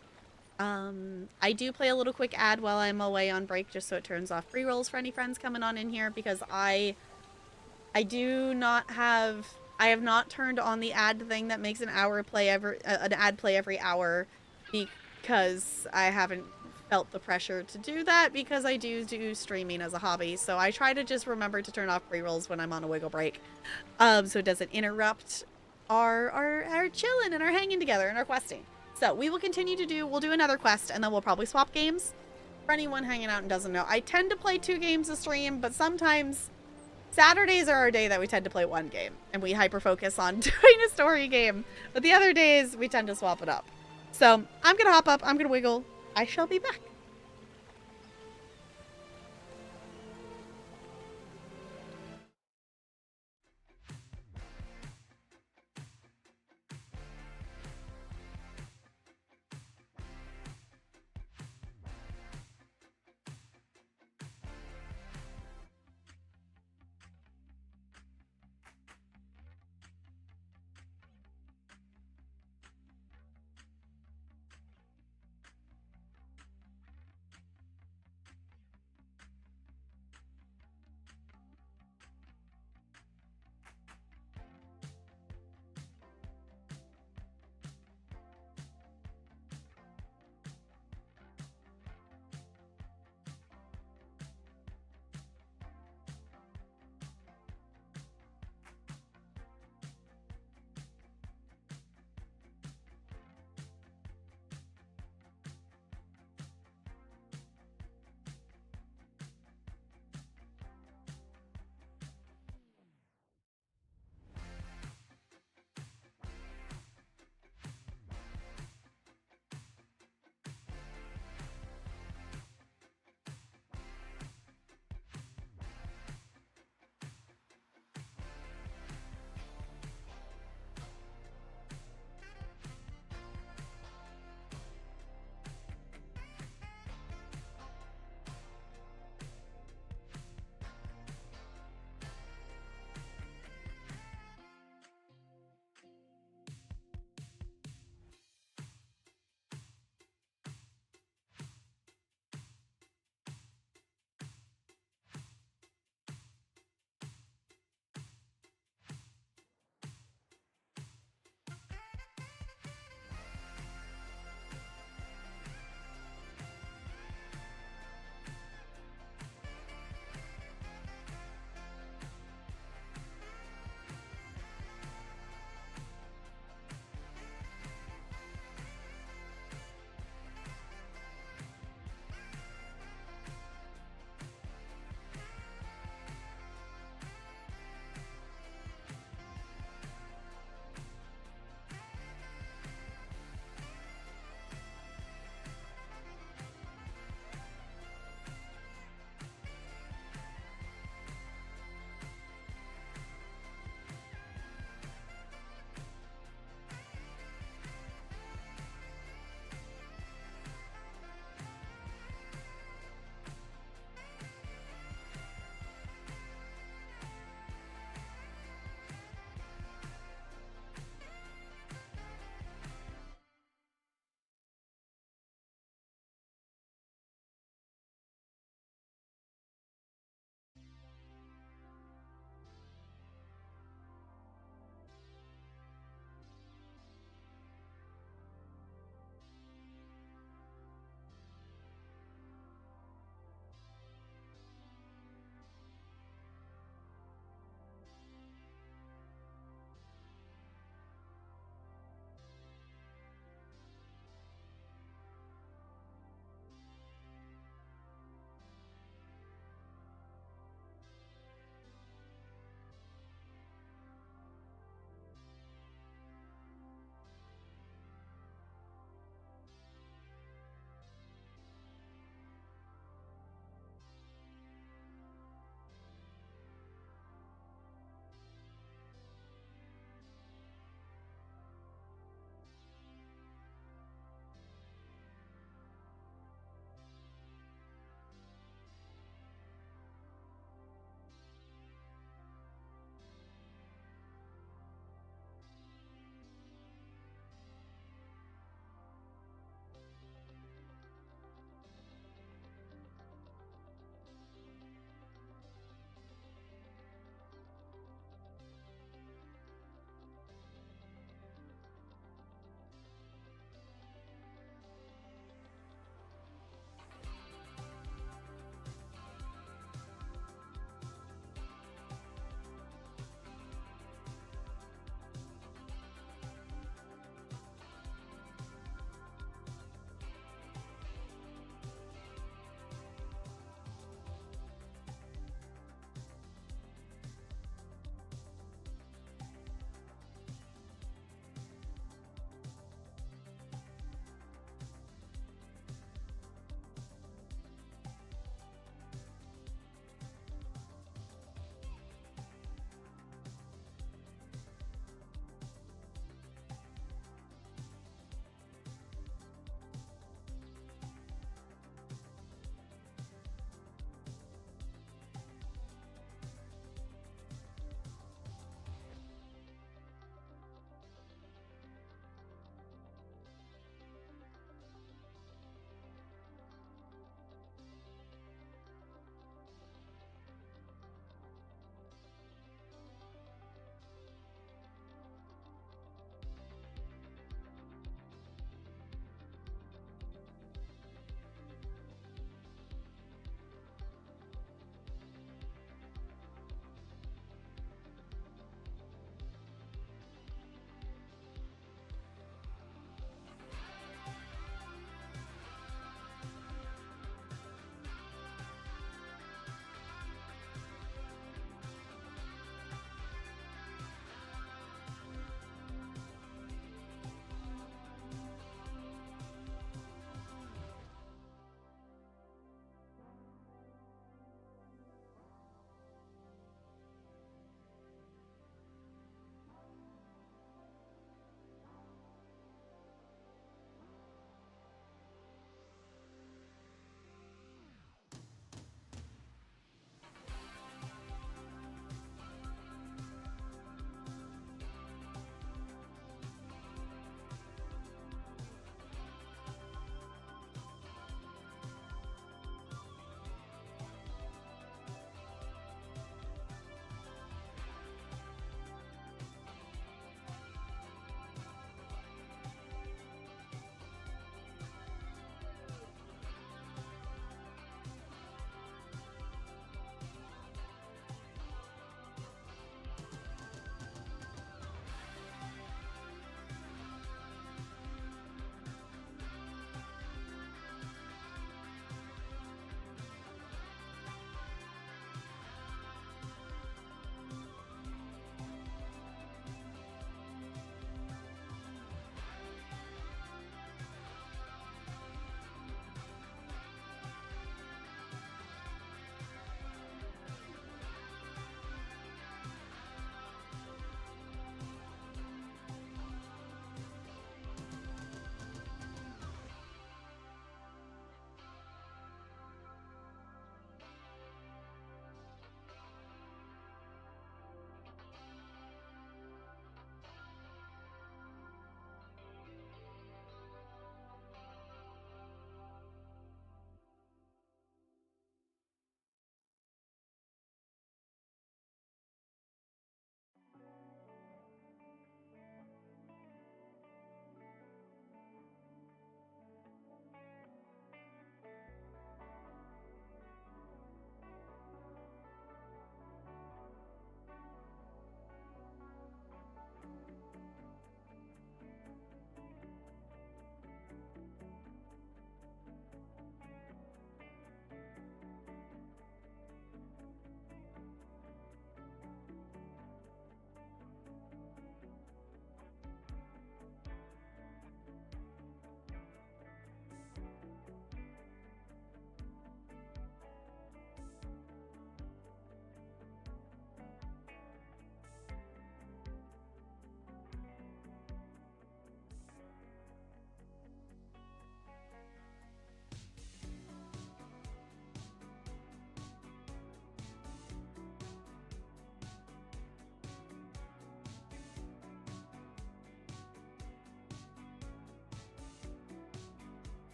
I do play a little quick ad while I'm away on break just so it turns off pre-rolls for any friends coming on in here because I do not have I have not turned on the ad thing that makes an ad play every hour because I haven't felt the pressure to do that because I do streaming as a hobby. So I try to just remember to turn off pre-rolls when I'm on a wiggle break. So it doesn't interrupt our chilling and our hanging together and our questing. So we will continue to we'll do another quest and then we'll probably swap games. For anyone hanging out and doesn't know, I tend to play 2 games a stream, but sometimes Saturdays are our day that we tend to play 1 game and we hyper focus on doing a story game. But the other days we tend to swap it up. So I'm gonna hop up, I'm gonna wiggle. I shall be back.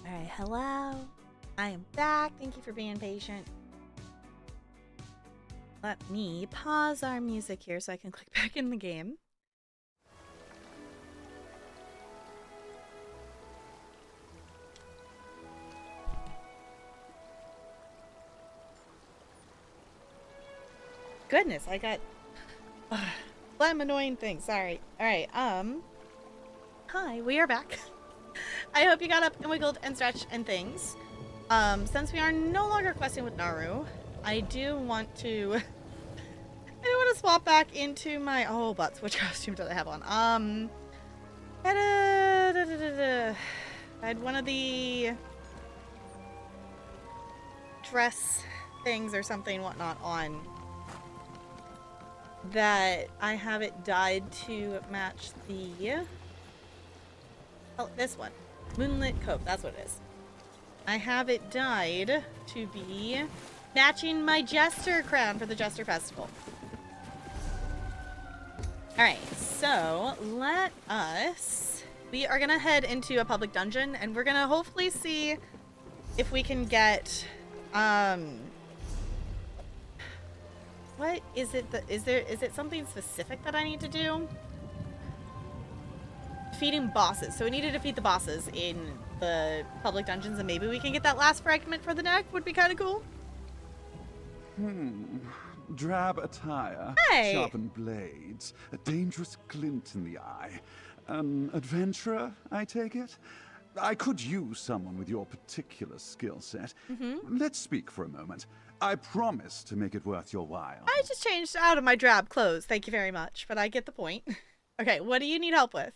Alright, hello. I am back. Thank you for being patient. Let me pause our music here so I can click back in the game. Goodness, I got some annoying things. Sorry. Alright, hi, we are back. I hope you got up and wiggled and stretched and things. Since we are no longer questing with Naru, I do want to swap back into my butts. Which costume do I have on? I had one of the dress things or something whatnot on that I have it dyed to match the this one. Moonlit Cove, that's what it is. I have it dyed to be matching my Jester crown for the Jester Festival. Alright, so we are gonna head into a public dungeon and we're gonna hopefully see if we can get what is it is it something specific that I need to do? Defeating bosses. So we need to defeat the bosses in the public dungeons and maybe we can get that last fragment for the deck. Would be kind of cool. Drab attire, hey. Sharpened blades, a dangerous glint in the eye. An adventurer, I take it? I could use someone with your particular skill set. Let's speak for a moment. I promise to make it worth your while. I just changed out of my drab clothes. Thank you very much, but I get the point. Okay, what do you need help with?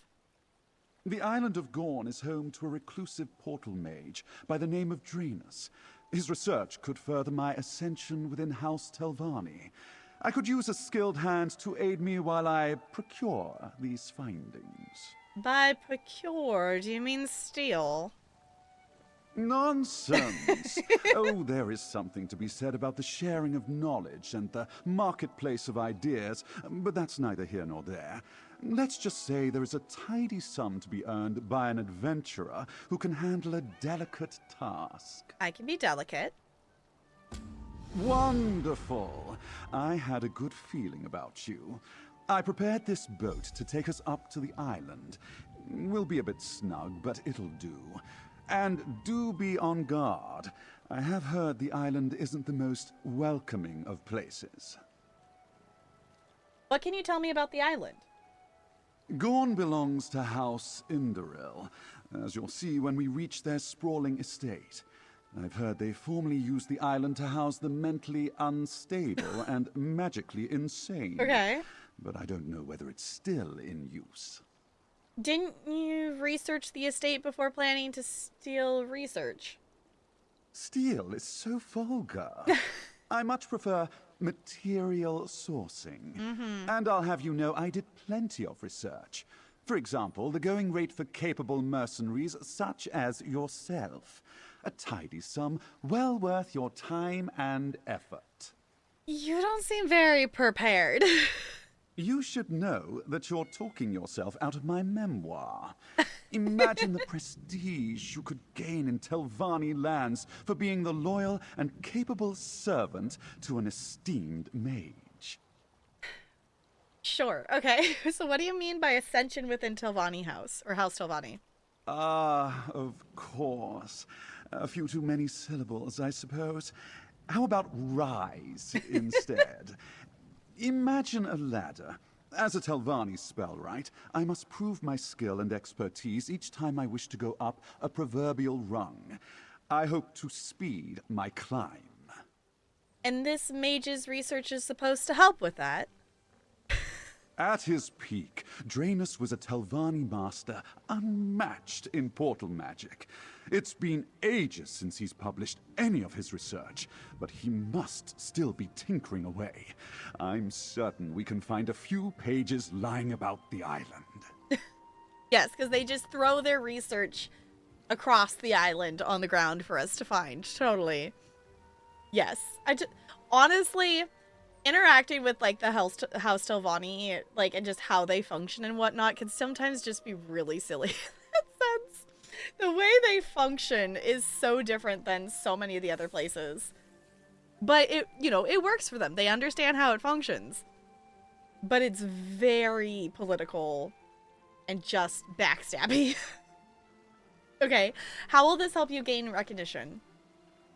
The island of Gorn is home to a reclusive portal mage by the name of Draenus. His research could further my ascension within House Telvanni. I could use a skilled hand to aid me while I procure these findings. By procure, do you mean steal? Nonsense! Oh, there is something to be said about the sharing of knowledge and the marketplace of ideas, but that's neither here nor there. Let's just say there is a tidy sum to be earned by an adventurer who can handle a delicate task. I can be delicate. Wonderful! I had a good feeling about you. I prepared this boat to take us up to the island. We'll be a bit snug, but it'll do. And do be on guard. I have heard the island isn't the most welcoming of places. What can you tell me about the island? Gorn belongs to House Indaril, as you'll see when we reach their sprawling estate. I've heard they formerly used the island to house the mentally unstable and magically insane. Okay. But I don't know whether it's still in use. Didn't you research the estate before planning to steal research? Steal is so vulgar. I much prefer material sourcing. And I'll have you know I did plenty of research. For example, the going rate for capable mercenaries such as yourself. A tidy sum well worth your time and effort. You don't seem very prepared. You should know that you're talking yourself out of my memoir. Imagine the prestige you could gain in Telvanni lands for being the loyal and capable servant to an esteemed mage. Sure, okay. So what do you mean by ascension within Telvanni House, or House Telvanni? Of course. A few too many syllables, I suppose. How about rise instead? Imagine a ladder. As a Telvanni spellwright, I must prove my skill and expertise each time I wish to go up a proverbial rung. I hope to speed my climb. And this mage's research is supposed to help with that? At his peak, Draenus was a Telvanni master unmatched in portal magic. It's been ages since he's published any of his research, but he must still be tinkering away. I'm certain we can find a few pages lying about the island. Yes, because they just throw their research across the island on the ground for us to find. Totally. Yes. Honestly, interacting with like the House Telvanni, like, and just how they function and whatnot can sometimes just be really silly in that sense. The way they function is so different than so many of the other places. But it, you know, it works for them. They understand how it functions. But it's very political and just backstabby. Okay, how will this help you gain recognition?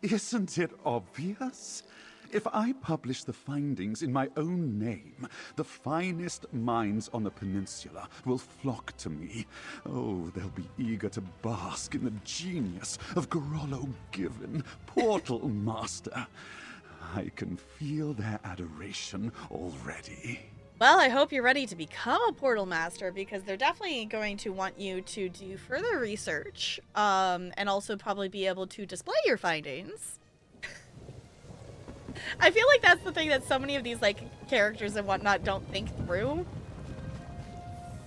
Isn't it obvious? If I publish the findings in my own name, the finest minds on the peninsula will flock to me. Oh, they'll be eager to bask in the genius of Gorolo Given, Portal Master. I can feel their adoration already. Well, I hope you're ready to become a Portal Master, because they're definitely going to want you to do further research, and also probably be able to display your findings. I feel like that's the thing that so many of these, like, characters and whatnot don't think through.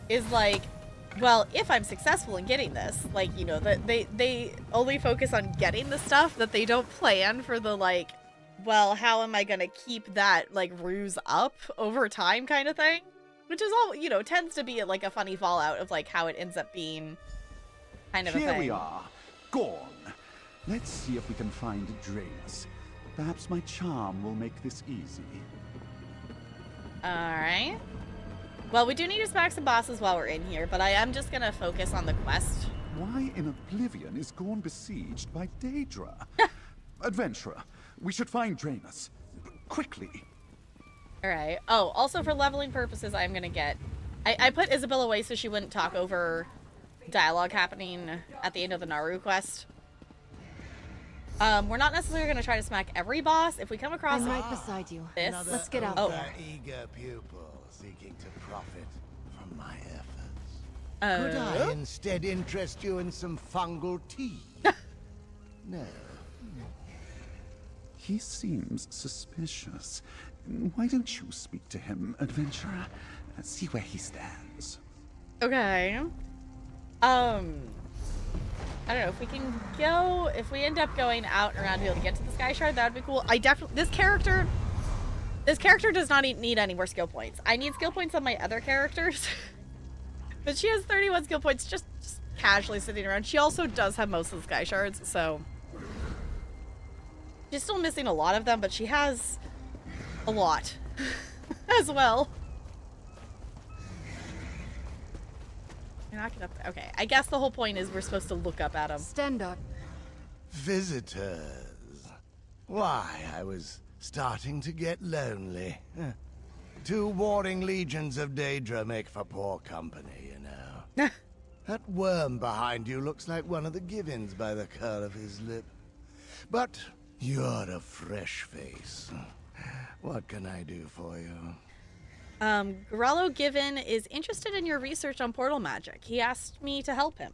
Is like, well, if I'm successful in getting this, like, you know, that they only focus on getting the stuff, that they don't plan for the, like, well, how am I gonna keep that, like, ruse up over time kind of thing? Which is all, you know, tends to be, like, a funny fallout of, like, how it ends up being kind of a thing. Here we are. Gone. Let's see if we can find Draenus. Perhaps my charm will make this easy. Alright. Well, we do need to smack some bosses while we're in here, but I am just gonna focus on the quest. Why in Oblivion is Gorn besieged by Daedra? Adventurer, we should find Draenus. Quickly. Alright. Oh, also for leveling purposes, I'm gonna get... I put Isabel away so she wouldn't talk over dialogue happening at the end of the Naru quest. We're not necessarily going to try to smack every boss. If we come across I'm right beside you. this, Let's get out there. Eager pupil seeking to profit from my efforts. Could I instead interest you in some fungal tea? No. He seems suspicious. Why don't you speak to him, adventurer? See where he stands. Okay. I don't know, if we can go, if we end up going out and around to be able to get to the Sky Shard, that would be cool. I definitely, this character does not need any more skill points. I need skill points on my other characters. But she has 31 skill points just casually sitting around. She also does have most of the Sky Shards, so. She's still missing a lot of them, but she has a lot as well. Knock it up there. Okay, I guess the whole point is we're supposed to look up at them. Stand up. Visitors. Why, I was starting to get lonely. Two warring legions of Daedra make for poor company, you know. That worm behind you looks like one of the Givens by the curl of his lip. But you're a fresh face. What can I do for you? Gorolo Given is interested in your research on portal magic. He asked me to help him.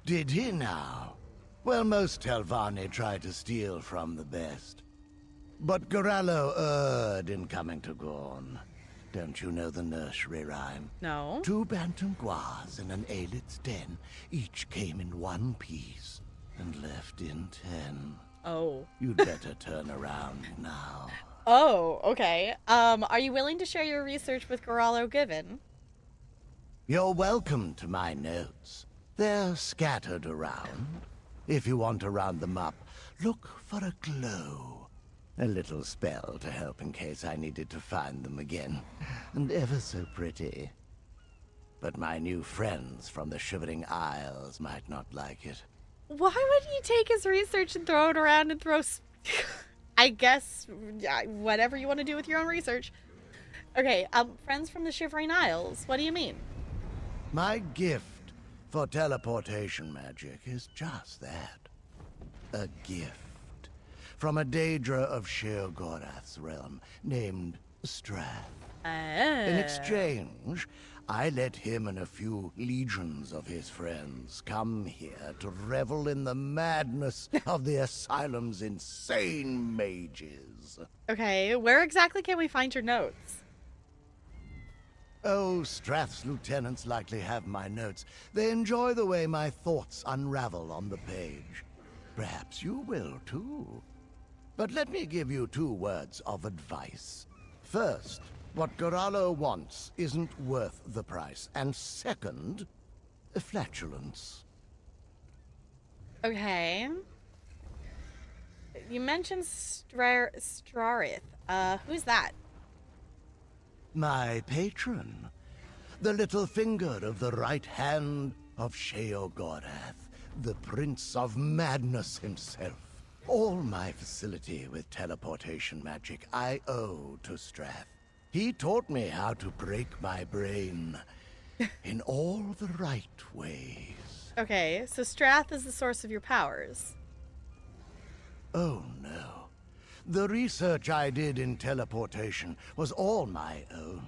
Did he now? Well, most Telvanni try to steal from the best. But Goralo erred in coming to Gorn. Don't you know the nursery rhyme? No. 2 bantam guas in an aelid's den. Each came in 1 piece and left in 10. Oh. You'd better turn around now. Oh, okay. Are you willing to share your research with Goralo Given? You're welcome to my notes. They're scattered around. If you want to round them up, look for a glow. A little spell to help in case I needed to find them again. And ever so pretty. But my new friends from the Shivering Isles might not like it. Why would you take his research and throw it around and throw... I guess, whatever you want to do with your own research. Okay, friends from the Shivering Isles, what do you mean? My gift for teleportation magic is just that. A gift. From a Daedra of Sheogorath's realm, named Strath. In exchange, I let him and a few legions of his friends come here to revel in the madness of the asylum's insane mages. Okay, where exactly can we find your notes? Oh, Strath's lieutenants likely have my notes. They enjoy the way my thoughts unravel on the page. Perhaps you will, too. But let me give you 2 words of advice. First, what Goralo wants isn't worth the price. And second, flatulence. Okay. You mentioned Strarith. Who's that? My patron. The little finger of the right hand of Sheogorath, the Prince of Madness himself. All my facility with teleportation magic I owe to Strath. He taught me how to break my brain in all the right ways. Okay, so Strath is the source of your powers. Oh no. The research I did in teleportation was all my own.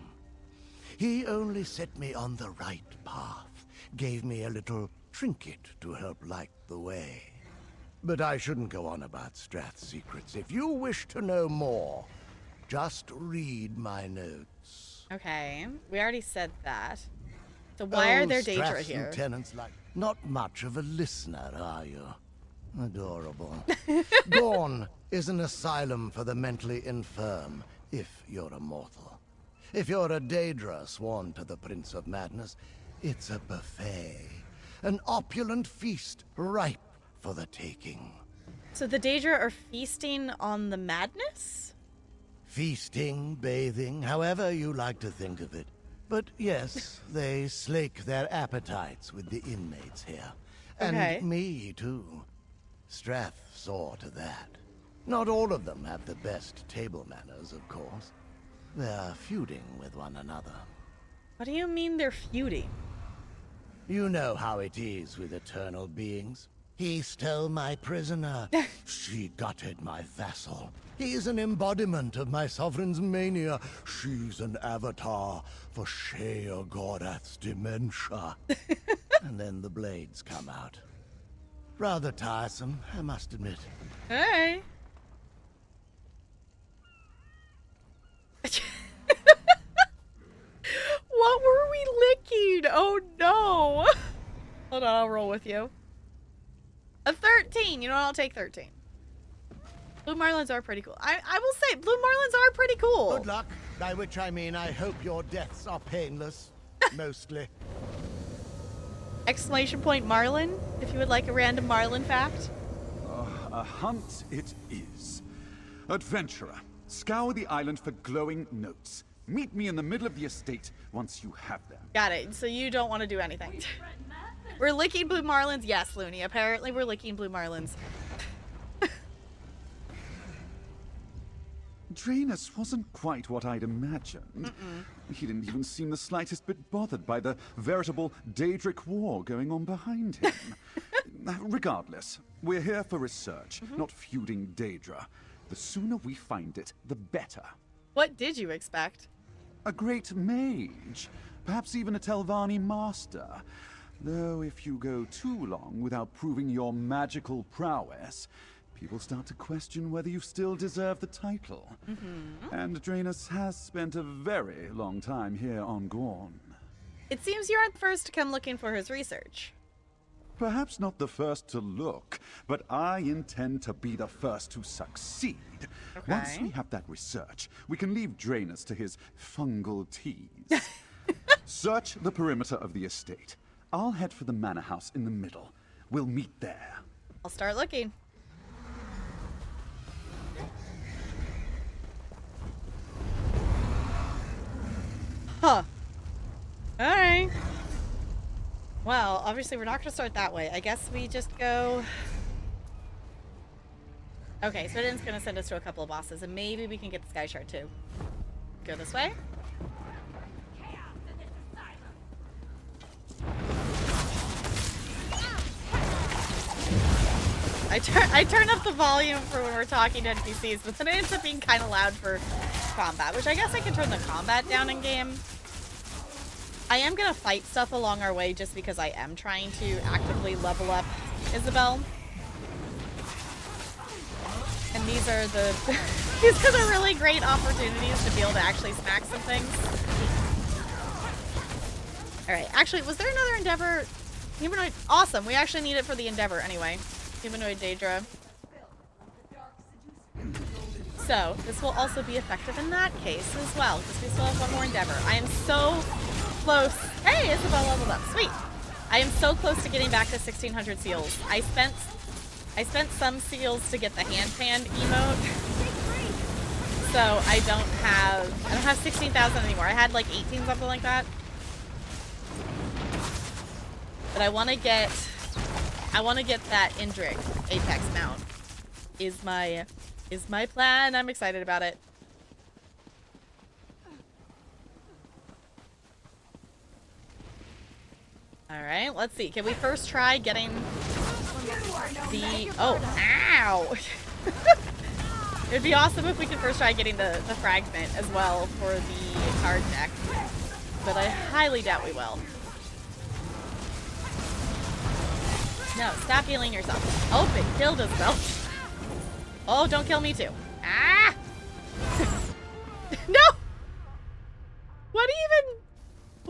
He only set me on the right path, gave me a little trinket to help light the way. But I shouldn't go on about Strath's secrets. If you wish to know more, just read my notes. Okay, we already said that. So why are there Daedra Strath's here? lieutenants like not much of a listener, are you? Adorable. Gorn is an asylum for the mentally infirm, if you're a mortal. If you're a Daedra sworn to the Prince of Madness, it's a buffet. An opulent feast ripe for the taking. So the Daedra are feasting on the madness? Feasting, bathing, however you like to think of it. But yes, they slake their appetites with the inmates here. And Okay. me, too. Strath saw to that. Not all of them have the best table manners, of course. They're feuding with one another. What do you mean they're feuding? You know how it is with eternal beings. He stole my prisoner. She gutted my vassal. He's an embodiment of my sovereign's mania. She's an avatar for Sheogorath's dementia. And then the blades come out. Rather tiresome, I must admit. Hey. What were we licking? Oh no. Hold on, I'll roll with you. A 13. You know what? I'll take 13. Blue Marlins are pretty cool. I will say, Blue Marlins are pretty cool. Good luck, by which I mean I hope your deaths are painless. Mostly. Exclamation point Marlin, if you would like a random Marlin fact. A hunt it is. Adventurer, scour the island for glowing notes. Meet me in the middle of the estate once you have them. Got it. So you don't want to do anything. We're licking Blue Marlins? Yes, Looney. Apparently we're licking Blue Marlins. Draenus wasn't quite what I'd imagined. He didn't even seem the slightest bit bothered by the veritable Daedric war going on behind him. Regardless, we're here for research, not feuding Daedra. The sooner we find it, the better. What did you expect? A great mage. Perhaps even a Telvanni master. Though if you go too long without proving your magical prowess, people start to question whether you still deserve the title. And Draenus has spent a very long time here on Gorn. It seems you aren't the first to come looking for his research. Perhaps not the first to look, but I intend to be the first to succeed. Okay. Once we have that research, we can leave Draenus to his fungal teas. Search the perimeter of the estate. I'll head for the manor house in the middle. We'll meet there. I'll start looking. Huh. Alright. Well, obviously we're not going to start that way. I guess we just go... Okay, so it's going to send us to a couple of bosses, and maybe we can get the Sky Shard too. Go this way. I turn up the volume for when we're talking to NPCs, but then it ends up being kind of loud for combat, which I guess I can turn the combat down in game. I am going to fight stuff along our way just because I am trying to actively level up Isabel. And these are the these are the really great opportunities to be able to actually smack some things. Alright, actually, was there another Endeavor? Humanoid, awesome, we actually need it for the Endeavor anyway. Humanoid Daedra. So, this will also be effective in that case as well, because we still have one more Endeavor. I am so close. Hey, Isabel leveled up. Sweet. I am so close to getting back to 1600 seals. I spent I spent some seals to get the hand pan emote. So I don't have 16,000 anymore. I had like 18, something like that. But I want to get that Indrik Apex mount. Is my plan. I'm excited about it. All right, let's see. Can we first try getting the... Oh, ow! It'd be awesome if we could first try getting the fragment as well for the card deck. But I highly doubt we will. No, stop healing yourself. Oh, it killed us, though. Oh, don't kill me, too. Ah! No! What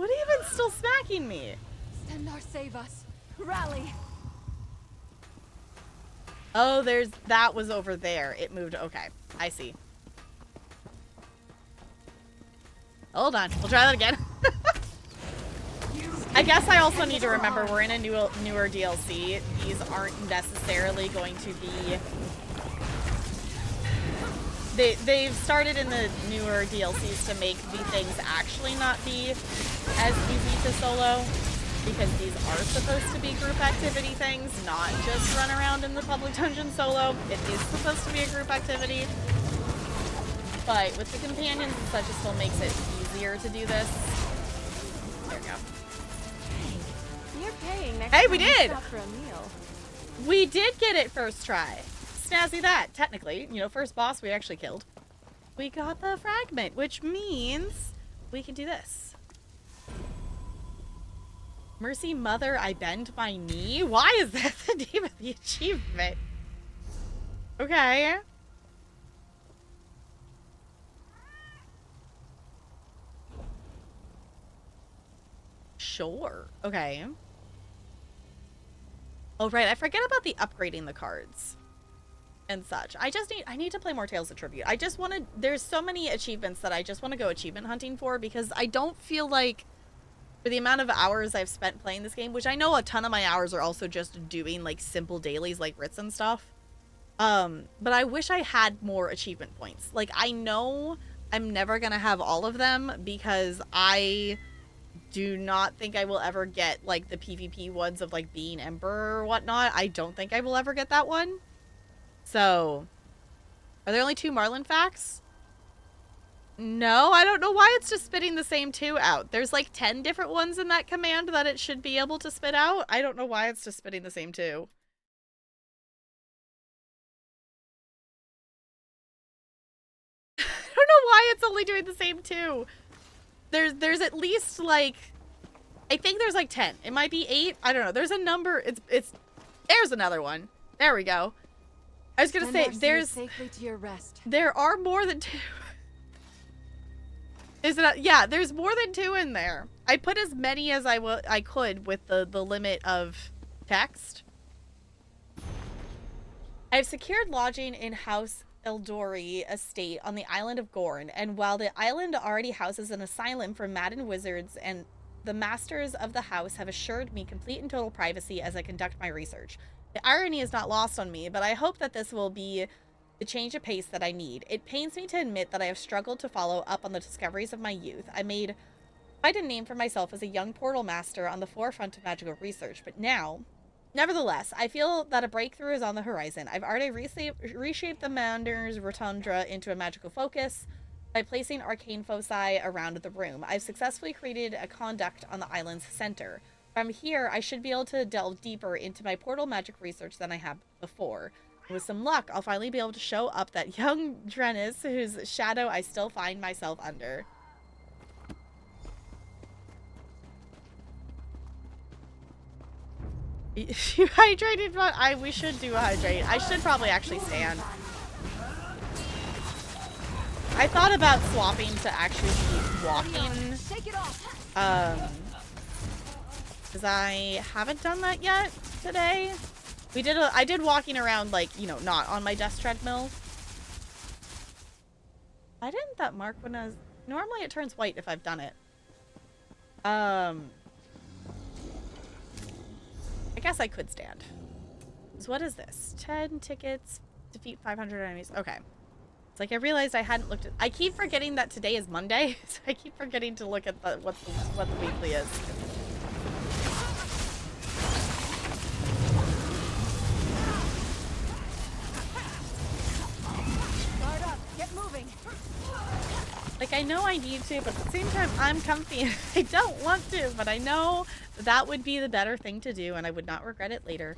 even still smacking me? Stendarr, save us. Rally. Oh, that was over there. It moved. Okay, I see. Hold on. We'll try that again. I guess I also need to remember we're in a newer DLC. These aren't necessarily going to be... They've started in the newer DLCs to make the things actually not be as easy to solo, because these are supposed to be group activity things, not just run around in the public dungeon solo. It is supposed to be a group activity. But with the companions and such, it still makes it easier to do this. There we go. You're paying next Hey, time we you did! stop for a meal. We did get it first try. Snazzy that. Technically, you know, first boss we actually killed. We got the fragment, which means we can do this. Mercy Mother, I bend my knee? Why is that the name of the achievement? Okay. Sure. Okay. Oh, right. I forget about the upgrading the cards and such. I need to play more Tales of Tribute. I just want to, there's so many achievements that I just want to go achievement hunting for, because I don't feel like, for the amount of hours I've spent playing this game, which I know a ton of my hours are also just doing like simple dailies like writs and stuff. But I wish I had more achievement points. Like, I know I'm never going to have all of them, because I do not think I will ever get like the PvP ones of like being Emperor or whatnot. I don't think I will ever get that one. So, are there only 2 Marlin facts? No, I don't know why it's just spitting the same 2 out. There's like 10 different ones in that command that it should be able to spit out. I don't know why it's just spitting the same 2. I don't know why it's only doing the same 2. There's at least like, I think there's like 10. It might be 8. I don't know. There's a number. There's another one. There we go. I was gonna say Safely to your rest. there are more than 2. Is it? Yeah, there's more than 2 in there. I put as many as I could with the limit of text. I've secured lodging in House Eldori Estate on the island of Gorn, and while the island already houses an asylum for maddened wizards, and the masters of the house have assured me complete and total privacy as I conduct my research. The irony is not lost on me, but I hope that this will be the change of pace that I need. It pains me to admit that I have struggled to follow up on the discoveries of my youth. I made quite a name for myself as a young portal master on the forefront of magical research, but now, nevertheless, I feel that a breakthrough is on the horizon. I've already reshaped the Mander's Rotundra into a magical focus by placing arcane foci around the room. I've successfully created a conduct on the island's center. From here, I should be able to delve deeper into my portal magic research than I have before. With some luck, I'll finally be able to show up that young Drennis whose shadow I still find myself under. You hydrated? We should do a hydrate. I should probably actually stand. I thought about swapping to actually be walking. Because I haven't done that yet today. I did walking around, like, you know, not on my desk treadmill. Why didn't that mark when I was... Normally it turns white if I've done it. I guess I could stand. So what is this? 10 tickets, defeat 500 enemies. Okay. It's like I realized I hadn't looked at... I keep forgetting that today is Monday, so I keep forgetting to look at what the weekly is. Guard up, get moving. Like, I know I need to, but at the same time, I'm comfy and I don't want to, but I know that would be the better thing to do and I would not regret it later.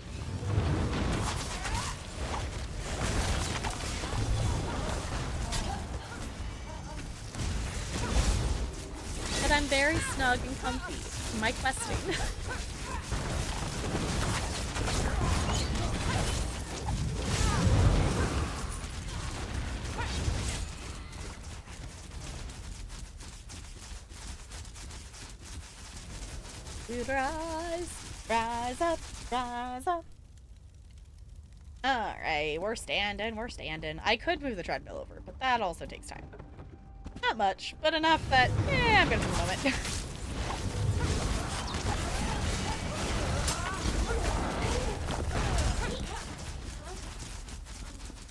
But I'm very snug and comfy in my questing. Rise up, rise up. Alright, we're standing. I could move the treadmill over, but that also takes time. Not much, but enough that, I'm gonna move a moment.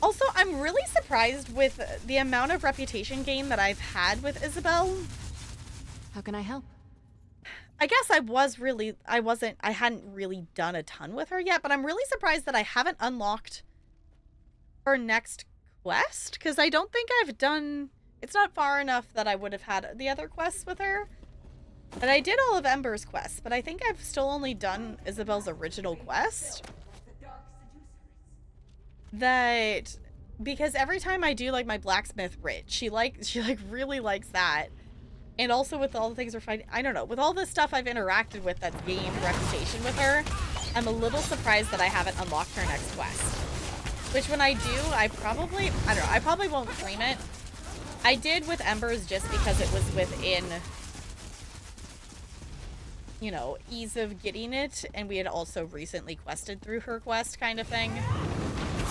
Also, I'm really surprised with the amount of reputation gain that I've had with Isabel. How can I help? I guess I hadn't really done a ton with her yet, but I'm really surprised that I haven't unlocked her next quest, because I don't think I've done... It's not far enough that I would have had the other quests with her. But I did all of Ember's quests, but I think I've still only done Isabel's original quest. That... Because every time I do, like, my blacksmith writ, she really likes that. And also with all the things we're fighting, I don't know, with all the stuff I've interacted with that's gained reputation with her, I'm a little surprised that I haven't unlocked her next quest. Which when I do, I probably won't claim it. I did with Ember's just because it was within, you know, ease of getting it, and we had also recently quested through her quest kind of thing.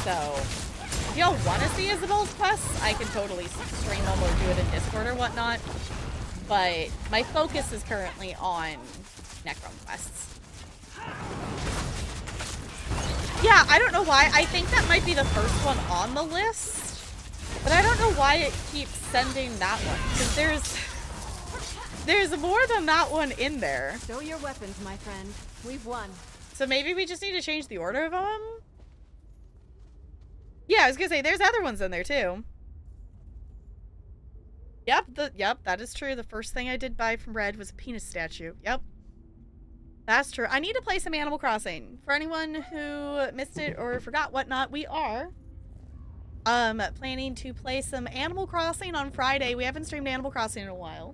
So, if y'all want to see Isabel's quests, I can totally stream them or do it in Discord or whatnot. But my focus is currently on Necrom quests. Yeah, I don't know why. I think that might be the first one on the list. But I don't know why it keeps sending that one. Because there's more than that one in there. Show your weapons, my friend. We've won. So maybe we just need to change the order of them? Yeah, I was gonna say, there's other ones in there too. Yep, that is true. The first thing I did buy from Red was a penis statue. Yep. That's true. I need to play some Animal Crossing. For anyone who missed it or forgot whatnot, we are planning to play some Animal Crossing on Friday. We haven't streamed Animal Crossing in a while.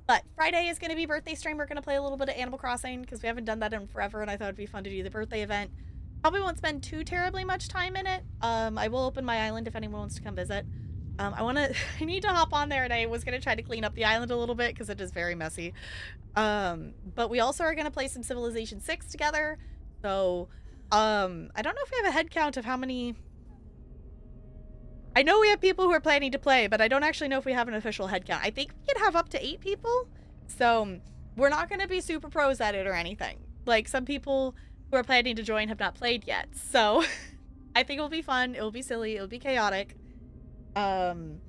But Friday is going to be birthday stream. We're going to play a little bit of Animal Crossing because we haven't done that in forever, and I thought it'd be fun to do the birthday event. Probably won't spend too terribly much time in it. I will open my island if anyone wants to come visit. I need to hop on there, and I was going to try to clean up the island a little bit because it is very messy. But we also are going to play some Civilization 6 together. So, I don't know if we have a head count of how many... I know we have people who are planning to play, but I don't actually know if we have an official head count. I think we can have up to 8 people. So, we're not going to be super pros at it or anything. Like, some people who are planning to join have not played yet. So, I think it'll be fun. It'll be silly. It'll be chaotic. I'm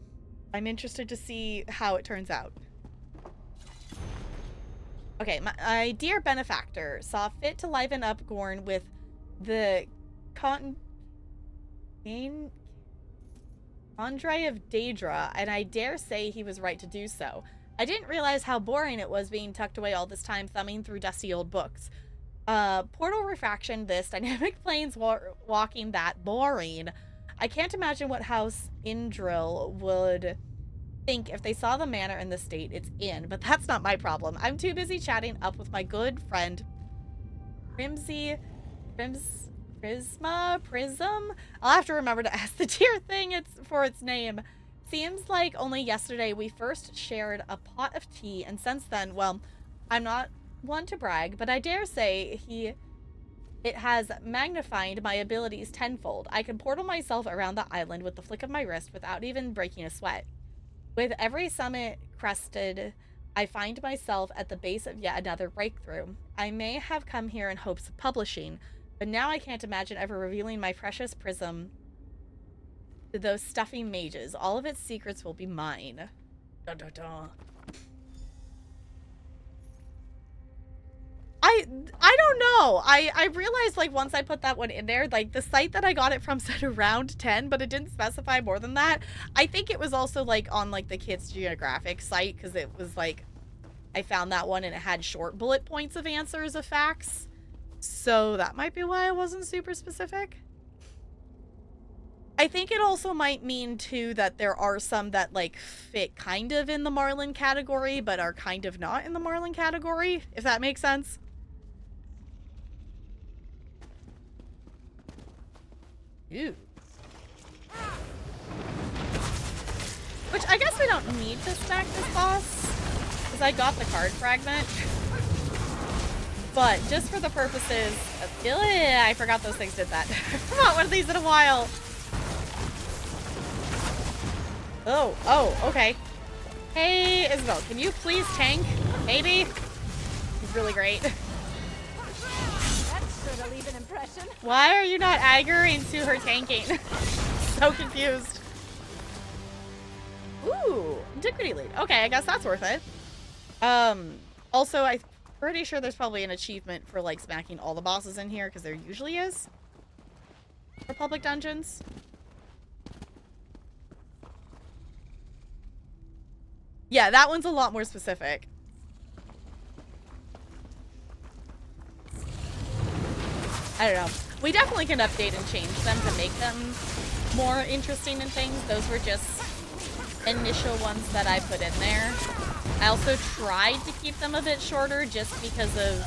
interested to see how it turns out. Okay, my dear benefactor saw fit to liven up Gorn with the Andre of Daedra, and I dare say he was right to do so. I didn't realize how boring it was being tucked away all this time thumbing through dusty old books. Portal refraction this, dynamic planes walking that, boring. I can't imagine what House Indril would think if they saw the manor in the state it's in, but that's not my problem. I'm too busy chatting up with my good friend Prism. I'll have to remember to ask the dear thing for its name. seems like only yesterday we first shared a pot of tea, and since then, well, I'm not one to brag, but I dare say it has magnified my abilities tenfold. I can portal myself around the island with the flick of my wrist without even breaking a sweat. With every summit crested, I find myself at the base of yet another breakthrough. I may have come here in hopes of publishing, but now I can't imagine ever revealing my precious prism to those stuffy mages. All of its secrets will be mine. Dun, dun, dun. I don't know. I realized, like, once I put that one in there, like, the site that I got it from said around 10, but it didn't specify more than that. I think it was also, like, on, like, the Kids Geographic site, because it was, like, I found that one and it had short bullet points of answers of facts. So that might be why I wasn't super specific. I think it also might mean, too, that there are some that, like, fit kind of in the Marlin category, but are kind of not in the Marlin category, if that makes sense. Ew. Which, I guess we don't need to stack this boss, because I got the card fragment. But, just for the purposes of... I forgot those things did that. I haven't fought one of these in a while. Oh, okay. Hey, Isabel, can you please tank? Maybe? He's really great. Sure to leave an impression. Why are you not aggroing to her tanking? So confused. Ooh, Antiquity Lead. Okay, I guess that's worth it. Also, I'm pretty sure there's probably an achievement for, like, smacking all the bosses in here, because there usually is. For public dungeons. Yeah, that one's a lot more specific. I don't know. We definitely can update and change them to make them more interesting and things. Those were just initial ones that I put in there. I also tried to keep them a bit shorter just because of,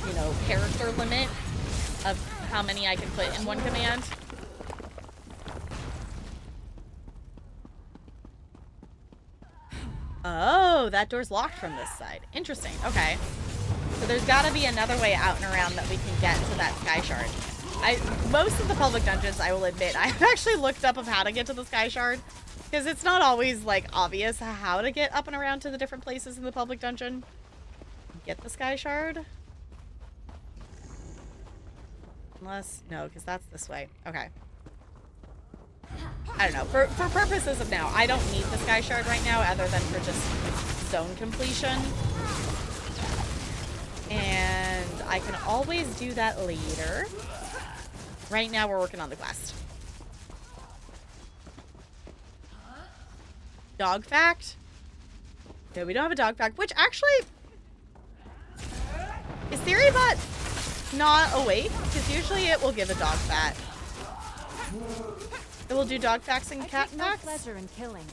you know, character limit of how many I can put in one command. Oh, that door's locked from this side. Interesting. Okay. So there's got to be another way out and around that we can get to that Sky Shard. Most of the public dungeons, I will admit, I've actually looked up of how to get to the Sky Shard, because it's not always, like, obvious how to get up and around to the different places in the public dungeon. Get the Sky Shard? Unless, no, because that's this way. Okay. I don't know. For purposes of now, I don't need the Sky Shard right now, other than for just zone completion. And I can always do that later. Right now, we're working on the quest. Dog fact? No, we don't have a dog fact, which actually... Is Theorybot not awake? Because usually it will give a dog fact. It will do dog facts and cat facts? I take no pleasure in killing,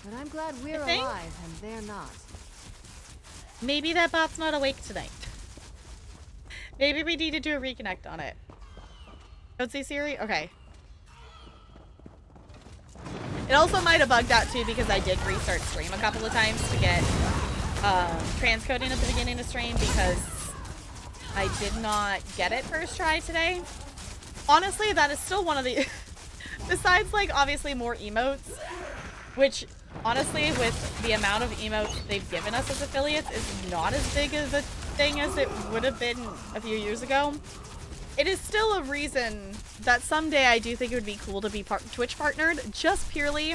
but I'm glad we're alive and they're not. Maybe that bot's not awake tonight. Maybe we need to do a reconnect on it. Don't see Siri? Okay. It also might have bugged out too because I did restart stream a couple of times to get transcoding at the beginning of stream because I did not get it first try today. Honestly, that is still one of the... Besides, like, obviously more emotes, which, honestly, with the amount of emotes they've given us as affiliates, is not as big of a thing as it would have been a few years ago. It is still a reason that someday I do think it would be cool to be Twitch partnered, just purely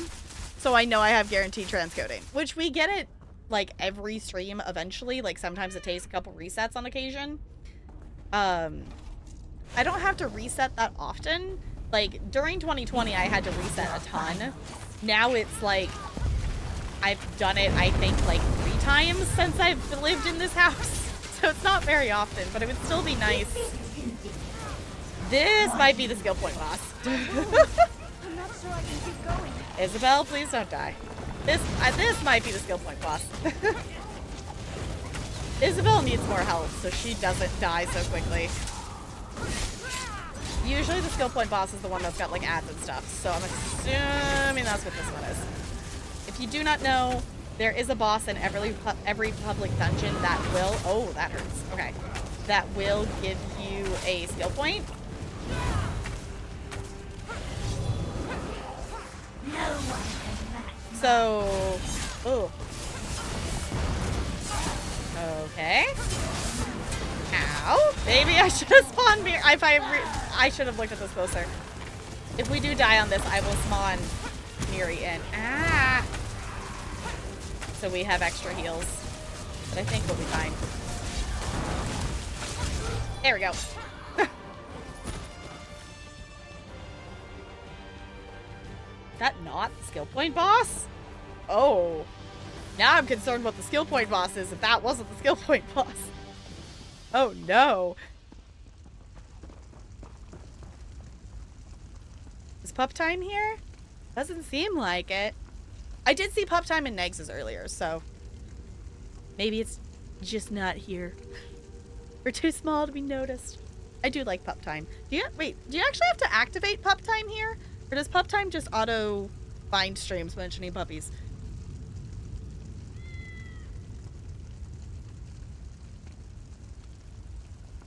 so I know I have guaranteed transcoding, which we get it, like, every stream eventually. Like, sometimes it takes a couple resets on occasion. I don't have to reset that often. Like, during 2020, I had to reset a ton. Now it's like, I've done it, I think, like 3 times since I've lived in this house. So it's not very often, but it would still be nice. This might be the skill point boss. I'm not sure I can keep going. Isabel, please don't die. This might be the skill point boss. Isabel needs more health so she doesn't die so quickly. Usually the skill point boss is the one that's got like ads and stuff, so I'm assuming that's what this one is. If you do not know, there is a boss in every public dungeon that will, oh, that hurts, okay, that will give you a skill point. So, oh, okay. Ow. Maybe I should have spawned Miri. I should have looked at this closer. If we do die on this, I will spawn Miri in. Ah. So we have extra heals. But I think we'll be fine. There we go. Is that not the skill point boss? Oh. Now I'm concerned what the skill point boss is if that wasn't the skill point boss. Oh no. Is Pup Time here? Doesn't seem like it. I did see Pup Time in Negs' earlier, so maybe it's just not here. We're too small to be noticed. I do like Pup Time. Do you actually have to activate Pup Time here? Or does Pup Time just auto find streams mentioning puppies?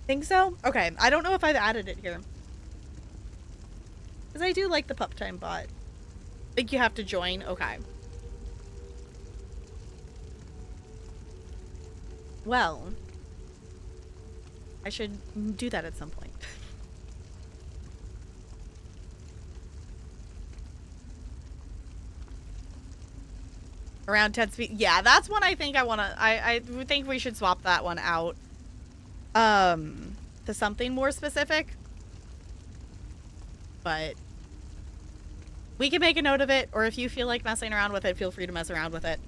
Think so? Okay, I don't know if I've added it here. Because I do like the Pup Time bot. Think you have to join? Okay. Well, I should do that at some point. Around 10 speed. Yeah, that's one I think I want to... I think we should swap that one out. To something more specific. But we can make a note of it, or if you feel like messing around with it, feel free to mess around with it.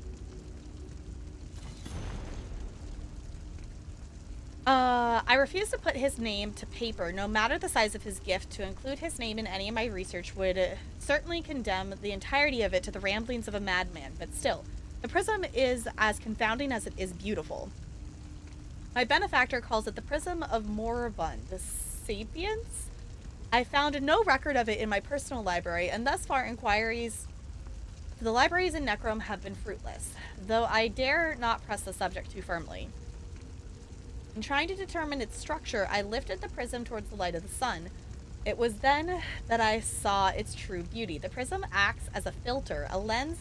I refuse to put his name to paper, no matter the size of his gift. To include his name in any of my research would certainly condemn the entirety of it to the ramblings of a madman, but still, the prism is as confounding as it is beautiful. My benefactor calls it the Prism of Moribund Sapience. I found no record of it in my personal library, and thus far inquiries to the libraries in Necrom have been fruitless, though I dare not press the subject too firmly. In trying to determine its structure, I lifted the prism towards the light of the sun. It was then that I saw its true beauty. The prism acts as a filter, a lens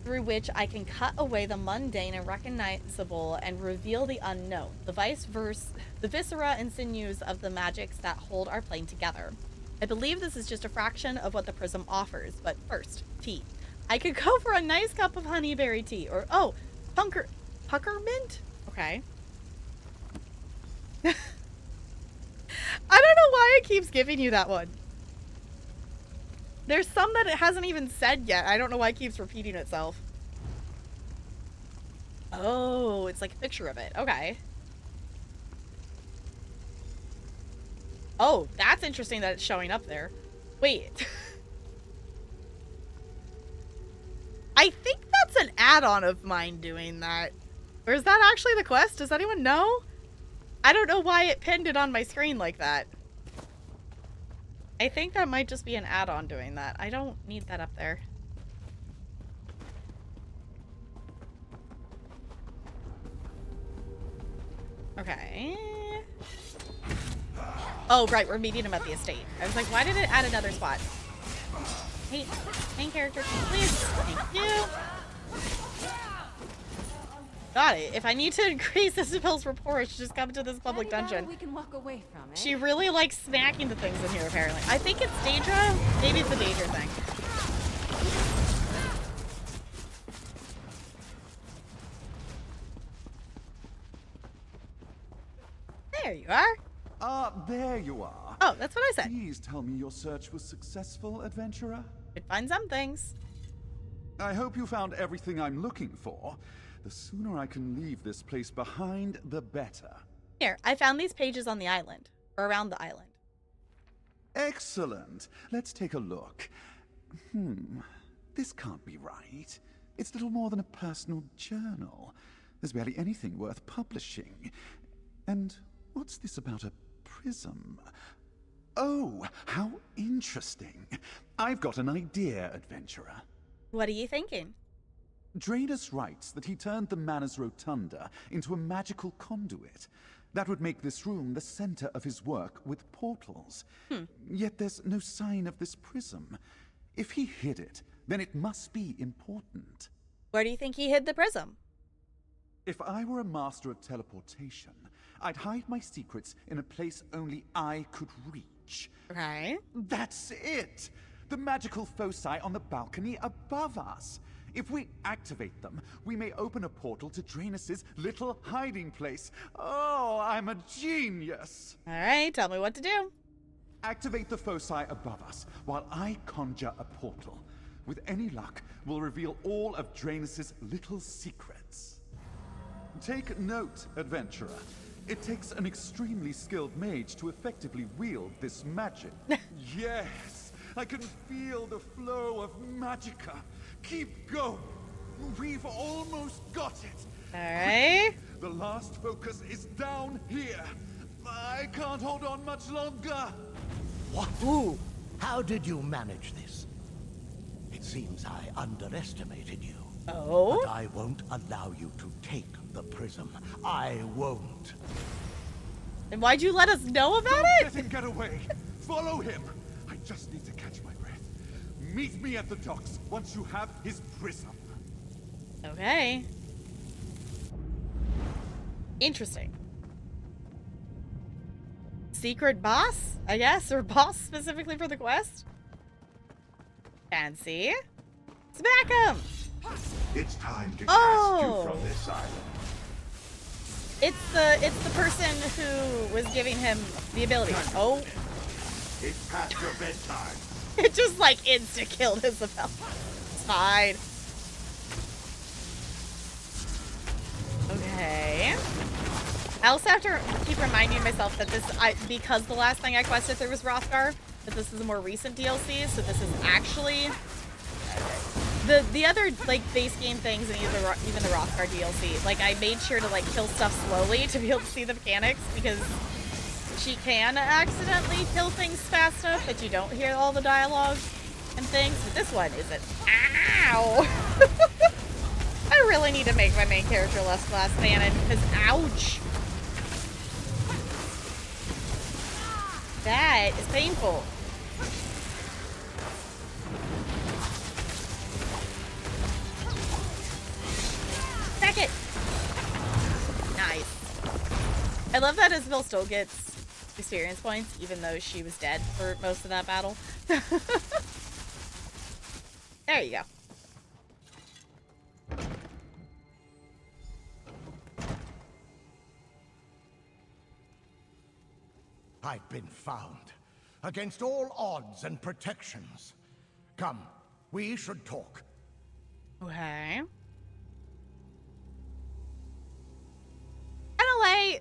through which I can cut away the mundane and recognizable and reveal the unknown, the viscera and sinews of the magics that hold our plane together. I believe this is just a fraction of what the prism offers, but first, tea. I could go for a nice cup of honeyberry tea, or, oh, puckermint? Okay. I don't know why it keeps giving you that one. There's some that it hasn't even said yet. I don't know why it keeps repeating itself. Oh, it's like a picture of it. Okay. Oh, that's interesting that it's showing up there. Wait. I think that's an add-on of mine doing that. Or is that actually the quest? Does anyone know? I don't know why it pinned it on my screen like that. I think that might just be an add-on doing that. I don't need that up there. Okay. Oh, right, we're meeting him at the estate. I was like, why did it add another spot? Hey, main character, please. Thank you. Got it. If I need to increase Isabel's rapport, she just come to this public dungeon. We can walk away from it. She really likes smacking the things in here, apparently. I think it's Daedra. Maybe it's a Daedra thing. There you are. There you are. Oh, that's what I said. Please tell me your search was successful, adventurer. Could find some things. I hope you found everything I'm looking for. The sooner I can leave this place behind, the better. Here, I found these pages on the island. Or around the island. Excellent. Let's take a look. This can't be right. It's little more than a personal journal. There's barely anything worth publishing. And what's this about a prism? Oh, how interesting. I've got an idea, adventurer. What are you thinking? Draenus writes that he turned the manor's rotunda into a magical conduit. That would make this room the center of his work with portals. Yet there's no sign of this prism. If he hid it, then it must be important. Where do you think he hid the prism? If I were a master of teleportation, I'd hide my secrets in a place only I could reach. Right. That's it! The magical foci on the balcony above us. If we activate them, we may open a portal to Draenus' little hiding place. Oh, I'm a genius! Alright, tell me what to do. Activate the foci above us while I conjure a portal. With any luck, we'll reveal all of Draenus' little secrets. Take note, adventurer. It takes an extremely skilled mage to effectively wield this magic. Yes! I can feel the flow of magicka. Keep going. We've almost got it. Alright. The last focus is down here. I can't hold on much longer. What? Ooh. How did you manage this? It seems I underestimated you. Oh? But I won't allow you to take the prism. I won't. And why'd you let us know about it? Let him get away. Follow him. I just need to catch my breath. Meet me at the docks once you have his prism. Okay. Interesting. Secret boss, I guess, or boss specifically for the quest? Fancy. Smack him! It's time to Oh! cast you from this island. It's the person who was giving him the ability. Oh. It's past your bedtime. It just like insta-killed Isabel. It's fine. Okay. I also have to keep reminding myself that this, because the last thing I quested through was Rothgar, that this is a more recent DLC, so this is actually the other like base game things and even the Rothgar DLC. Like I made sure to like kill stuff slowly to be able to see the mechanics because she can accidentally kill things fast enough that you don't hear all the dialogue and things, but this one isn't. Ow! I really need to make my main character less glass cannon because ouch! That is painful. Back it! Nice. I love that Isabel still gets experience points, even though she was dead for most of that battle. There you go. I've been found, against all odds and protections. Come, we should talk. Okay. Anyway,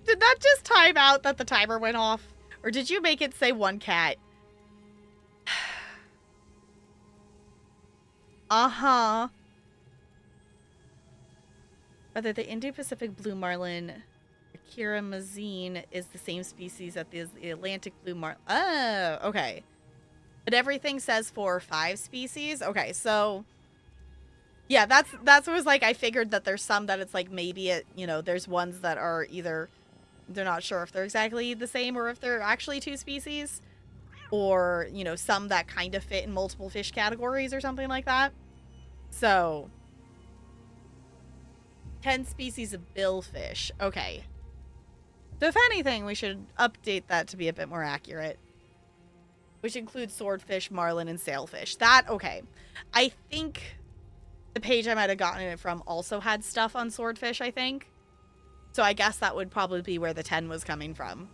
did that just time out that the timer went off? Or did you make it say one cat? Uh-huh. Whether the Indo-Pacific blue marlin, Akira mazine, is the same species as the Atlantic blue marlin. Oh, okay. But everything says 4 or 5 species. Okay, so yeah, that's what was like. I figured that there's some that it's like maybe it, you know, there's ones that are either they're not sure if they're exactly the same or if they're actually 2 species, or you know, some that kind of fit in multiple fish categories or something like that. So 10 species of billfish. Okay. So if anything, we should update that to be a bit more accurate. Which includes swordfish, marlin, and sailfish. That, okay. I think the page I might have gotten it from also had stuff on swordfish, I think. So I guess that would probably be where the 10 was coming from.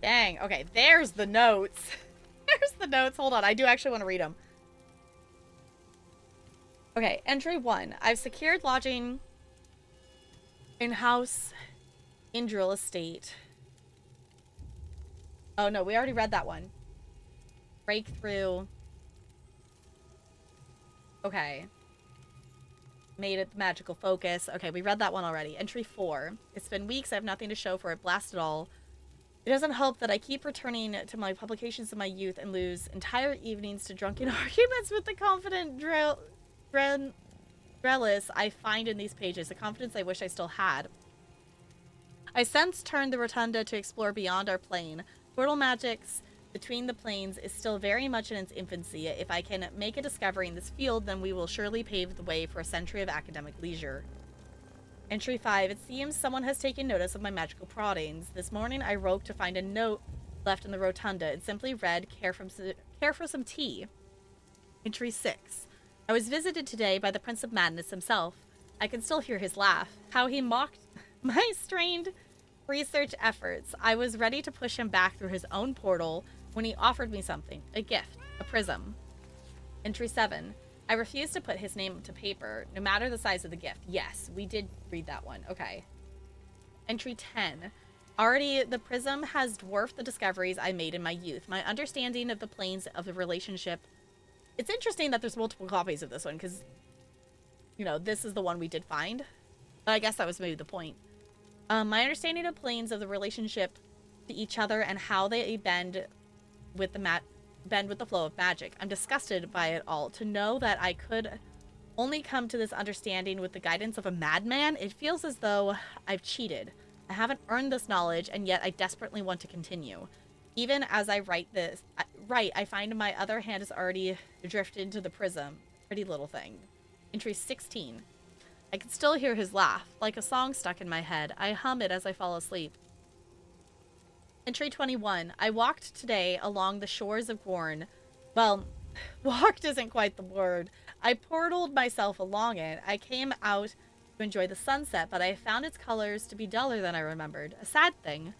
Dang, okay, there's the notes. There's the notes. Hold on, I do actually want to read them. Okay, entry 1. I've secured lodging in House Indril Estate. Oh no, we already read that one. Breakthrough. Okay. made it the magical focus. Okay, we read that one already. Entry 4. It's been weeks. I have nothing to show for it. Blast it all. It doesn't help that I keep returning to my publications of my youth and lose entire evenings to drunken arguments with the confident Drellis I find in these pages. The confidence I wish I still had. I since turned the rotunda to explore beyond our plane. Portal magics between the planes is still very much in its infancy. If I can make a discovery in this field, then we will surely pave the way for a century of academic leisure. Entry 5. It seems someone has taken notice of my magical proddings. This morning I woke to find a note left in the rotunda. It simply read, care for some tea. Entry 6. I was visited today by the Prince of Madness himself. I can still hear his laugh. How he mocked my strained research efforts. I was ready to push him back through his own portal when he offered me something. A gift. A prism. Entry 7. I refused to put his name to paper, no matter the size of the gift. Yes, we did read that one. Okay. Entry 10. Already, the prism has dwarfed the discoveries I made in my youth. My understanding of the planes of the relationship... It's interesting that there's multiple copies of this one, because, you know, this is the one we did find. But I guess that was maybe the point. My understanding of planes of the relationship to each other and how they bend with the flow of magic. I'm disgusted by it all. To know that I could only come to this understanding with the guidance of a madman, it feels as though I've cheated. I haven't earned this knowledge, and yet I desperately want to continue. Even as I write, I find my other hand has already drifted into the prism. Pretty little thing. Entry 16. I can still hear his laugh, like a song stuck in my head. I hum it as I fall asleep. Entry 21. I walked today along the shores of Gorn. Well, walked isn't quite the word. I portaled myself along it. I came out to enjoy the sunset, but I found its colors to be duller than I remembered. A sad thing.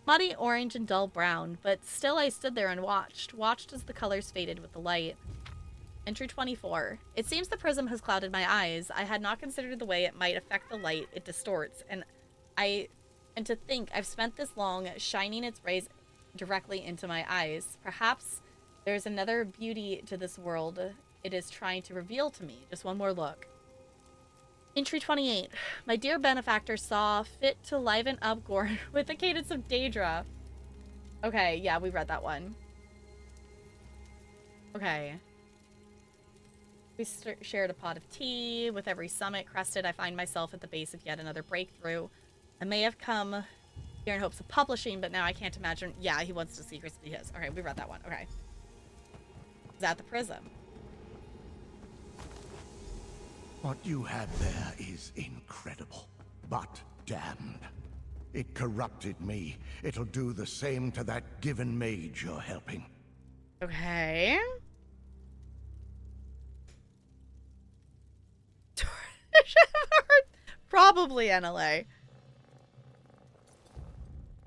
Muddy orange and dull brown, but still I stood there and watched as the colors faded with the light. Entry 24. It seems the prism has clouded my eyes. I had not considered the way it might affect the light it distorts, and to think I've spent this long shining its rays directly into my eyes. Perhaps there's another beauty to this world it is trying to reveal to me. Just one more look. Entry 28. My dear benefactor saw fit to liven up Gorn with the cadence of Daedra. Okay, yeah, we read that one. Okay. We shared a pot of tea. With every summit crested, I find myself at the base of yet another breakthrough. I may have come here in hopes of publishing, but now I can't imagine. Yeah, he wants the secrets to be his. Okay, we read that one. Okay. Is that the prism? What you had there is incredible, but damned. It corrupted me. It'll do the same to that given mage you're helping. Okay. Probably NLA.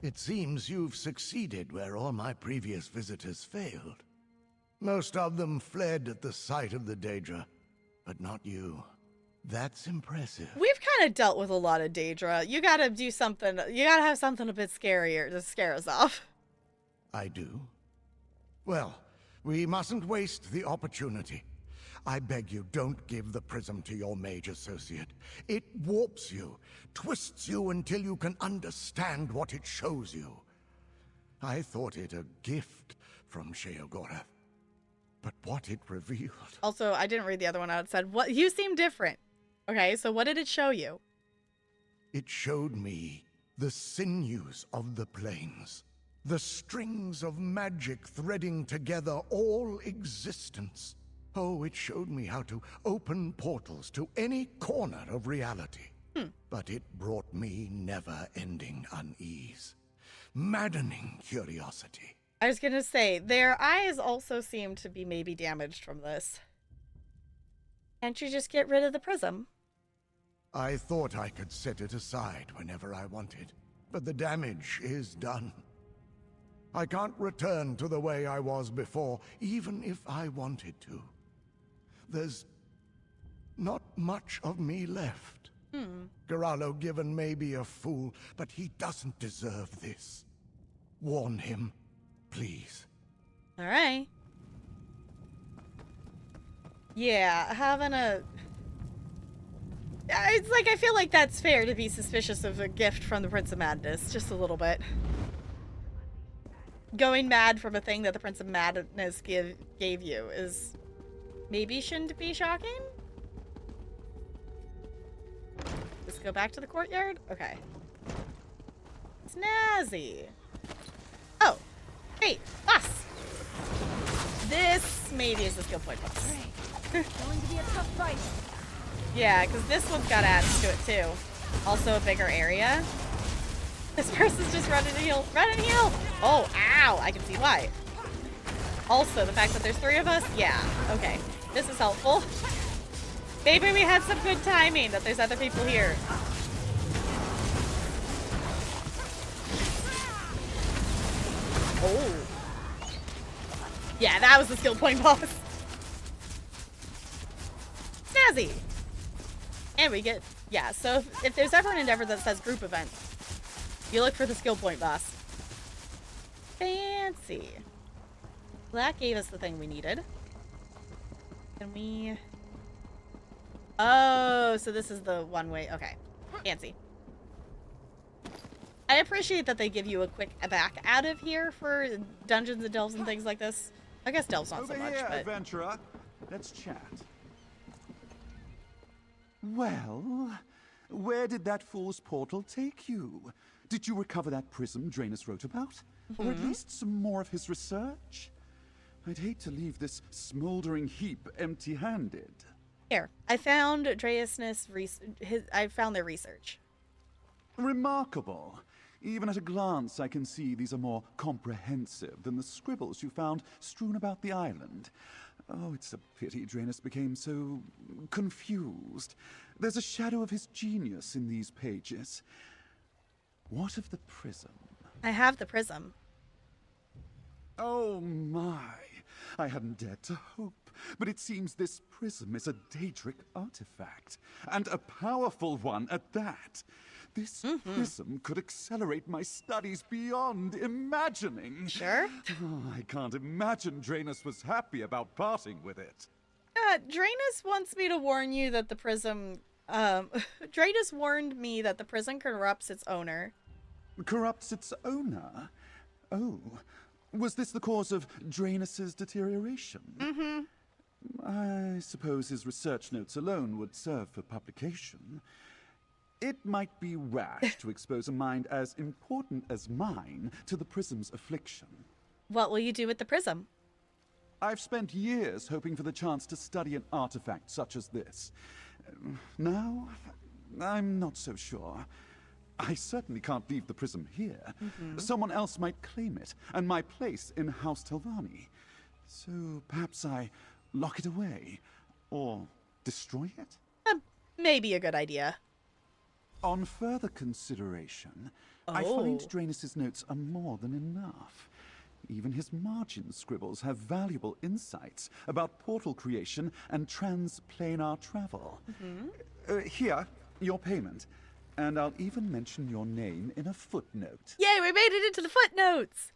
It seems you've succeeded where all my previous visitors failed. Most of them fled at the sight of the Daedra, but not you. That's impressive. We've kind of dealt with a lot of Daedra. You gotta do something. You gotta have something a bit scarier to scare us off. I do? Well, we mustn't waste the opportunity. I beg you, don't give the prism to your mage associate. It warps you, twists you until you can understand what it shows you. I thought it a gift from Sheogorath, but what it revealed... Also, I didn't read the other one out. It said, "What? You seem different." Okay, so what did it show you? It showed me the sinews of the plains, the strings of magic threading together all existence. Oh, it showed me how to open portals to any corner of reality. But it brought me never-ending unease, maddening curiosity. I was gonna say, their eyes also seem to be maybe damaged from this. Can't you just get rid of the prism? I thought I could set it aside whenever I wanted, but the damage is done. I can't return to the way I was before, even if I wanted to. There's not much of me left. Garalo Given may be a fool, but he doesn't deserve this. Warn him, please. All right. Yeah, having a... It's like, I feel like that's fair to be suspicious of a gift from the Prince of Madness, just a little bit. Going mad from a thing that the Prince of Madness gave you is maybe shouldn't be shocking? Let's go back to the courtyard? Okay. Snazzy. Oh, hey, boss! This maybe is the skill point boss. Going to be a tough fight. Yeah, because this one's got adds to it too. Also a bigger area. This person's just run and heal. Run and heal! Oh, ow! I can see why. Also, the fact that there's 3 of us? Yeah, okay. This is helpful. Maybe we had some good timing that there's other people here. Oh. Yeah, that was the skill point boss. Snazzy! And we get, yeah, so if there's ever an endeavor that says group event, you look for the skill point boss. Fancy. Well, that gave us the thing we needed. Can we... Oh, so this is the one way. Okay. Fancy. I appreciate that they give you a quick back out of here for dungeons and delves and things like this. I guess delves not so much, here, but... adventurer. Let's chat. Well, where did that fool's portal take you? Did you recover that prism Draenus wrote about? Or at least some more of his research? I'd hate to leave this smoldering heap empty-handed. Here, I found I found their research. Remarkable. Even at a glance, I can see these are more comprehensive than the scribbles you found strewn about the island. Oh, it's a pity Draenus became so confused. There's a shadow of his genius in these pages. What of the prism? I have the prism. Oh my, I hadn't dared to hope, but it seems this prism is a Daedric artifact, and a powerful one at that. This prism could accelerate my studies beyond imagining. Sure. Oh, I can't imagine Draenus was happy about parting with it. Draenus wants me to warn you that the prism, Draenus warned me that the prism corrupts its owner. Corrupts its owner? Oh, was this the cause of Draenus's deterioration? I suppose his research notes alone would serve for publication. It might be rash to expose a mind as important as mine to the prism's affliction. What will you do with the prism? I've spent years hoping for the chance to study an artifact such as this. Now, I'm not so sure. I certainly can't leave the prism here. Someone else might claim it, and my place in House Telvanni. So perhaps I lock it away, or destroy it? Maybe a good idea. On further consideration, I find Draenus' notes are more than enough. Even his margin scribbles have valuable insights about portal creation and transplanar travel. Here, your payment. And I'll even mention your name in a footnote. Yay, we made it into the footnotes!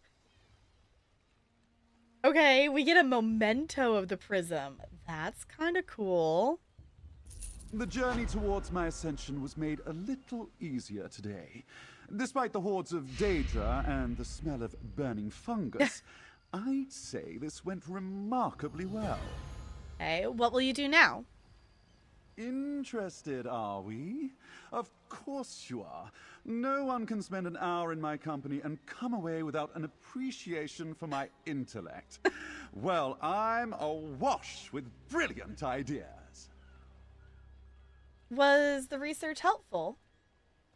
Okay, we get a memento of the prism. That's kind of cool. The journey towards my ascension was made a little easier today. Despite the hordes of Daedra and the smell of burning fungus, I'd say this went remarkably well. Okay, what will you do now? Interested, are we? Of course you are. No one can spend an hour in my company and come away without an appreciation for my intellect. Well, I'm awash with brilliant ideas. Was the research helpful?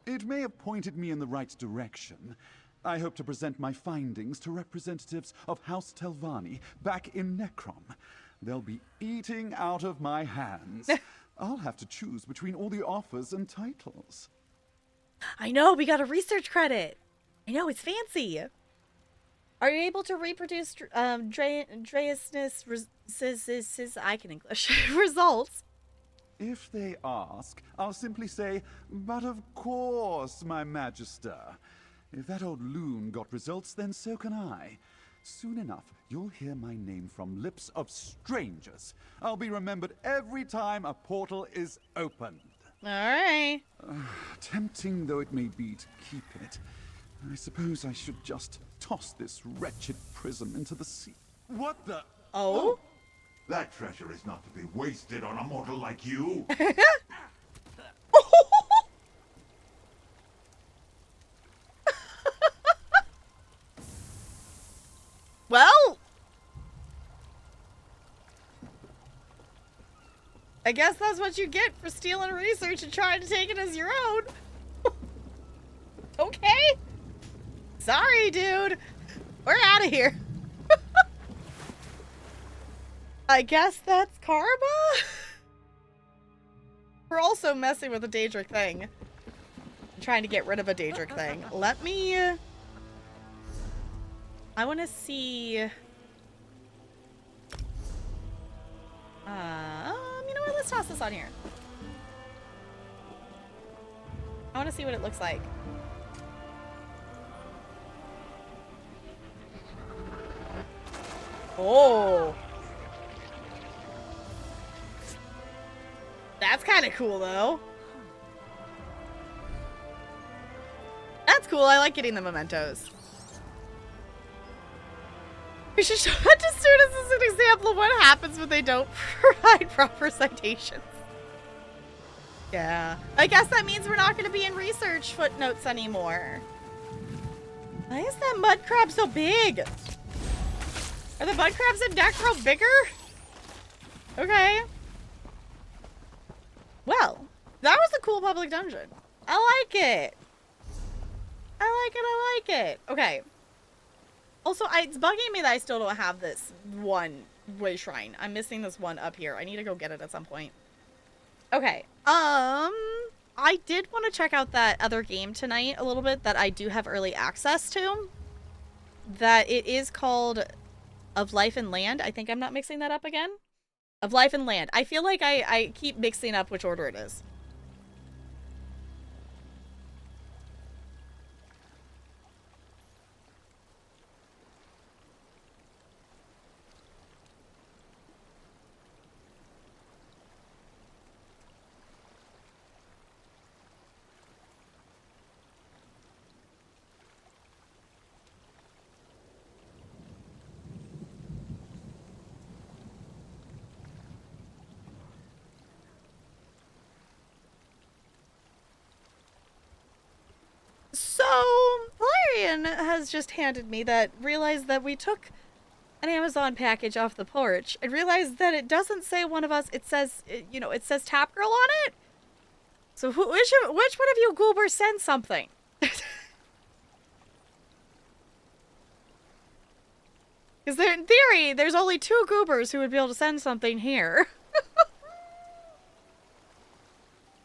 It may have pointed me in the right direction. I hope to present my findings to representatives of House Telvanni back in Necrom. They'll be eating out of my hands. I'll have to choose between all the offers and titles. I know, we got a research credit. I know, it's fancy. Are you able to reproduce Draenus' I can English results? If they ask, I'll simply say, but of course, my magister. If that old loon got results, then so can I. Soon enough, you'll hear my name from lips of strangers. I'll be remembered every time a portal is opened. Alright. Tempting though it may be to keep it, I suppose I should just toss this wretched prism into the sea. What the? Oh? That treasure is not to be wasted on a mortal like you. Well, I guess that's what you get for stealing research and trying to take it as your own. Okay. Sorry, dude. We're out of here. I guess that's karma? We're also messing with a Daedric thing. I'm trying to get rid of a Daedric thing. Let me... I want to see... you know what? Let's toss this on here. I want to see what it looks like. Oh. That's kind of cool, though. That's cool. I like getting the mementos. We should show that to students as an example of what happens when they don't provide proper citations. Yeah. I guess that means we're not going to be in research footnotes anymore. Why is that mud crab so big? Are the mud crabs in Necrom bigger? Okay. Well, that was a cool public dungeon. I like it. I like it. Okay. Also, it's bugging me that I still don't have this one way shrine. I'm missing this one up here. I need to go get it at some point. Okay. I did want to check out that other game tonight a little bit that I do have early access to. That it is called Of Life and Land. I think I'm not mixing that up again. Of Life and Land. I feel like I keep mixing up which order it is. So, Valerian has just handed me that, realized that we took an Amazon package off the porch, and realized that it doesn't say one of us, it says, you know, it says Tap Girl on it. So which one of you goobers send something? Because in theory, there's only 2 goobers who would be able to send something here.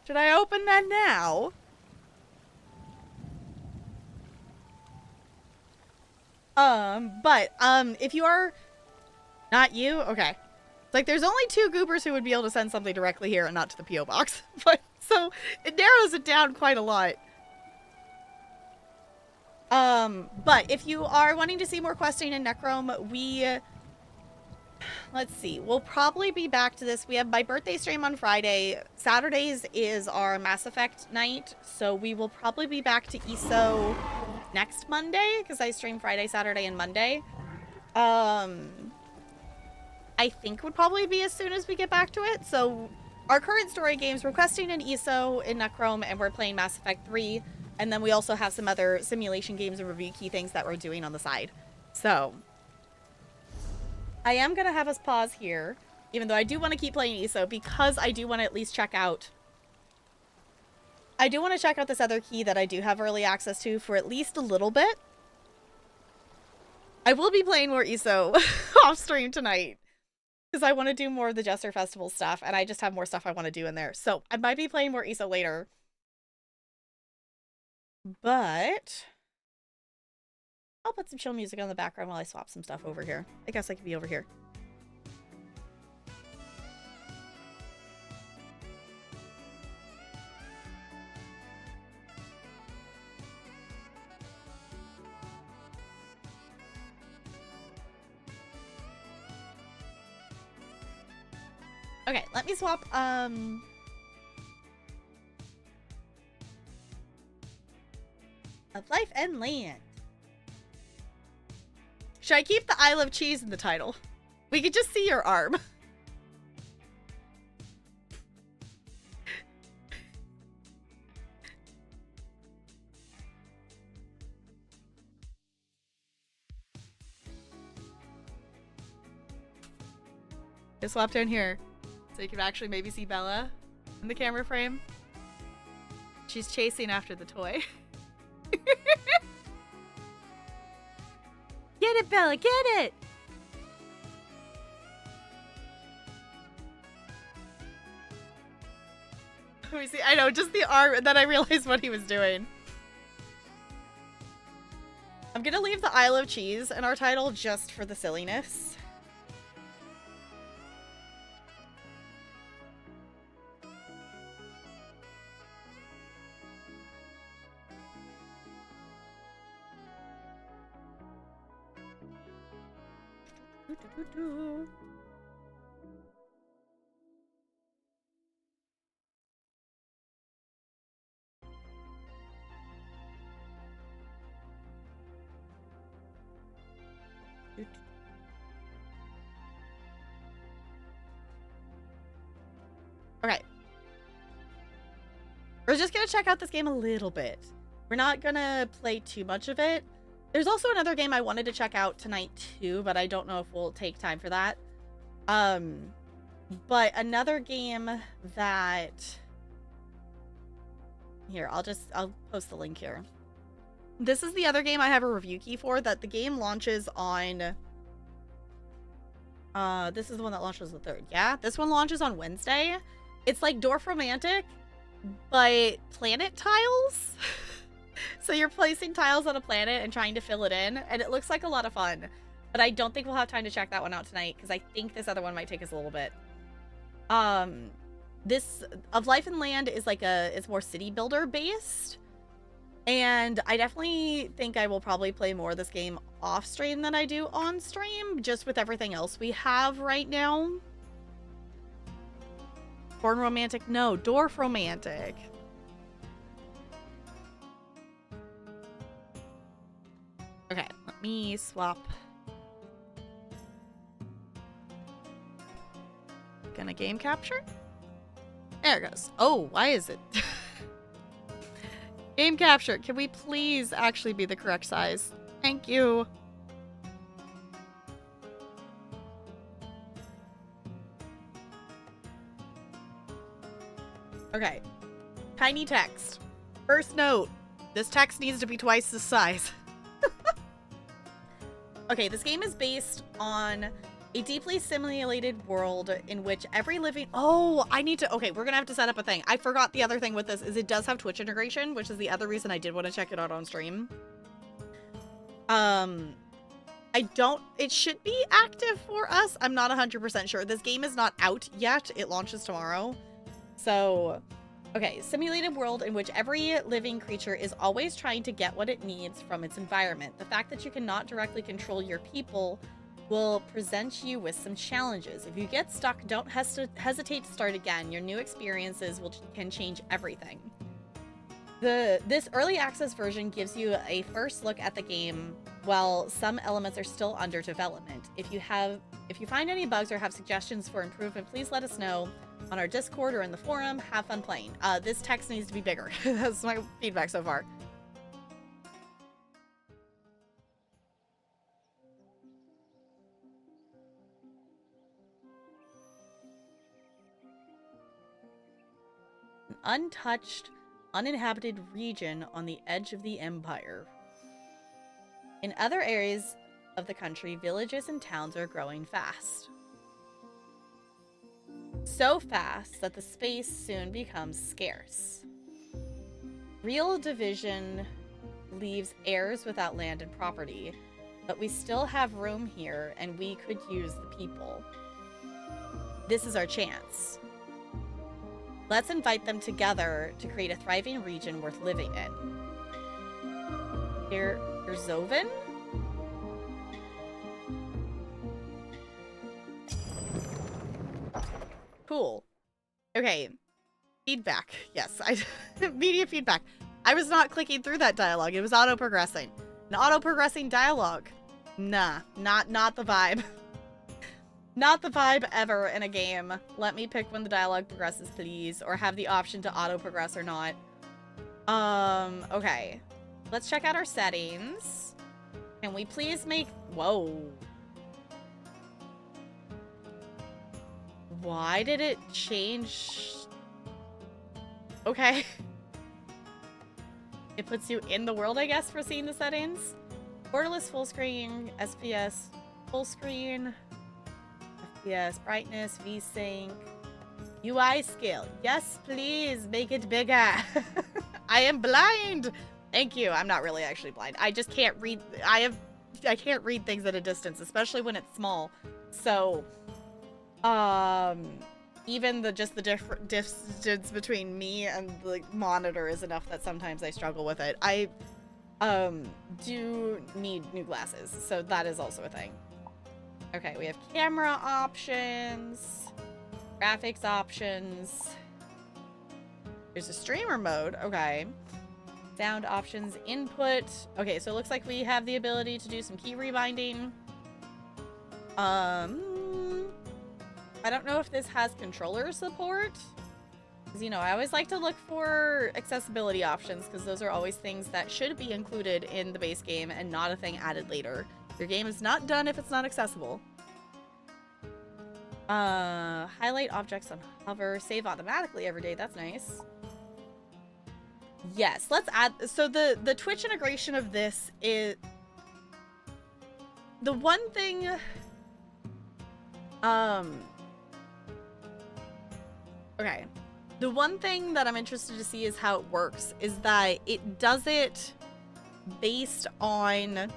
Should I open that now? If you are not you, okay. Like, there's only 2 goobers who would be able to send something directly here and not to the P.O. box. But, so, it narrows it down quite a lot. But if you are wanting to see more questing in Necrom, let's see, we'll probably be back to this. We have my birthday stream on Friday. Saturdays is our Mass Effect night, so we will probably be back to ESO next Monday, because I stream Friday, Saturday, and Monday. I think would probably be as soon as we get back to it. So our current story games, we're questing in ESO in Necrom, and we're playing Mass Effect 3. And then we also have some other simulation games and review key things that we're doing on the side. So I am going to have us pause here, even though I do want to keep playing ESO, because I do want to at least check out... I do want to check out this other key that I do have early access to for at least a little bit. I will be playing more ESO off stream tonight, because I want to do more of the Jester Festival stuff, and I just have more stuff I want to do in there. So I might be playing more ESO later. But I'll put some chill music on the background while I swap some stuff over here. I guess I could be over here. Okay, let me swap, Of Life and Land. Should I keep the I Love Cheese in the title? We could just see your arm. Just swap down here so you can actually maybe see Bella in the camera frame. She's chasing after the toy. Get it, Bella, get it! Let me see. I know, just the arm, and then I realized what he was doing. I'm gonna leave the I Love Cheese in our title just for the silliness. Okay. We're just gonna check out this game a little bit. We're not gonna play too much of it. There's also another game I wanted to check out tonight too, but I don't know if we'll take time for that. But another game that... Here, I'll post the link here. This is the other game I have a review key for, that the game launches on... this is the one that launches the 3rd. Yeah, this one launches on Wednesday. It's like Dwarf Romantic, but planet tiles. So you're placing tiles on a planet and trying to fill it in, and it looks like a lot of fun. But I don't think we'll have time to check that one out tonight, because I think this other one might take us a little bit. This Of Life and Land is like it's more city builder based. And I definitely think I will probably play more of this game off stream than I do on stream, just with everything else we have right now. Born Romantic, no, Dwarf Romantic. Okay, let me swap. Gonna game capture? There it goes. Oh, why is it? Game capture. Can we please actually be the correct size? Thank you. Okay. Tiny text. First note. This text needs to be twice the size. Okay, this game is based on a deeply simulated world in which every living... Oh, I need to... Okay, we're gonna have to set up a thing. I forgot the other thing with this is it does have Twitch integration, which is the other reason I did want to check it out on stream. It should be active for us. I'm not 100% sure. This game is not out yet. It launches tomorrow. So... Okay, simulated world in which every living creature is always trying to get what it needs from its environment. The fact that you cannot directly control your people will present you with some challenges. If you get stuck, don't hesitate to start again. Your new experiences can change everything. This early access version gives you a first look at the game while some elements are still under development. If you find any bugs or have suggestions for improvement, please let us know on our Discord or in the forum. Have fun playing. This text needs to be bigger. That's my feedback so far. An untouched, uninhabited region on the edge of the empire. In other areas of the country, villages and towns are growing fast. So fast that the space soon becomes scarce. Real division leaves heirs without land and property, but we still have room here and we could use the people. This is our chance. Let's invite them together to create a thriving region worth living in. Here's Zoven? Cool. Okay. Feedback. Yes, media feedback. I was not clicking through that dialogue. It was auto-progressing. An auto-progressing dialogue. Nah, not the vibe. Not the vibe ever in a game. Let me pick when the dialogue progresses, please. Or have the option to auto-progress or not. Okay. Let's check out our settings. Can we please make... Whoa. Why did it change? Okay. It puts you in the world, I guess, for seeing the settings. Borderless full screen, SPS full screen, FPS brightness, VSync, UI scale. Yes, please make it bigger. I am blind. Thank you. I'm not really actually blind. I just can't read. I can't read things at a distance, especially when it's small. So, even the distance between me and the monitor is enough that sometimes I struggle with it. I do need new glasses, so that is also a thing. Okay, we have camera options, graphics options. There's a streamer mode. Okay. Sound options, input. Okay, so it looks like we have the ability to do some key rebinding. I don't know if this has controller support. Because, you know, I always like to look for accessibility options because those are always things that should be included in the base game and not a thing added later. Your game is not done if it's not accessible. Highlight objects on hover. Save automatically every day. That's nice. Yes, let's add... So the Twitch integration of this is... The one thing... Okay. The one thing that I'm interested to see is how it works. Is that it does it based on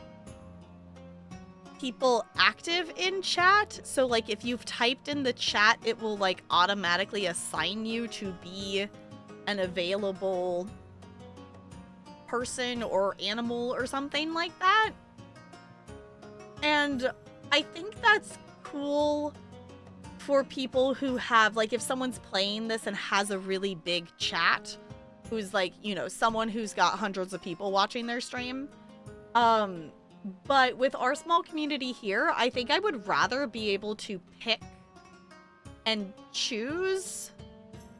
people active in chat. So, like, if you've typed in the chat, it will, like, automatically assign you to be an available person or animal or something like that. And I think that's cool for people who have, like, if someone's playing this and has a really big chat, who's, like, you know, someone who's got hundreds of people watching their stream. But with our small community here, I think I would rather be able to pick and choose,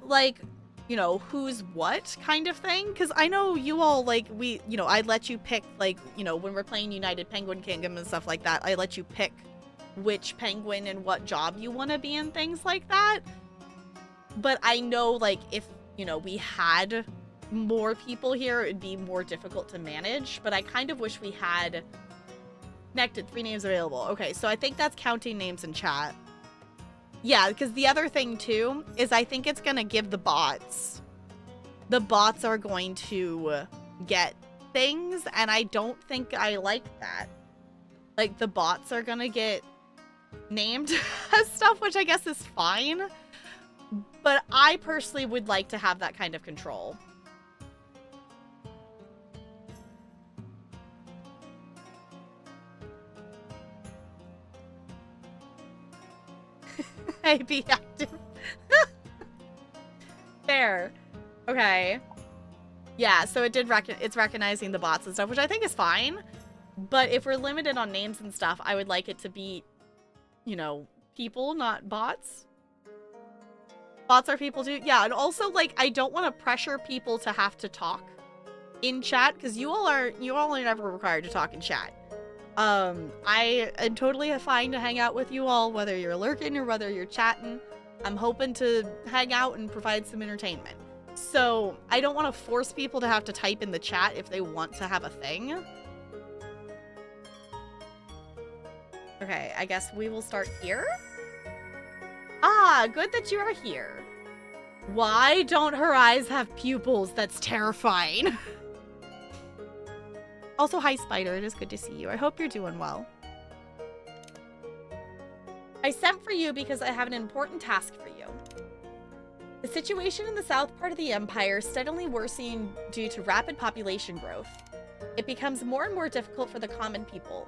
like, you know, who's what kind of thing. Because I know you all, like, you know, I let you pick, like, you know, when we're playing United Penguin Kingdom and stuff like that, I let you pick which penguin and what job you want to be in, things like that. But I know, like, if, you know, we had more people here, it'd be more difficult to manage. But I kind of wish we had connected 3 names available. Okay, so I think that's counting names in chat. Yeah, because the other thing too is I think it's gonna give the bots are going to get things, and I don't think I like that. Like, the bots are gonna get named as stuff, which I guess is fine, but I personally would like to have that kind of control. Hey, be active. Fair. Okay. Yeah, so it's recognizing the bots and stuff, which I think is fine. But if we're limited on names and stuff, I would like it to be, you know, people, not bots. Bots are people too. Yeah, and also, like, I don't want to pressure people to have to talk in chat, because you all are never required to talk in chat. I am totally fine to hang out with you all, whether you're lurking or whether you're chatting. I'm hoping to hang out and provide some entertainment. So I don't want to force people to have to type in the chat if they want to have a thing. Okay, I guess we will start here. Ah, good that you are here. Why don't her eyes have pupils? That's terrifying. Also, hi, Spider. It is good to see you. I hope you're doing well. I sent for you because I have an important task for you. The situation in the south part of the Empire is steadily worsening due to rapid population growth. It becomes more and more difficult for the common people.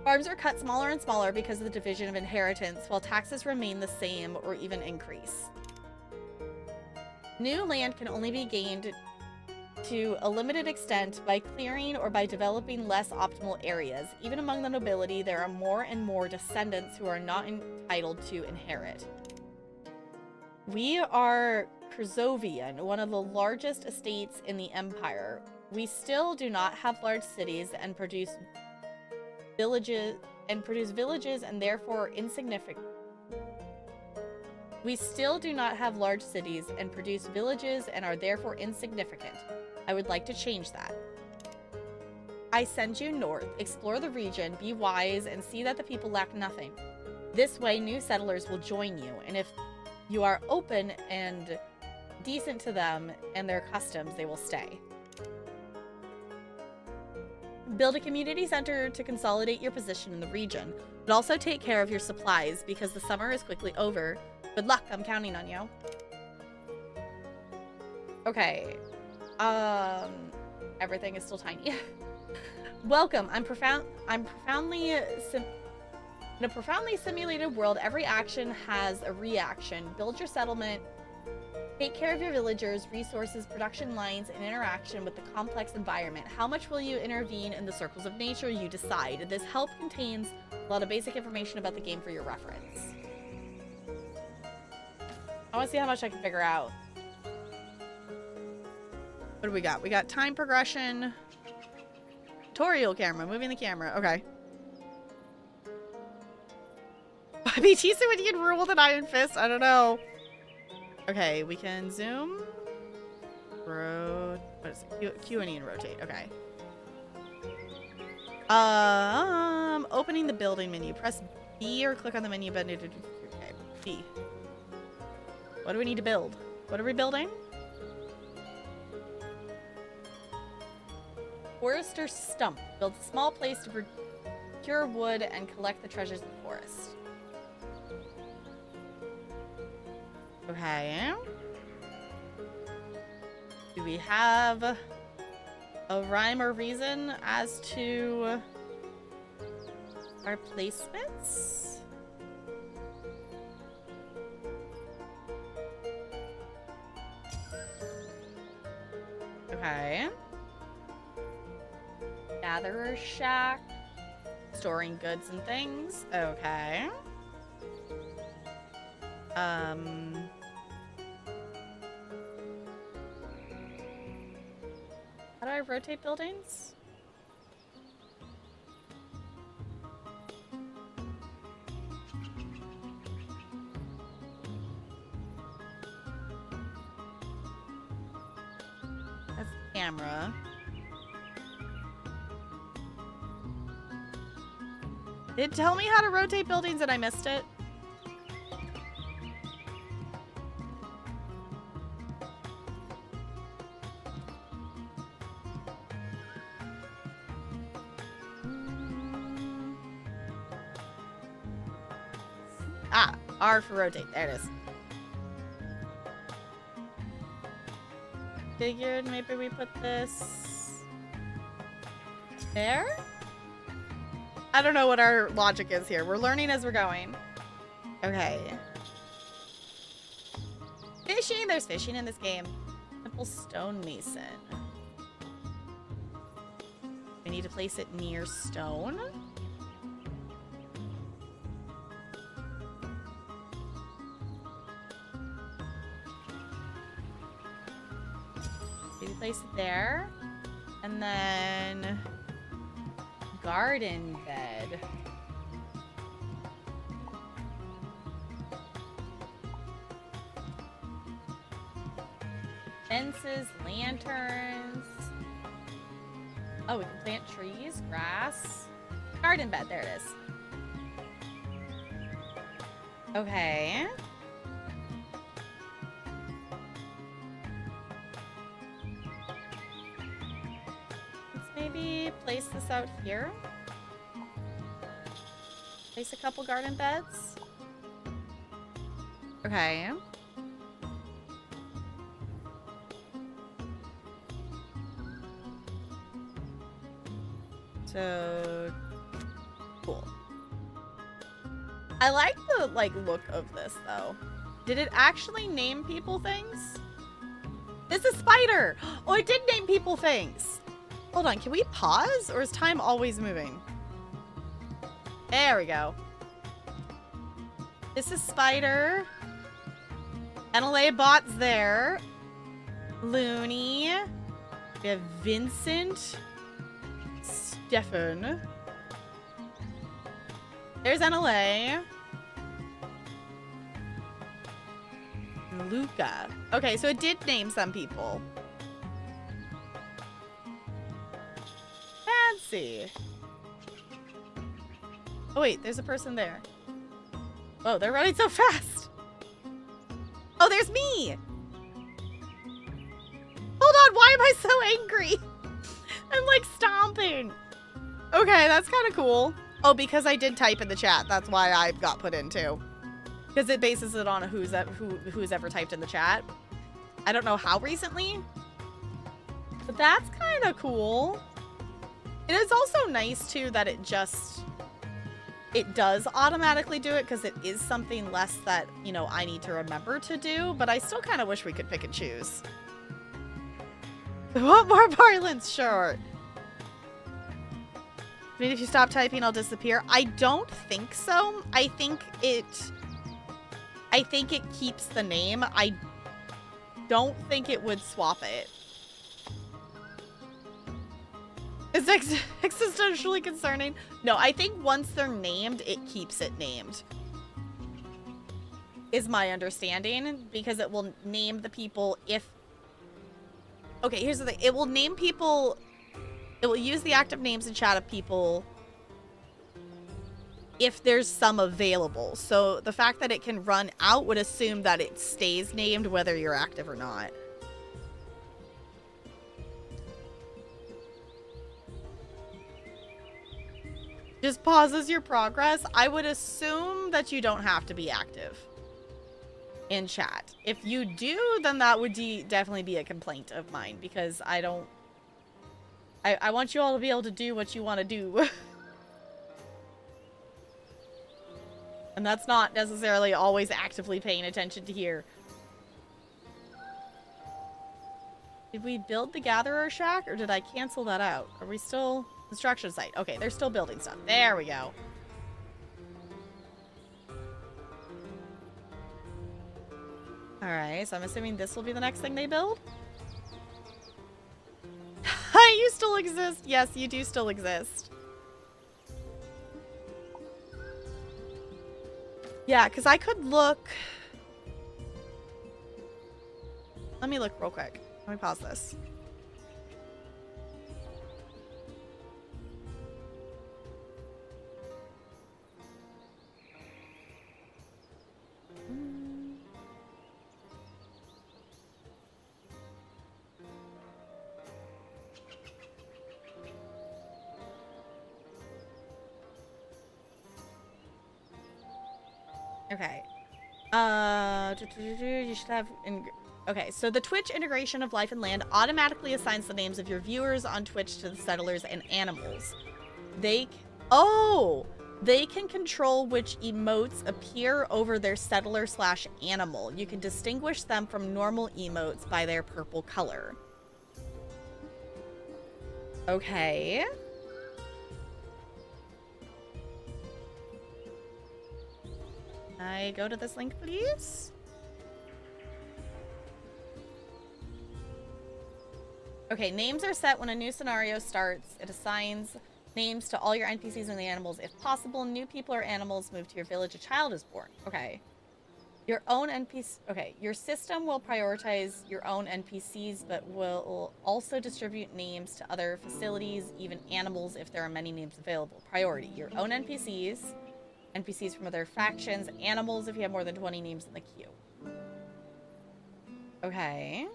Farms are cut smaller and smaller because of the division of inheritance, while taxes remain the same or even increase. New land can only be gained to a limited extent by clearing or by developing less optimal areas. Even among the nobility, there are more and more descendants who are not entitled to inherit. We are Kurzovian, one of the largest estates in the Empire. We still do not have large cities and produce villages and therefore insignificant. We still do not have large cities and produce villages and are therefore insignificant. I would like to change that. I send you north, explore the region, be wise, and see that the people lack nothing. This way, new settlers will join you, and if you are open and decent to them and their customs, they will stay. Build a community center to consolidate your position in the region, but also take care of your supplies because the summer is quickly over. Good luck, I'm counting on you. Okay. Everything is still tiny. Welcome. In a profoundly simulated world, every action has a reaction. Build your settlement. Take care of your villagers, resources, production lines, and interaction with the complex environment. How much will you intervene in the circles of nature? You decide. This help contains a lot of basic information about the game for your reference. I want to see how much I can figure out. What do we got? We got time progression. Tutorial camera. Moving the camera. Okay. BT said when you can rule with an iron fist. I don't know. Okay, we can zoom. What is it? Q and E and rotate. Okay. Opening the building menu. Press B or click on the menu button. Okay, B. What do we need to build? What are we building? Forester Stump. Build a small place to procure wood and collect the treasures of the forest. Okay. Do we have a rhyme or reason as to our placements? Okay. Gatherer's shack. Storing goods and things. Okay. How do I rotate buildings? That's the camera. It tell me how to rotate buildings and I missed it. Ah, R for rotate. There it is. Figured maybe we put this there? I don't know what our logic is here. We're learning as we're going. Okay. Fishing! There's fishing in this game. Simple stonemason. We need to place it near stone. Maybe place it there. And then garden bed. Fences, lanterns. Oh, we can plant trees, grass. Garden bed, there it is. Okay. Let's maybe place this out here. Place a couple garden beds. Okay. So cool. I like the look of this though. Did it actually name people things? This is Spider. Oh, it did name people things. Hold on, can we pause? Or is time always moving? There we go. This is Spider. NLA Bot's there. Looney. We have Vincent. Stefan. There's NLA. Luca. Okay, so it did name some people. Fancy. Oh wait, there's a person there. Oh, they're running so fast. Oh, there's me. Hold on, why am I so angry? I'm like stomping. Okay, that's kind of cool. Oh, because I did type in the chat. That's why I got put in too. Because it bases it on who's ever typed in the chat. I don't know how recently, but that's kind of cool. It is also nice too that it does automatically do it because it is something less that, you know, I need to remember to do, but I still kind of wish we could pick and choose. What more parlance? Sure. I mean, if you stop typing, I'll disappear. I don't think so. I think it keeps the name. I don't think it would swap it. Is existentially concerning? No, I think once they're named, it keeps it named. Is my understanding, because it will name the people if... Okay, here's the thing. It will name people... It will use the active names in chat of people if there's some available. So the fact that it can run out would assume that it stays named whether you're active or not. Just pauses your progress. I would assume that you don't have to be active in chat. If you do, then that would definitely be a complaint of mine, because I don't... I want you all to be able to do what you want to do. And that's not necessarily always actively paying attention to here. Did we build the Gatherer Shack, or did I cancel that out? Are we still... Construction site. Okay, they're still building stuff. There we go. Alright, so I'm assuming this will be the next thing they build? You still exist. Yes, you do still exist. Yeah, because I could look... Let me look real quick. Let me pause this. Okay. You should have... Okay, so the Twitch integration of Life and Land automatically assigns the names of your viewers on Twitch to the settlers and animals. They can control which emotes appear over their settler/animal. You can distinguish them from normal emotes by their purple color. Okay. I go to this link, please? Okay, names are set when a new scenario starts. It assigns names to all your NPCs and the animals. If possible, new people or animals move to your village a child is born. Okay. Your own NPC... Okay, your system will prioritize your own NPCs, but will also distribute names to other facilities, even animals, if there are many names available. Priority. Your own NPCs... NPCs from other factions, animals if you have more than 20 names in the queue. Okay.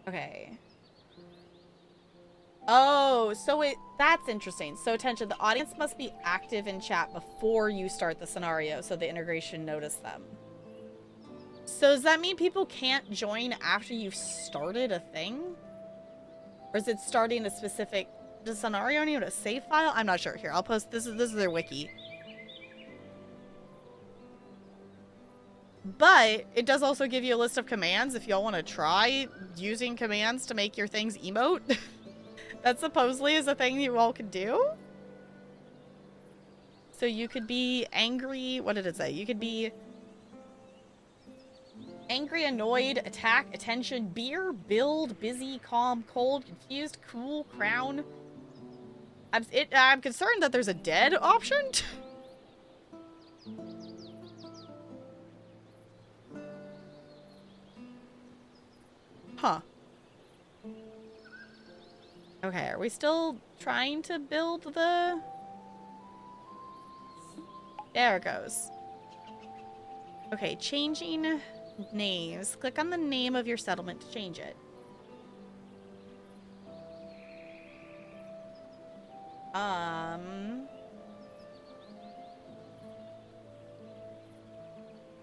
Okay. Oh, so that's interesting. So attention, the audience must be active in chat before you start the scenario so the integration notice them. So does that mean people can't join after you've started a thing? Or is it starting a specific... Does scenario need a save file? I'm not sure. Here, I'll post... This is their wiki. But it does also give you a list of commands if y'all want to try using commands to make your things emote. That supposedly is a thing you all could do. So you could be angry. What did it say? You could be angry, annoyed, attack, attention, beer, build, busy, calm, cold, confused, cool, crown. I'm concerned that there's a dead option. Huh. Okay, are we still trying to build the... There it goes. Okay, changing names. Click on the name of your settlement to change it.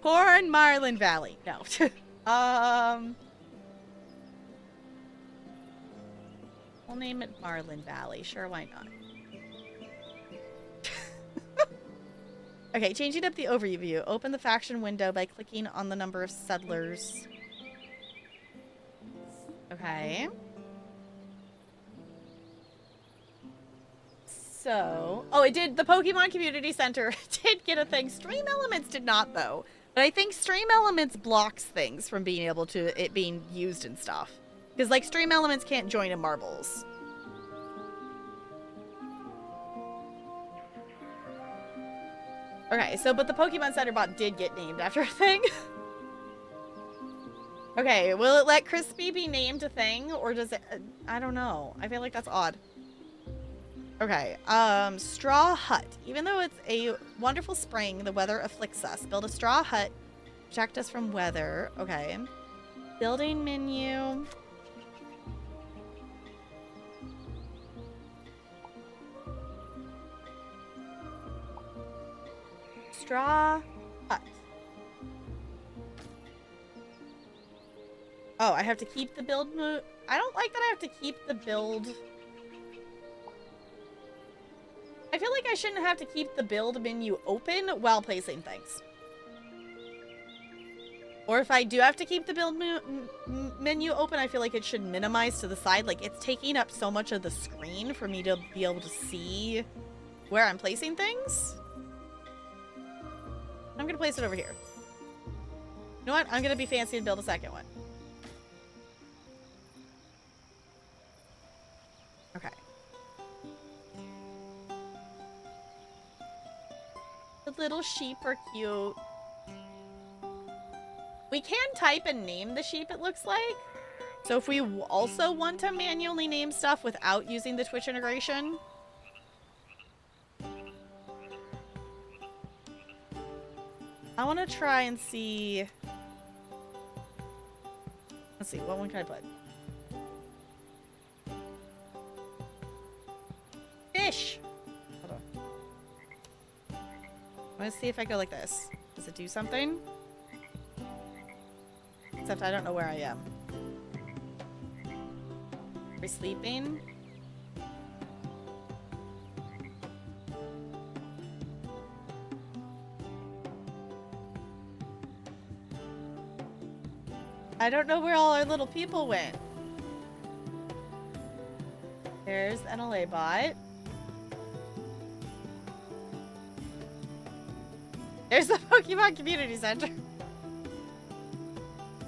Corn Marlin Valley. No. We'll name it Marlin Valley. Sure, why not? Okay, changing up the overview. Open the faction window by clicking on the number of settlers. Okay. So... Oh, it did... The Pokemon Community Center did get a thing. Stream Elements did not, though. But I think Stream Elements blocks things from being able to... it being used and stuff. Because, like, Stream Elements can't join in Marbles. Okay, so, but the Pokemon Center bot did get named after a thing. Okay, will it let Crispy be named a thing? Or does it... I don't know. I feel like that's odd. Okay, straw hut. Even though it's a wonderful spring, the weather afflicts us. Build a straw hut. Protect us from weather. Okay. Building menu. Straw hut. Oh, I have to keep the build mode. I don't like that I have to keep the build. I feel like I shouldn't have to keep the build menu open while placing things. Or if I do have to keep the build menu open, I feel like it should minimize to the side. Like, it's taking up so much of the screen for me to be able to see where I'm placing things. I'm going to place it over here. You know what? I'm going to be fancy and build a second one. Okay. The little sheep are cute. We can type and name the sheep, it looks like. So if we also want to manually name stuff without using the Twitch integration. I want to try and see. Let's see, what one can I put? Fish! Hold on. I want to see if I go like this. Does it do something? Except I don't know where I am. Are we sleeping? I don't know where all our little people went. There's an LA bot. There's the Pokemon Community Center.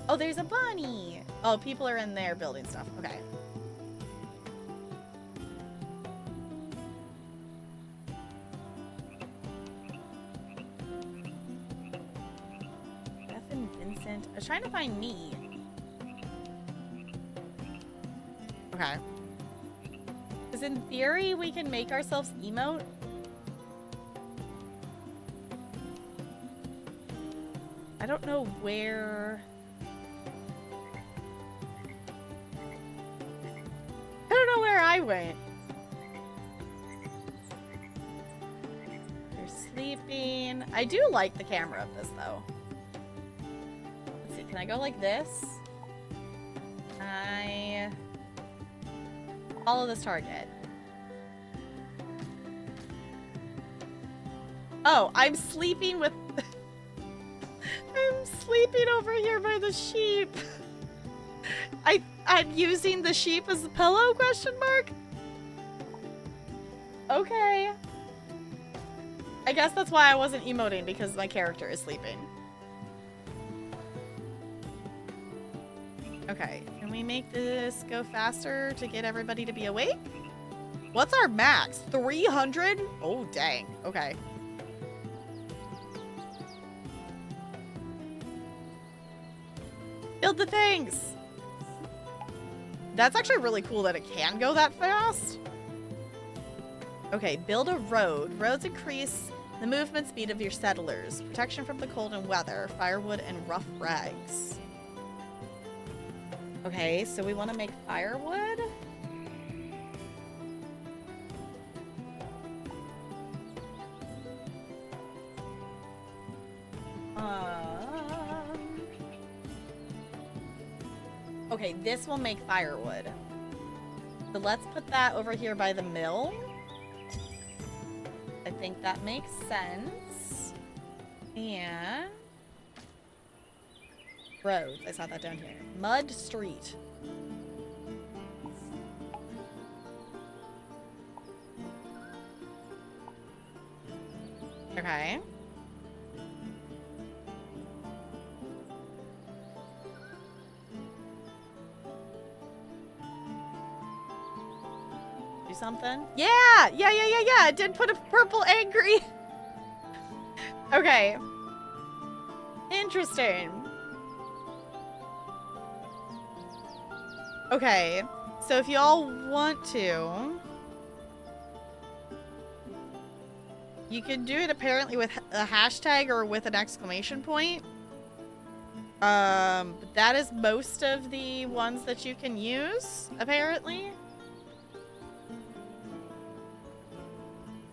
Oh, there's a bunny. Oh, people are in there building stuff. Okay. Beth and Vincent. I was trying to find me. Okay. Because in theory, we can make ourselves emote. I don't know where... I don't know where I went. They're sleeping. I do like the camera of this, though. Let's see. Can I go like this? I follow this target. Oh, I'm sleeping with... I'm sleeping over here by the sheep. I'm using the sheep as a pillow, question mark? Okay. I guess that's why I wasn't emoting, because my character is sleeping. Okay, can we make this go faster to get everybody to be awake? What's our max? 300? Oh, dang. Okay. Build the things! That's actually really cool that it can go that fast. Okay, build a road. Roads increase the movement speed of your settlers. Protection from the cold and weather. Firewood and rough rags. Okay, so we want to make firewood. Okay, this will make firewood. So let's put that over here by the mill. I think that makes sense. And roads. I saw that down here. Mud street. Okay. Do something? Yeah! Yeah. It did put a purple angry. Okay. Interesting. Okay. So if y'all want to, you can do it apparently with a hashtag or with an exclamation point. But that is most of the ones that you can use, apparently.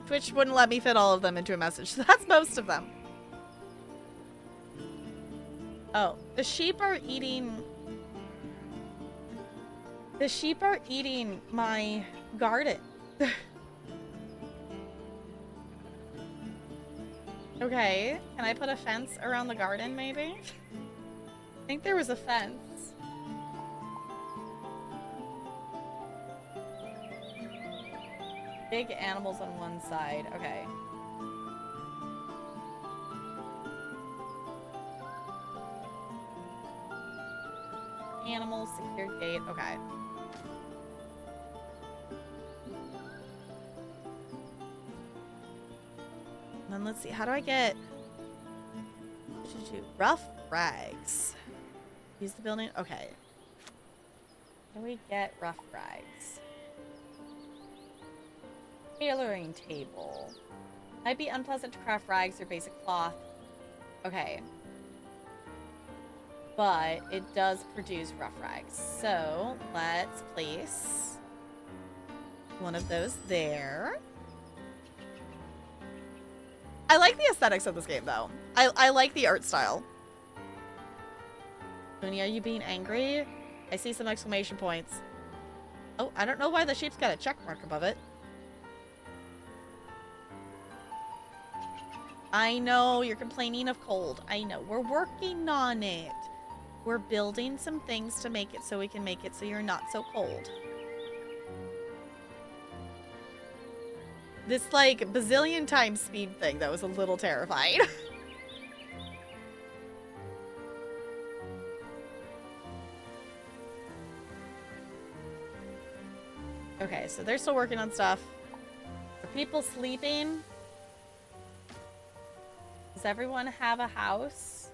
Twitch wouldn't let me fit all of them into a message, so that's most of them. Oh, the sheep are eating... The sheep are eating my garden. Okay, can I put a fence around the garden, maybe? I think there was a fence. Big animals on one side. Okay. Animals, secured gate. Okay. And then let's see. How do I get... Rough rags. Use the building. Okay. How do we get rough rags? Tailoring table. Might be unpleasant to craft rags or basic cloth. Okay. But it does produce rough rags. So let's place one of those there. I like the aesthetics of this game, though. I like the art style. Looney, are you being angry? I see some exclamation points. Oh, I don't know why the sheep's got a check mark above it. I know, you're complaining of cold. I know, we're working on it. We're building some things to make it so we can make it so you're not so cold. This, like, bazillion times speed thing that was a little terrifying. Okay, so they're still working on stuff. Are people sleeping? Does everyone have a house?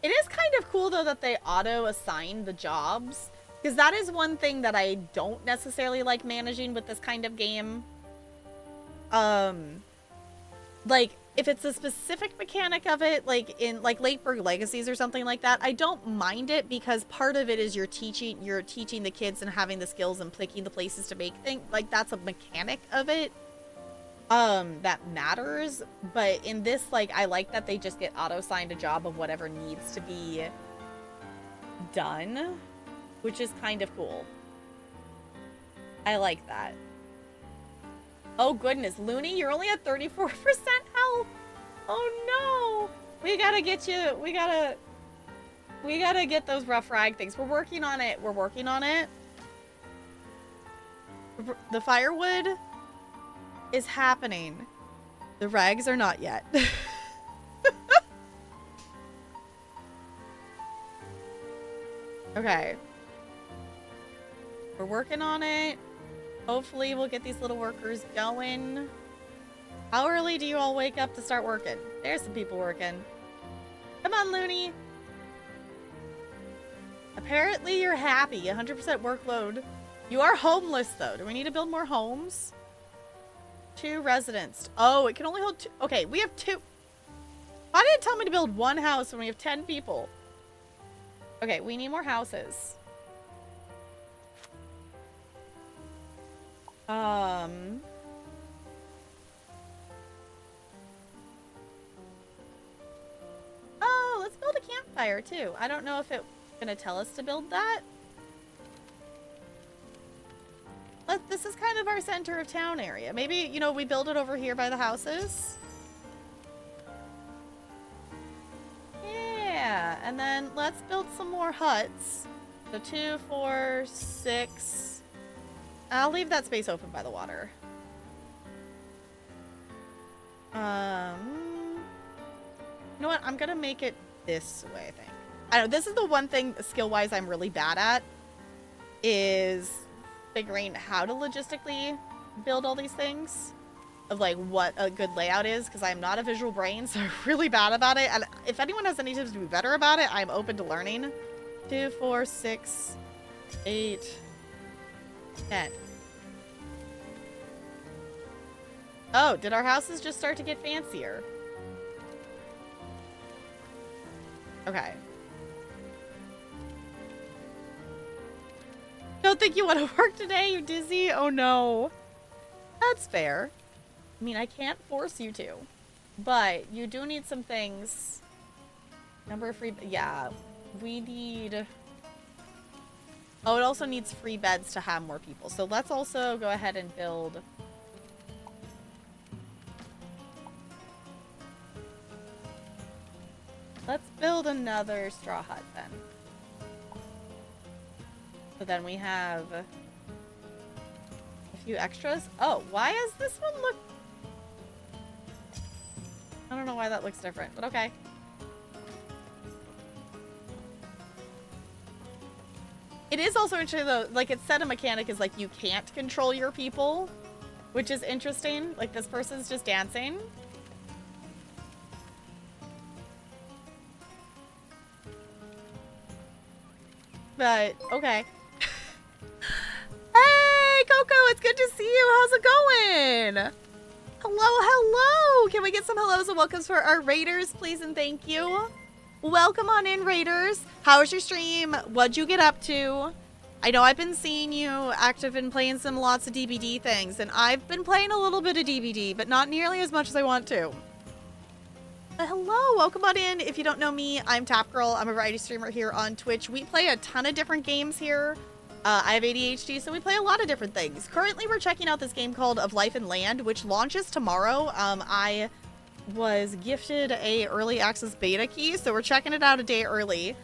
It is kind of cool, though, that they auto-assign the jobs. Because that is one thing that I don't necessarily like managing with this kind of game. Like, if it's a specific mechanic of it, like in like Lateburg Legacies or something like that, I don't mind it because part of it is you're teaching the kids and having the skills and picking the places to make things. Like, that's a mechanic of it. That matters. But in this, like, I like that they just get auto-signed a job of whatever needs to be done. Which is kind of cool. I like that. Oh goodness, Looney, you're only at 34% health. Oh no! We gotta get you. We gotta get those rough rag things. We're working on it. We're working on it. The firewood is happening. The rags are not yet. Okay. We're working on it. Hopefully we'll get these little workers going. How early do you all wake up to start working? There's some people working. Come on, Looney. Apparently you're happy. 100% workload. You are homeless, though. Do we need to build more homes? 2 residents. Oh, it can only hold 2. Okay, we have 2. Why did it tell me to build 1 house when we have 10 people? Okay, we need more houses. Oh, let's build a campfire too. I don't know if it's gonna tell us to build that. This is kind of our center of town area. Maybe, you know, we build it over here by the houses. Yeah, and then let's build some more huts. So 2, 4, 6. I'll leave that space open by the water. You know what? I'm gonna make it this way, I think. I don't know, this is the one thing skill-wise I'm really bad at, is figuring how to logistically build all these things. Of like what a good layout is, because I'm not a visual brain, so I'm really bad about it. And if anyone has any tips to be better about it, I'm open to learning. 2, 4, 6, 8, 10. Oh, did our houses just start to get fancier? Okay. Don't think you want to work today, you dizzy? Oh no. That's fair. I mean, I can't force you to, but you do need some things. Number of free, yeah, we need, oh, it also needs free beds to have more people. So let's also go ahead and build. Let's build another straw hut then. So then we have a few extras. Oh, why does this one look? I don't know why that looks different, but okay. It is also interesting though, like it said a mechanic is like you can't control your people, which is interesting. Like this person's just dancing. But, okay. Hey, Coco, it's good to see you. How's it going? Hello, hello. Can we get some hellos and welcomes for our raiders, please and thank you. Welcome on in, raiders. How was your stream? What'd you get up to? I know I've been seeing you active and playing some lots of DBD things, and I've been playing a little bit of DBD, but not nearly as much as I want to. But hello, welcome on in. If you don't know me, I'm Tap Girl. I'm a variety streamer here on Twitch. We play a ton of different games here. I have ADHD, so we play a lot of different things. Currently, we're checking out this game called Of Life and Land, which launches tomorrow. I was gifted a early access beta key, so we're checking it out a day early.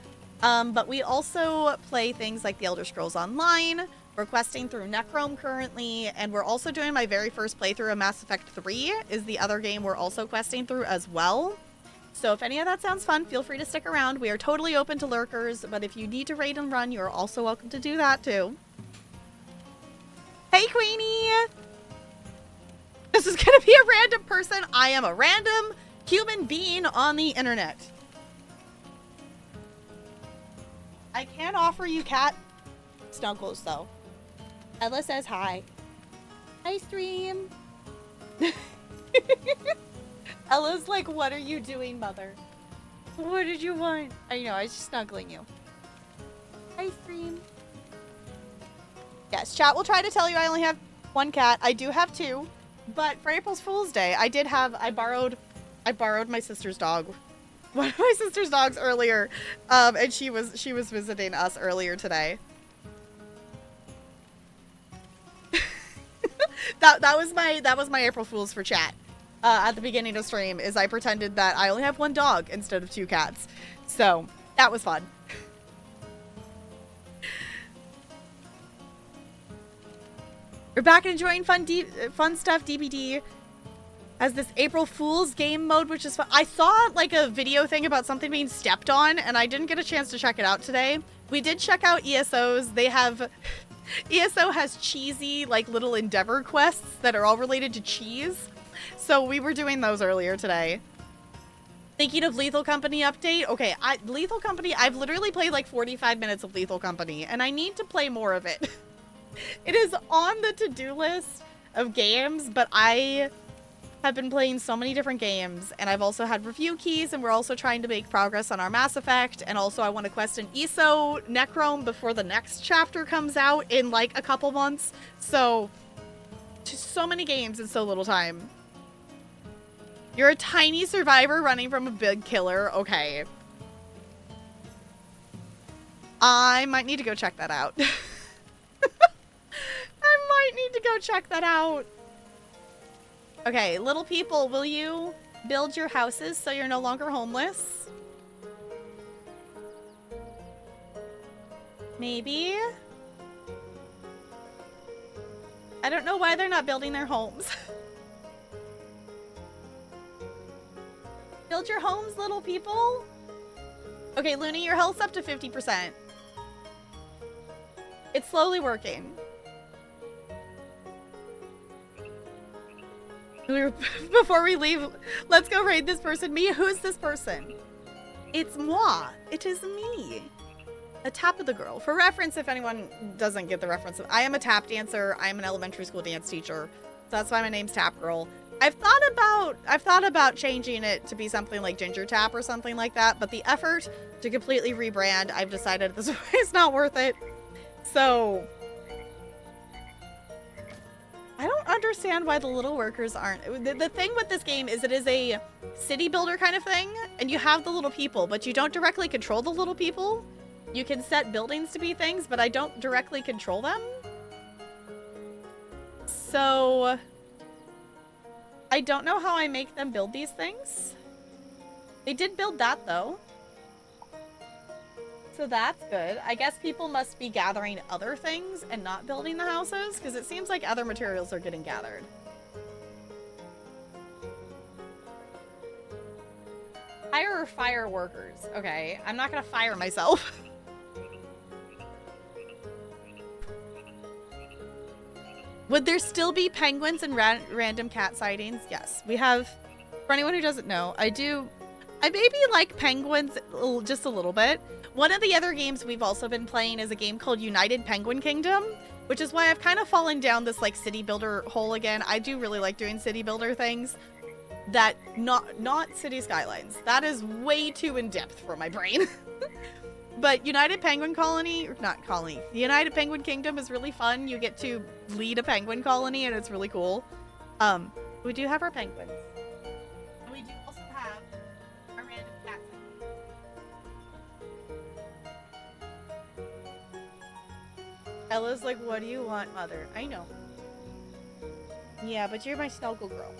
But we also play things like The Elder Scrolls Online. We're questing through Necrom currently, and we're also doing my very first playthrough of Mass Effect 3 is the other game we're also questing through as well. So if any of that sounds fun, feel free to stick around. We are totally open to lurkers, but if you need to raid and run, you're also welcome to do that too. Hey, Queenie! This is gonna be a random person. I am a random human being on the internet. I can offer you cat snuggles, though. Ella says hi. Hi, stream. Ella's like, what are you doing, mother? What did you want? I know, I was just snuggling you. Hi, stream. Yes, chat will try to tell you I only have 1 cat. I do have 2, but for April's Fool's Day, I borrowed my sister's dog. One of my sister's dogs earlier, and she was visiting us earlier today. that was my April Fool's for chat. at the beginning of stream is I pretended that I only have one dog instead of 2 cats. So that was fun. We're back and enjoying fun stuff. DBD has this April Fool's game mode, which is fun. I saw like a video thing about something being stepped on, and I didn't get a chance to check it out today. We did check out ESO's. They have... ESO has cheesy, like, little endeavor quests that are all related to cheese. So we were doing those earlier today. Thinking of Lethal Company update? Okay, Lethal Company, I've literally played like 45 minutes of Lethal Company, and I need to play more of it. It is on the to-do list of games, but I have been playing so many different games, and I've also had review keys, and we're also trying to make progress on our Mass Effect, and also I want to quest an ESO Necrom before the next chapter comes out in like a couple months. So, just so many games in so little time. You're a tiny survivor running from a big killer. Okay. I might need to go check that out. I might need to go check that out. Okay, little people, will you build your houses so you're no longer homeless? Maybe? I don't know why they're not building their homes. Build your homes, little people. Okay, Looney, your health's up to 50%. It's slowly working. Before we leave, let's go raid this person. Mia, who's this person? It's moi. It is me. A tap of the girl. For reference, if anyone doesn't get the reference, I am a tap dancer. I am an elementary school dance teacher. So that's why my name's Tap Girl. I've thought about changing it to be something like Ginger Tap or something like that, but the effort to completely rebrand, I've decided this is not worth it. So I don't understand why the little workers aren't. The thing with this game is it is a city builder kind of thing, and you have the little people, but you don't directly control the little people. You can set buildings to be things, but I don't directly control them. So I don't know how I make them build these things. They did build that though. So that's good. I guess people must be gathering other things and not building the houses, because it seems like other materials are getting gathered. Hire or fire workers. Okay, I'm not gonna fire myself. Would there still be penguins and random cat sightings? Yes, we have. For anyone who doesn't know, I maybe like penguins just a little bit. One of the other games we've also been playing is a game called United Penguin Kingdom, which is why I've kind of fallen down this like city builder hole again. I do really like doing city builder things. That not city skylines. That is way too in depth for my brain. But United Penguin Colony, or not colony, the United Penguin Kingdom is really fun. You get to lead a penguin colony and it's really cool. We do have our penguins. And we do also have our random cats. Ella's like, what do you want, mother? I know. Yeah, but you're my snuggle girl.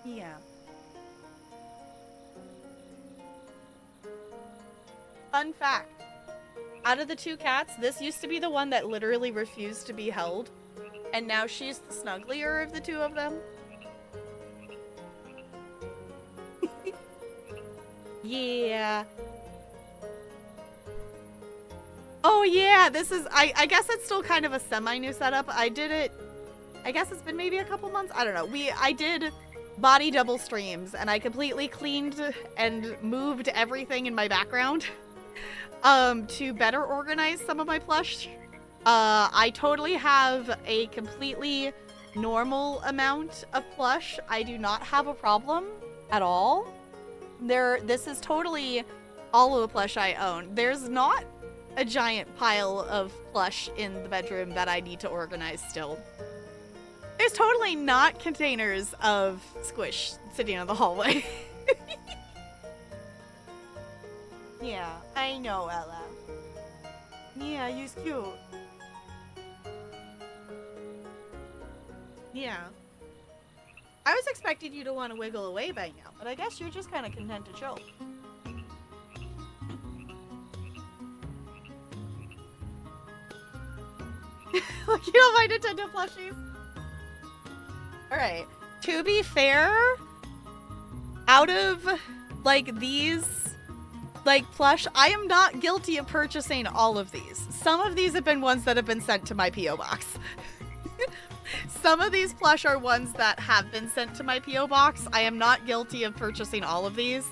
Yeah. Fun fact. Out of the 2 cats, this used to be the one that literally refused to be held. And now she's the snugglier of the 2 of them. Yeah. Oh yeah, this is, I guess it's still kind of a semi-new setup. I did it, I guess it's been maybe a couple months. I don't know. I did body double streams and I completely cleaned and moved everything in my background to better organize some of my plush. I totally have a completely normal amount of plush. I do not have a problem at all. This is totally all of the plush I own. There's not a giant pile of plush in the bedroom that I need to organize still. There's totally not containers of squish sitting in the hallway. Yeah, I know, Ella. Yeah, you's cute. Yeah. I was expecting you to want to wiggle away by now, but I guess you're just kind of content to chill. Like, you don't mind Nintendo plushies? Alright. To be fair, out of, like, these, like, plush, I am not guilty of purchasing all of these. Some of these have been ones that have been sent to my P.O. box. Some of these plush are ones that have been sent to my P.O. box. I am not guilty of purchasing all of these.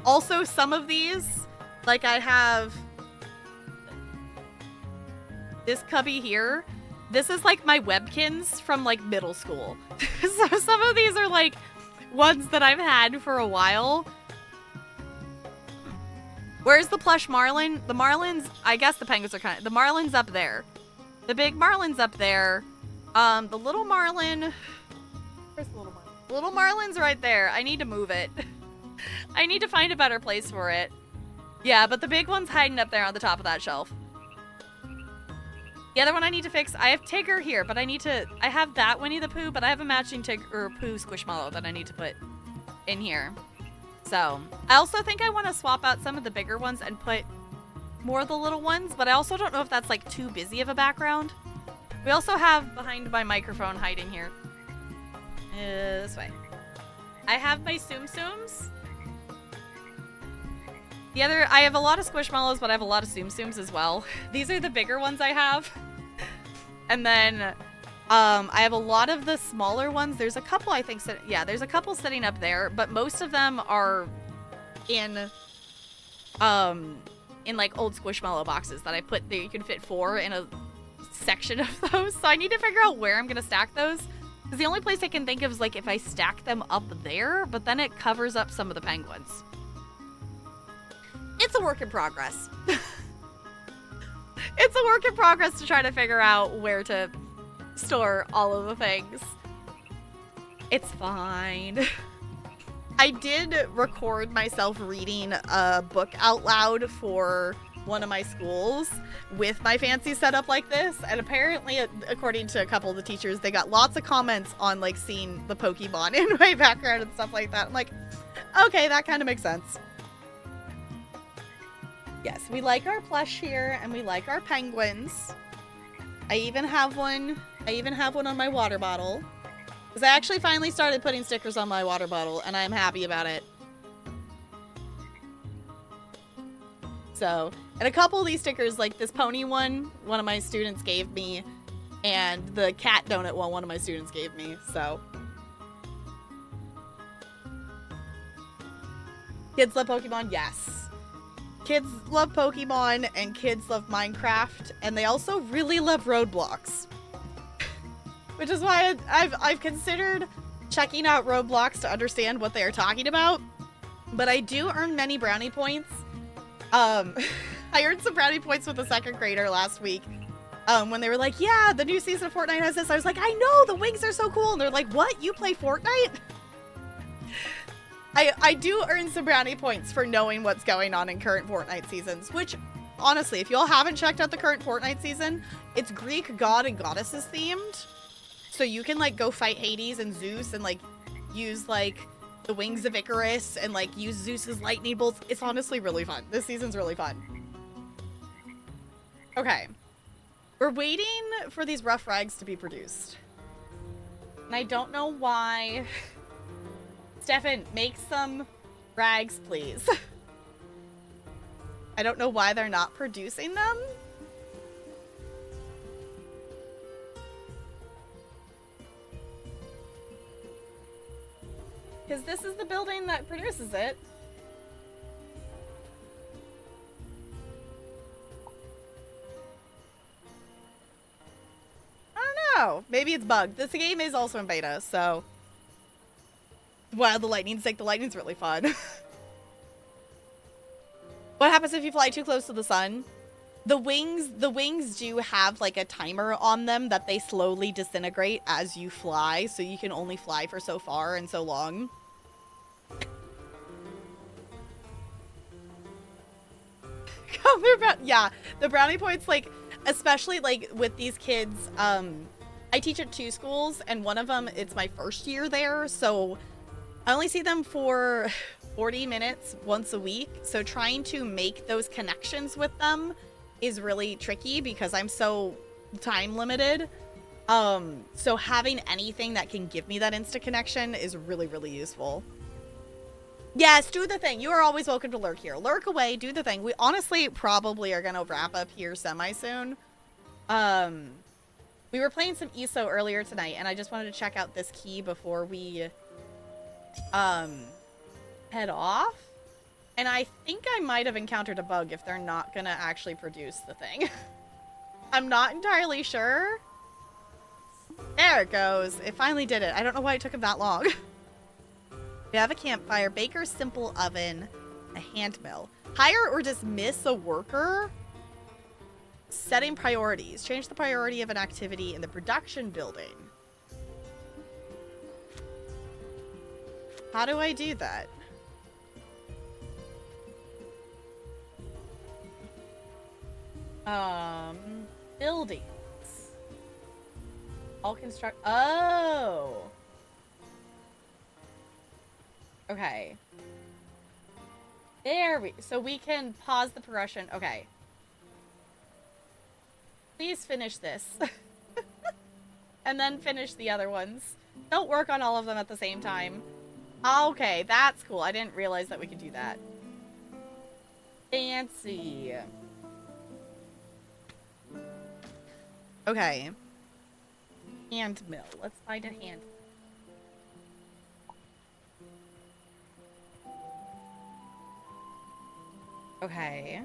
Also, some of these, like I have this cubby here. This is like my Webkins from like middle school. So some of these are like ones that I've had for a while. Where's the plush marlin? The marlins, I guess the penguins are kind of, the marlin's up there. The big marlin's up there. The little marlin, where's the little marlin? The little marlin's right there. I need to move it. I need to find a better place for it. Yeah, but the big one's hiding up there on the top of that shelf. The other one I need to fix, I have Tigger here, but I have that Winnie the Pooh, but I have a matching Tigger or Pooh Squishmallow that I need to put in here. So, I also think I want to swap out some of the bigger ones and put more of the little ones, but I also don't know if that's like too busy of a background. We also have behind my microphone hiding here. This way. I have my Tsum Tsums. I have a lot of Squishmallows, but I have a lot of Tsum Tsums as well. These are the bigger ones I have. And then I have a lot of the smaller ones. There's a couple, I think, there's a couple sitting up there, but most of them are in like old Squishmallow boxes that I put there. You can fit 4 in a section of those. So I need to figure out where I'm going to stack those. Because the only place I can think of is like if I stack them up there, but then it covers up some of the penguins. It's a work in progress. It's a work in progress to try to figure out where to store all of the things. It's fine. I did record myself reading a book out loud for one of my schools with my fancy setup like this, and apparently, according to a couple of the teachers, they got lots of comments on like seeing the Pokemon in my background and stuff like that. I'm like, okay, that kind of makes sense. Yes, we like our plush here, and we like our penguins. I even have one on my water bottle. Because I actually finally started putting stickers on my water bottle, and I'm happy about it. So, and a couple of these stickers, like this pony one of my students gave me, and the cat donut one of my students gave me, so. Kids love Pokemon? Yes. Kids love Pokemon, and kids love Minecraft, and they also really love Roblox. Which is why I've considered checking out Roblox to understand what they are talking about. But I do earn many brownie points. I earned some brownie points with a 2nd grader last week. When they were like, yeah, the new season of Fortnite has this. I was like, I know, the wings are so cool. And they're like, what? You play Fortnite? I do earn some brownie points for knowing what's going on in current Fortnite seasons, which, honestly, if y'all haven't checked out the current Fortnite season, it's Greek god and goddesses themed. So you can, like, go fight Hades and Zeus and, like, use, like, the wings of Icarus and, like, use Zeus's lightning bolts. It's honestly really fun. This season's really fun. Okay. We're waiting for these rough rags to be produced. And I don't know why... Stefan, make some rags, please. I don't know why they're not producing them. Because this is the building that produces it. I don't know. Maybe it's bugged. This game is also in beta, so... Wow, the lightning's sick. The lightning's really fun. What happens if you fly too close to the sun? The wings do have like a timer on them that they slowly disintegrate as you fly, so you can only fly for so far and so long. Yeah, the brownie points, like, especially like with these kids, I teach at 2 schools, and one of them, it's my first year there, so I only see them for 40 minutes once a week. So trying to make those connections with them is really tricky because I'm so time limited. So having anything that can give me that instant connection is really, really useful. Yes, do the thing. You are always welcome to lurk here. Lurk away, do the thing. We honestly probably are going to wrap up here semi-soon. We were playing some ESO earlier tonight, and I just wanted to check out this key before we head off. And I think I might have encountered a bug if they're not going to actually produce the thing. I'm not entirely sure. There it goes. It finally did it. I don't know why it took him that long. We have a campfire, baker's simple oven, a hand mill. Hire or dismiss a worker. Setting priorities. Change the priority of an activity in the production building. How do I do that? Buildings. All construct. Oh. Okay. There so we can pause the progression. Okay. Please finish this. And then finish the other ones. Don't work on all of them at the same time. Okay, that's cool. I didn't realize that we could do that. Fancy. Okay. Hand mill. Let's find a hand. Okay.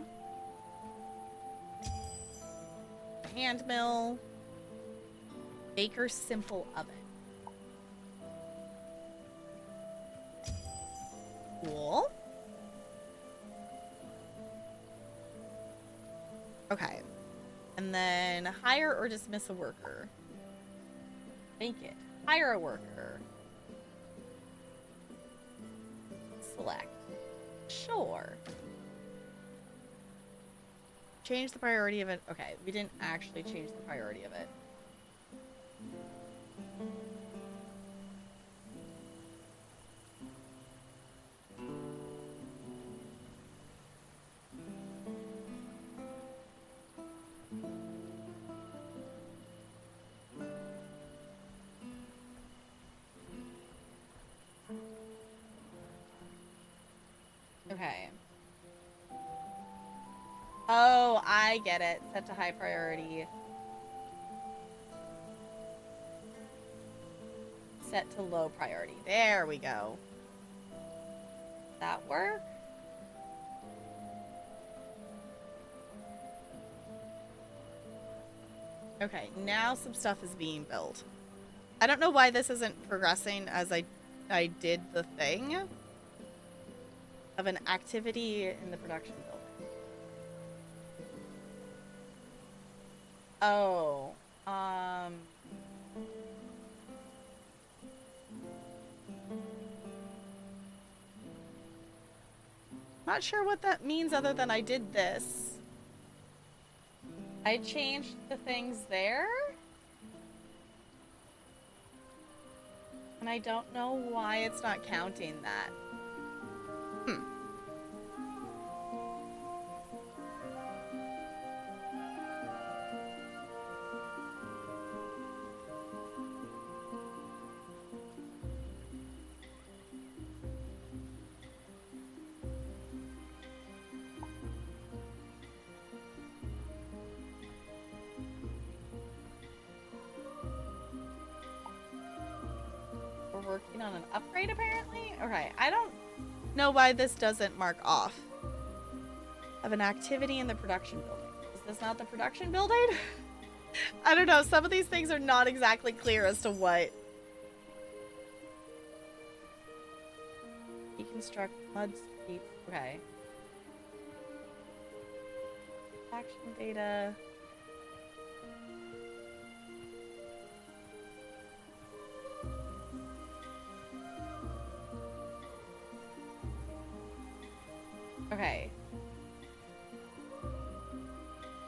Hand mill. Baker's simple oven. Cool. Okay. And then hire or dismiss a worker. Make it. Hire a worker. Select. Sure. Change the priority of it. Okay, we didn't actually change the priority of it. Okay. Oh, I get it. Set to high priority. Set to low priority. There we go. That work? Okay, now some stuff is being built. I don't know why this isn't progressing as I did the thing of an activity in the production building. Oh, not sure what that means other than I did this. I changed the things there. And I don't know why it's not counting that. Working on an upgrade apparently? Okay, I don't know why this doesn't mark off. Of an activity in the production building. Is this not the production building? I don't know, some of these things are not exactly clear as to what. Deconstruct mud street. Okay. Action data. Okay.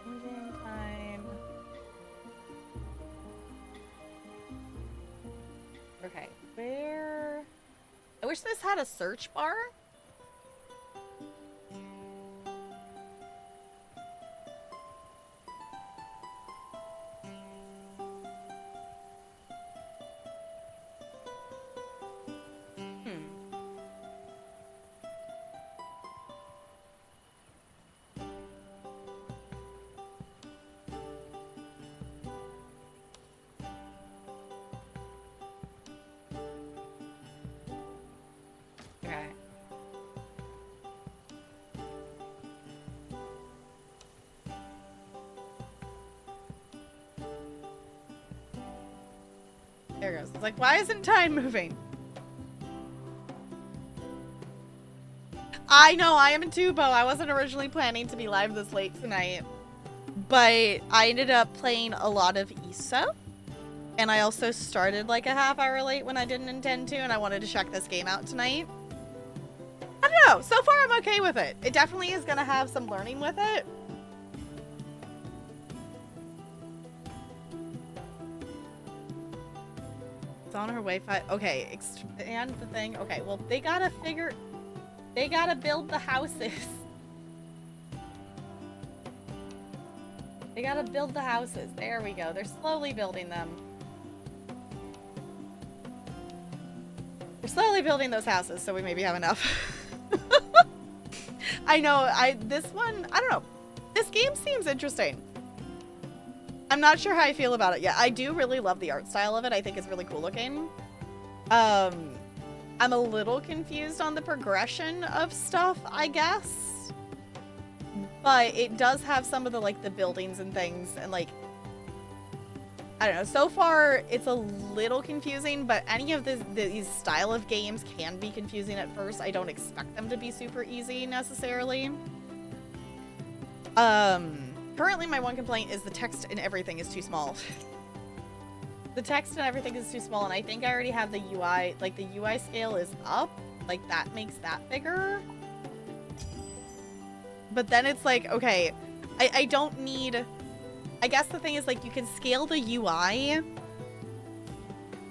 Engine time. wish this had a search bar. Okay. There it goes. It's like, why isn't time moving? I know, I am in Tubo. I wasn't originally planning to be live this late tonight. But I ended up playing a lot of ESO. And I also started like a half hour late when I didn't intend to. And I wanted to check this game out tonight. I don't know. So far, I'm okay with it. It definitely is going to have some learning with it. It's on her Wi-Fi. Okay, expand the thing. Okay, well, they gotta build the houses. They gotta build the houses. There we go. They're slowly building them. They're slowly building those houses, so we maybe have enough. I know, this one, I don't know. This game seems interesting. I'm not sure how I feel about it yet. I do really love the art style of it. I think it's really cool looking. I'm a little confused on the progression of stuff, I guess. But it does have some of the, like, the buildings and things, and, like, I don't know. So far, it's a little confusing, but any of these style of games can be confusing at first. I don't expect them to be super easy, necessarily. Currently, my one complaint is the text and everything is too small. The text and everything is too small, and I think I already have the UI, like, the UI scale is up. Like, that makes that bigger. But then it's like, okay, I don't need... I guess the thing is, like, you can scale the UI,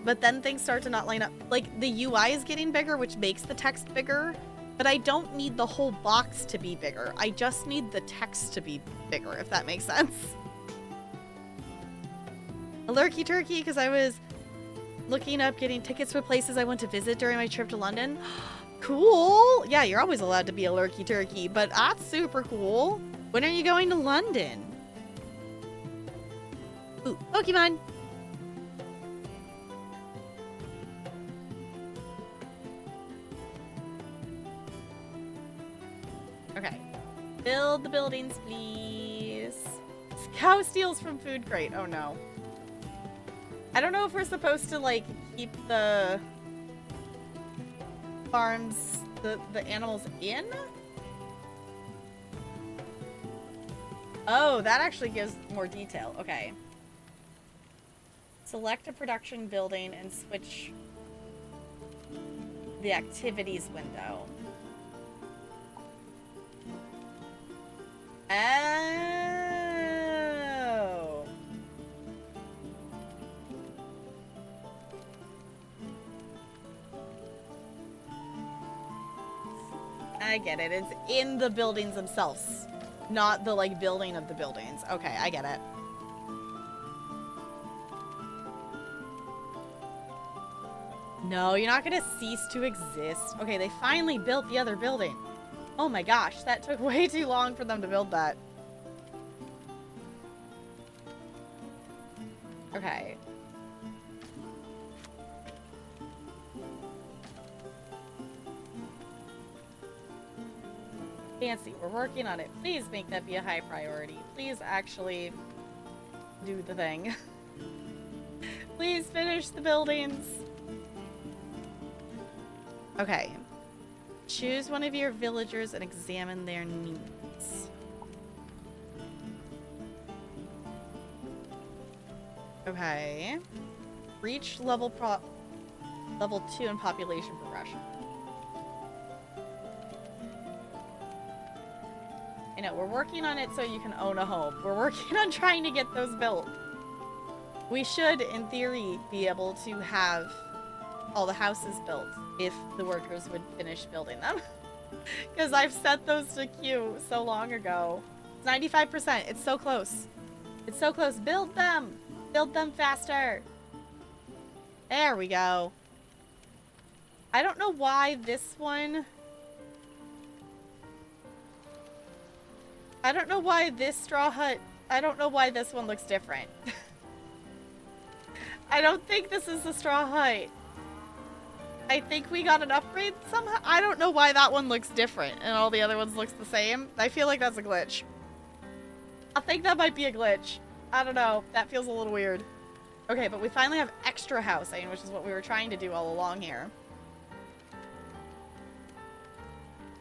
but then things start to not line up. Like, the UI is getting bigger, which makes the text bigger, but I don't need the whole box to be bigger. I just need the text to be bigger, if that makes sense. A lurky turkey, because I was looking up getting tickets for places I want to visit during my trip to London. Cool! Yeah, you're always allowed to be a lurky turkey, but that's super cool. When are you going to London? Ooh, Pokemon! Okay. Build the buildings, please. Cow steals from food crate. Oh no. I don't know if we're supposed to, like, keep the farms, the animals in? Oh, that actually gives more detail. Okay. Select a production building and switch the activities window. Oh. I get it. It's in the buildings themselves, not the, like, building of the buildings. Okay, I get it. No, you're not gonna cease to exist. Okay, they finally built the other building. Oh my gosh, that took way too long for them to build that. Okay. Fancy, we're working on it. Please make that be a high priority. Please actually do the thing. Please finish the buildings. Okay. Choose one of your villagers and examine their needs. Okay. Reach level 2 in population progression. I know, we're working on it so you can own a home. We're working on trying to get those built. We should, in theory, be able to have all the houses built if the workers would finish building them. Because I've set those to queue so long ago. It's 95%. It's so close. It's so close. Build them! Build them faster! There we go. I don't know why this one... I don't know why this straw hut... I don't know why this one looks different. I don't think this is the straw hut. I think we got an upgrade somehow. I don't know why that one looks different and all the other ones looks the same. I feel like that's a glitch. I think that might be a glitch. I don't know. That feels a little weird. Okay, but we finally have extra housing, which is what we were trying to do all along here.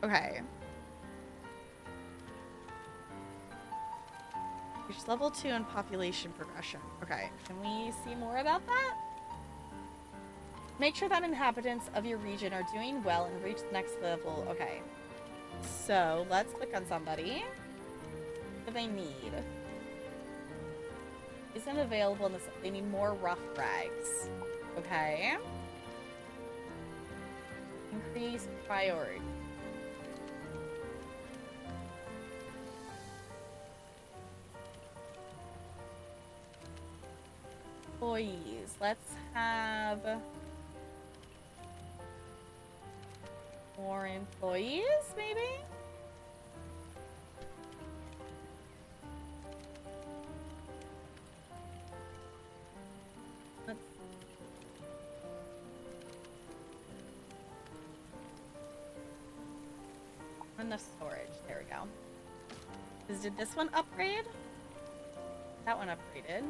Okay. Reach level 2 in population progression. Okay, can we see more about that? Make sure that inhabitants of your region are doing well and reach the next level. Okay. So, let's click on somebody. What do they need? Isn't available in this. They need more rough rags. Okay. Increase priority. Employees. Let's have more employees, maybe? Let's... Enough storage. There we go. Did this one upgrade? That one upgraded.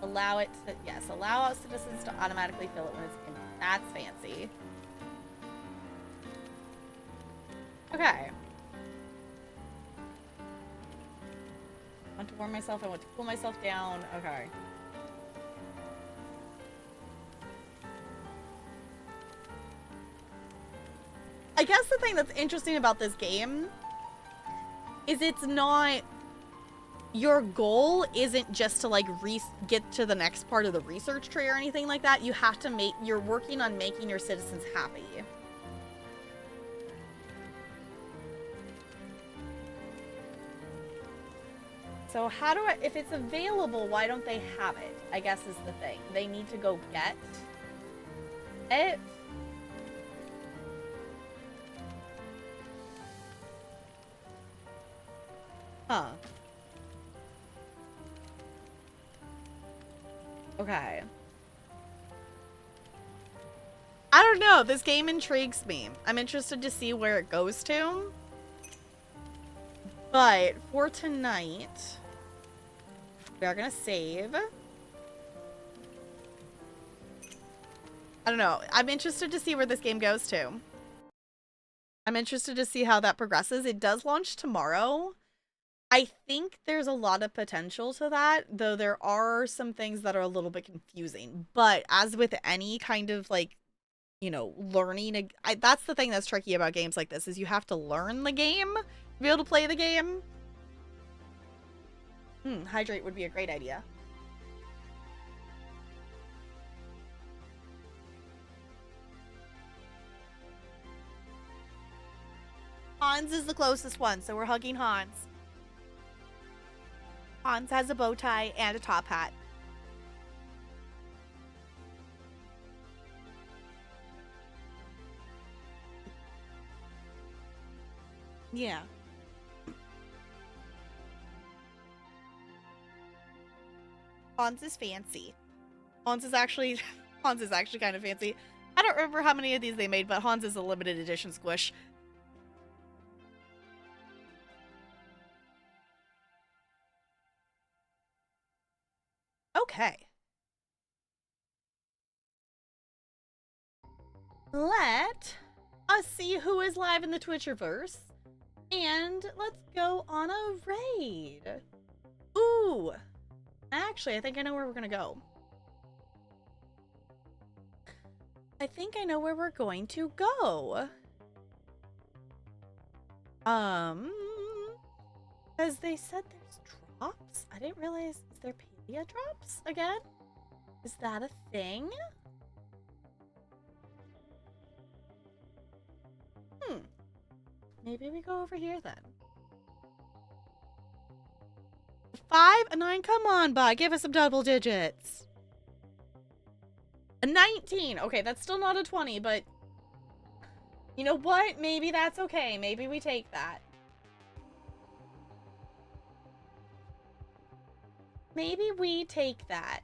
Allow it to, yes, allow citizens to automatically fill it when it's empty. That's fancy. Okay. I want to warm myself, I want to cool myself down. Okay. I guess the thing that's interesting about this game is it's not... Your goal isn't just to like get to the next part of the research tree or anything like that. You have to make, you're working on making your citizens happy. So how do I, if it's available, why don't they have it? I guess is the thing. They need to go get it. Huh. Okay. I don't know. This game intrigues me. I'm interested to see where it goes to. But for tonight, we are going to save. I don't know. I'm interested to see where this game goes to. I'm interested to see how that progresses. It does launch tomorrow. I think there's a lot of potential to that, though there are some things that are a little bit confusing. But as with any kind of, like, you know, learning, that's the thing that's tricky about games like this, is you have to learn the game to be able to play the game. Hydrate would be a great idea. Hans is the closest one, so we're hugging Hans. Hans has a bow tie and a top hat. Yeah. Hans is fancy. Hans is actually kind of fancy. I don't remember how many of these they made, but Hans is a limited edition squish. Okay. Let us see who is live in the Twitcherverse. And let's go on a raid. Ooh. Actually, I think I know where we're going to go. I think I know where we're going to go. Because they said there's drops. I didn't realize, is there Palia drops again? Is that a thing? Maybe we go over here then. 5, a 9, come on, bud. Give us some double digits. A 19. Okay, that's still not a 20, but you know what? Maybe that's okay. Maybe we take that. Maybe we take that.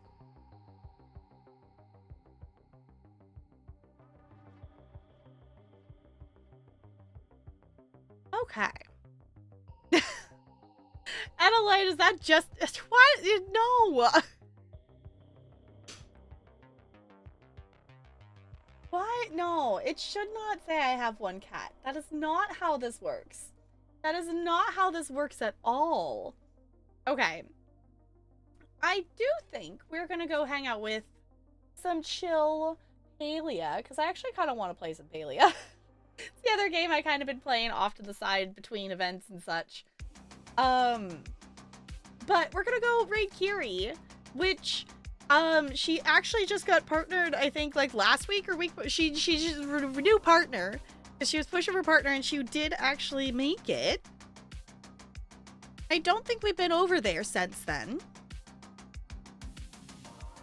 Okay. Adelaide, is that just... What? No! What? No, it should not say I have one cat. That is not how this works. That is not how this works at all. Okay. I do think we're gonna go hang out with some chill Palia, because I actually kind of want to play some Palia. It's the other game I kind of been playing off to the side between events and such. But we're gonna go raid Kiri, which she actually just got partnered, I think, like last week or week. She's just a new partner, because she was pushing for partner and she did actually make it. I don't think we've been over there since then.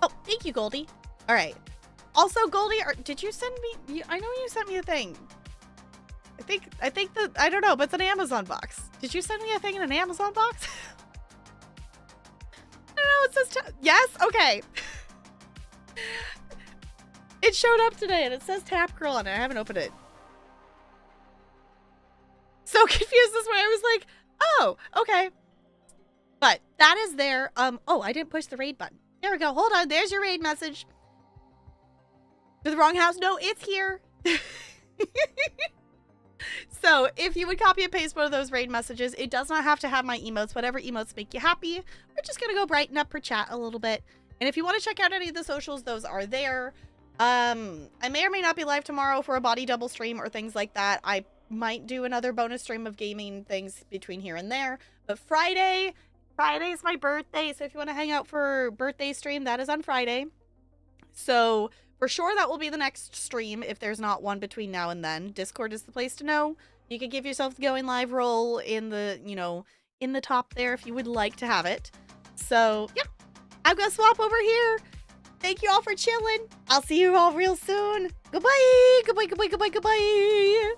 Oh, thank you, Goldie. All right. Also, Goldie, did you send me? I know you sent me a thing. I think that, I don't know, but it's an Amazon box. Did you send me a thing in an Amazon box? I don't know, it says, yes? Okay. It showed up today and it says Tap Girl on it. I haven't opened it. So confused this way. I was like, oh, okay. But that is there. Oh, I didn't push the raid button. There we go. Hold on. There's your raid message. To the wrong house? No, it's here. So if you would copy and paste one of those raid messages, it does not have to have my emotes. Whatever emotes make you happy. We're just going to go brighten up her chat a little bit. And if you want to check out any of the socials, those are there. I may or may not be live tomorrow for a body double stream or things like that. I might do another bonus stream of gaming things between here and there. But Friday's my birthday. So if you want to hang out for birthday stream, that is on Friday. So for sure that will be the next stream if there's not one between now and then. Discord is the place to know. You can give yourself the going live role in the, you know, in the top there if you would like to have it. So, yeah. I'm going to swap over here. Thank you all for chilling. I'll see you all real soon. Goodbye. Goodbye, goodbye, goodbye, goodbye.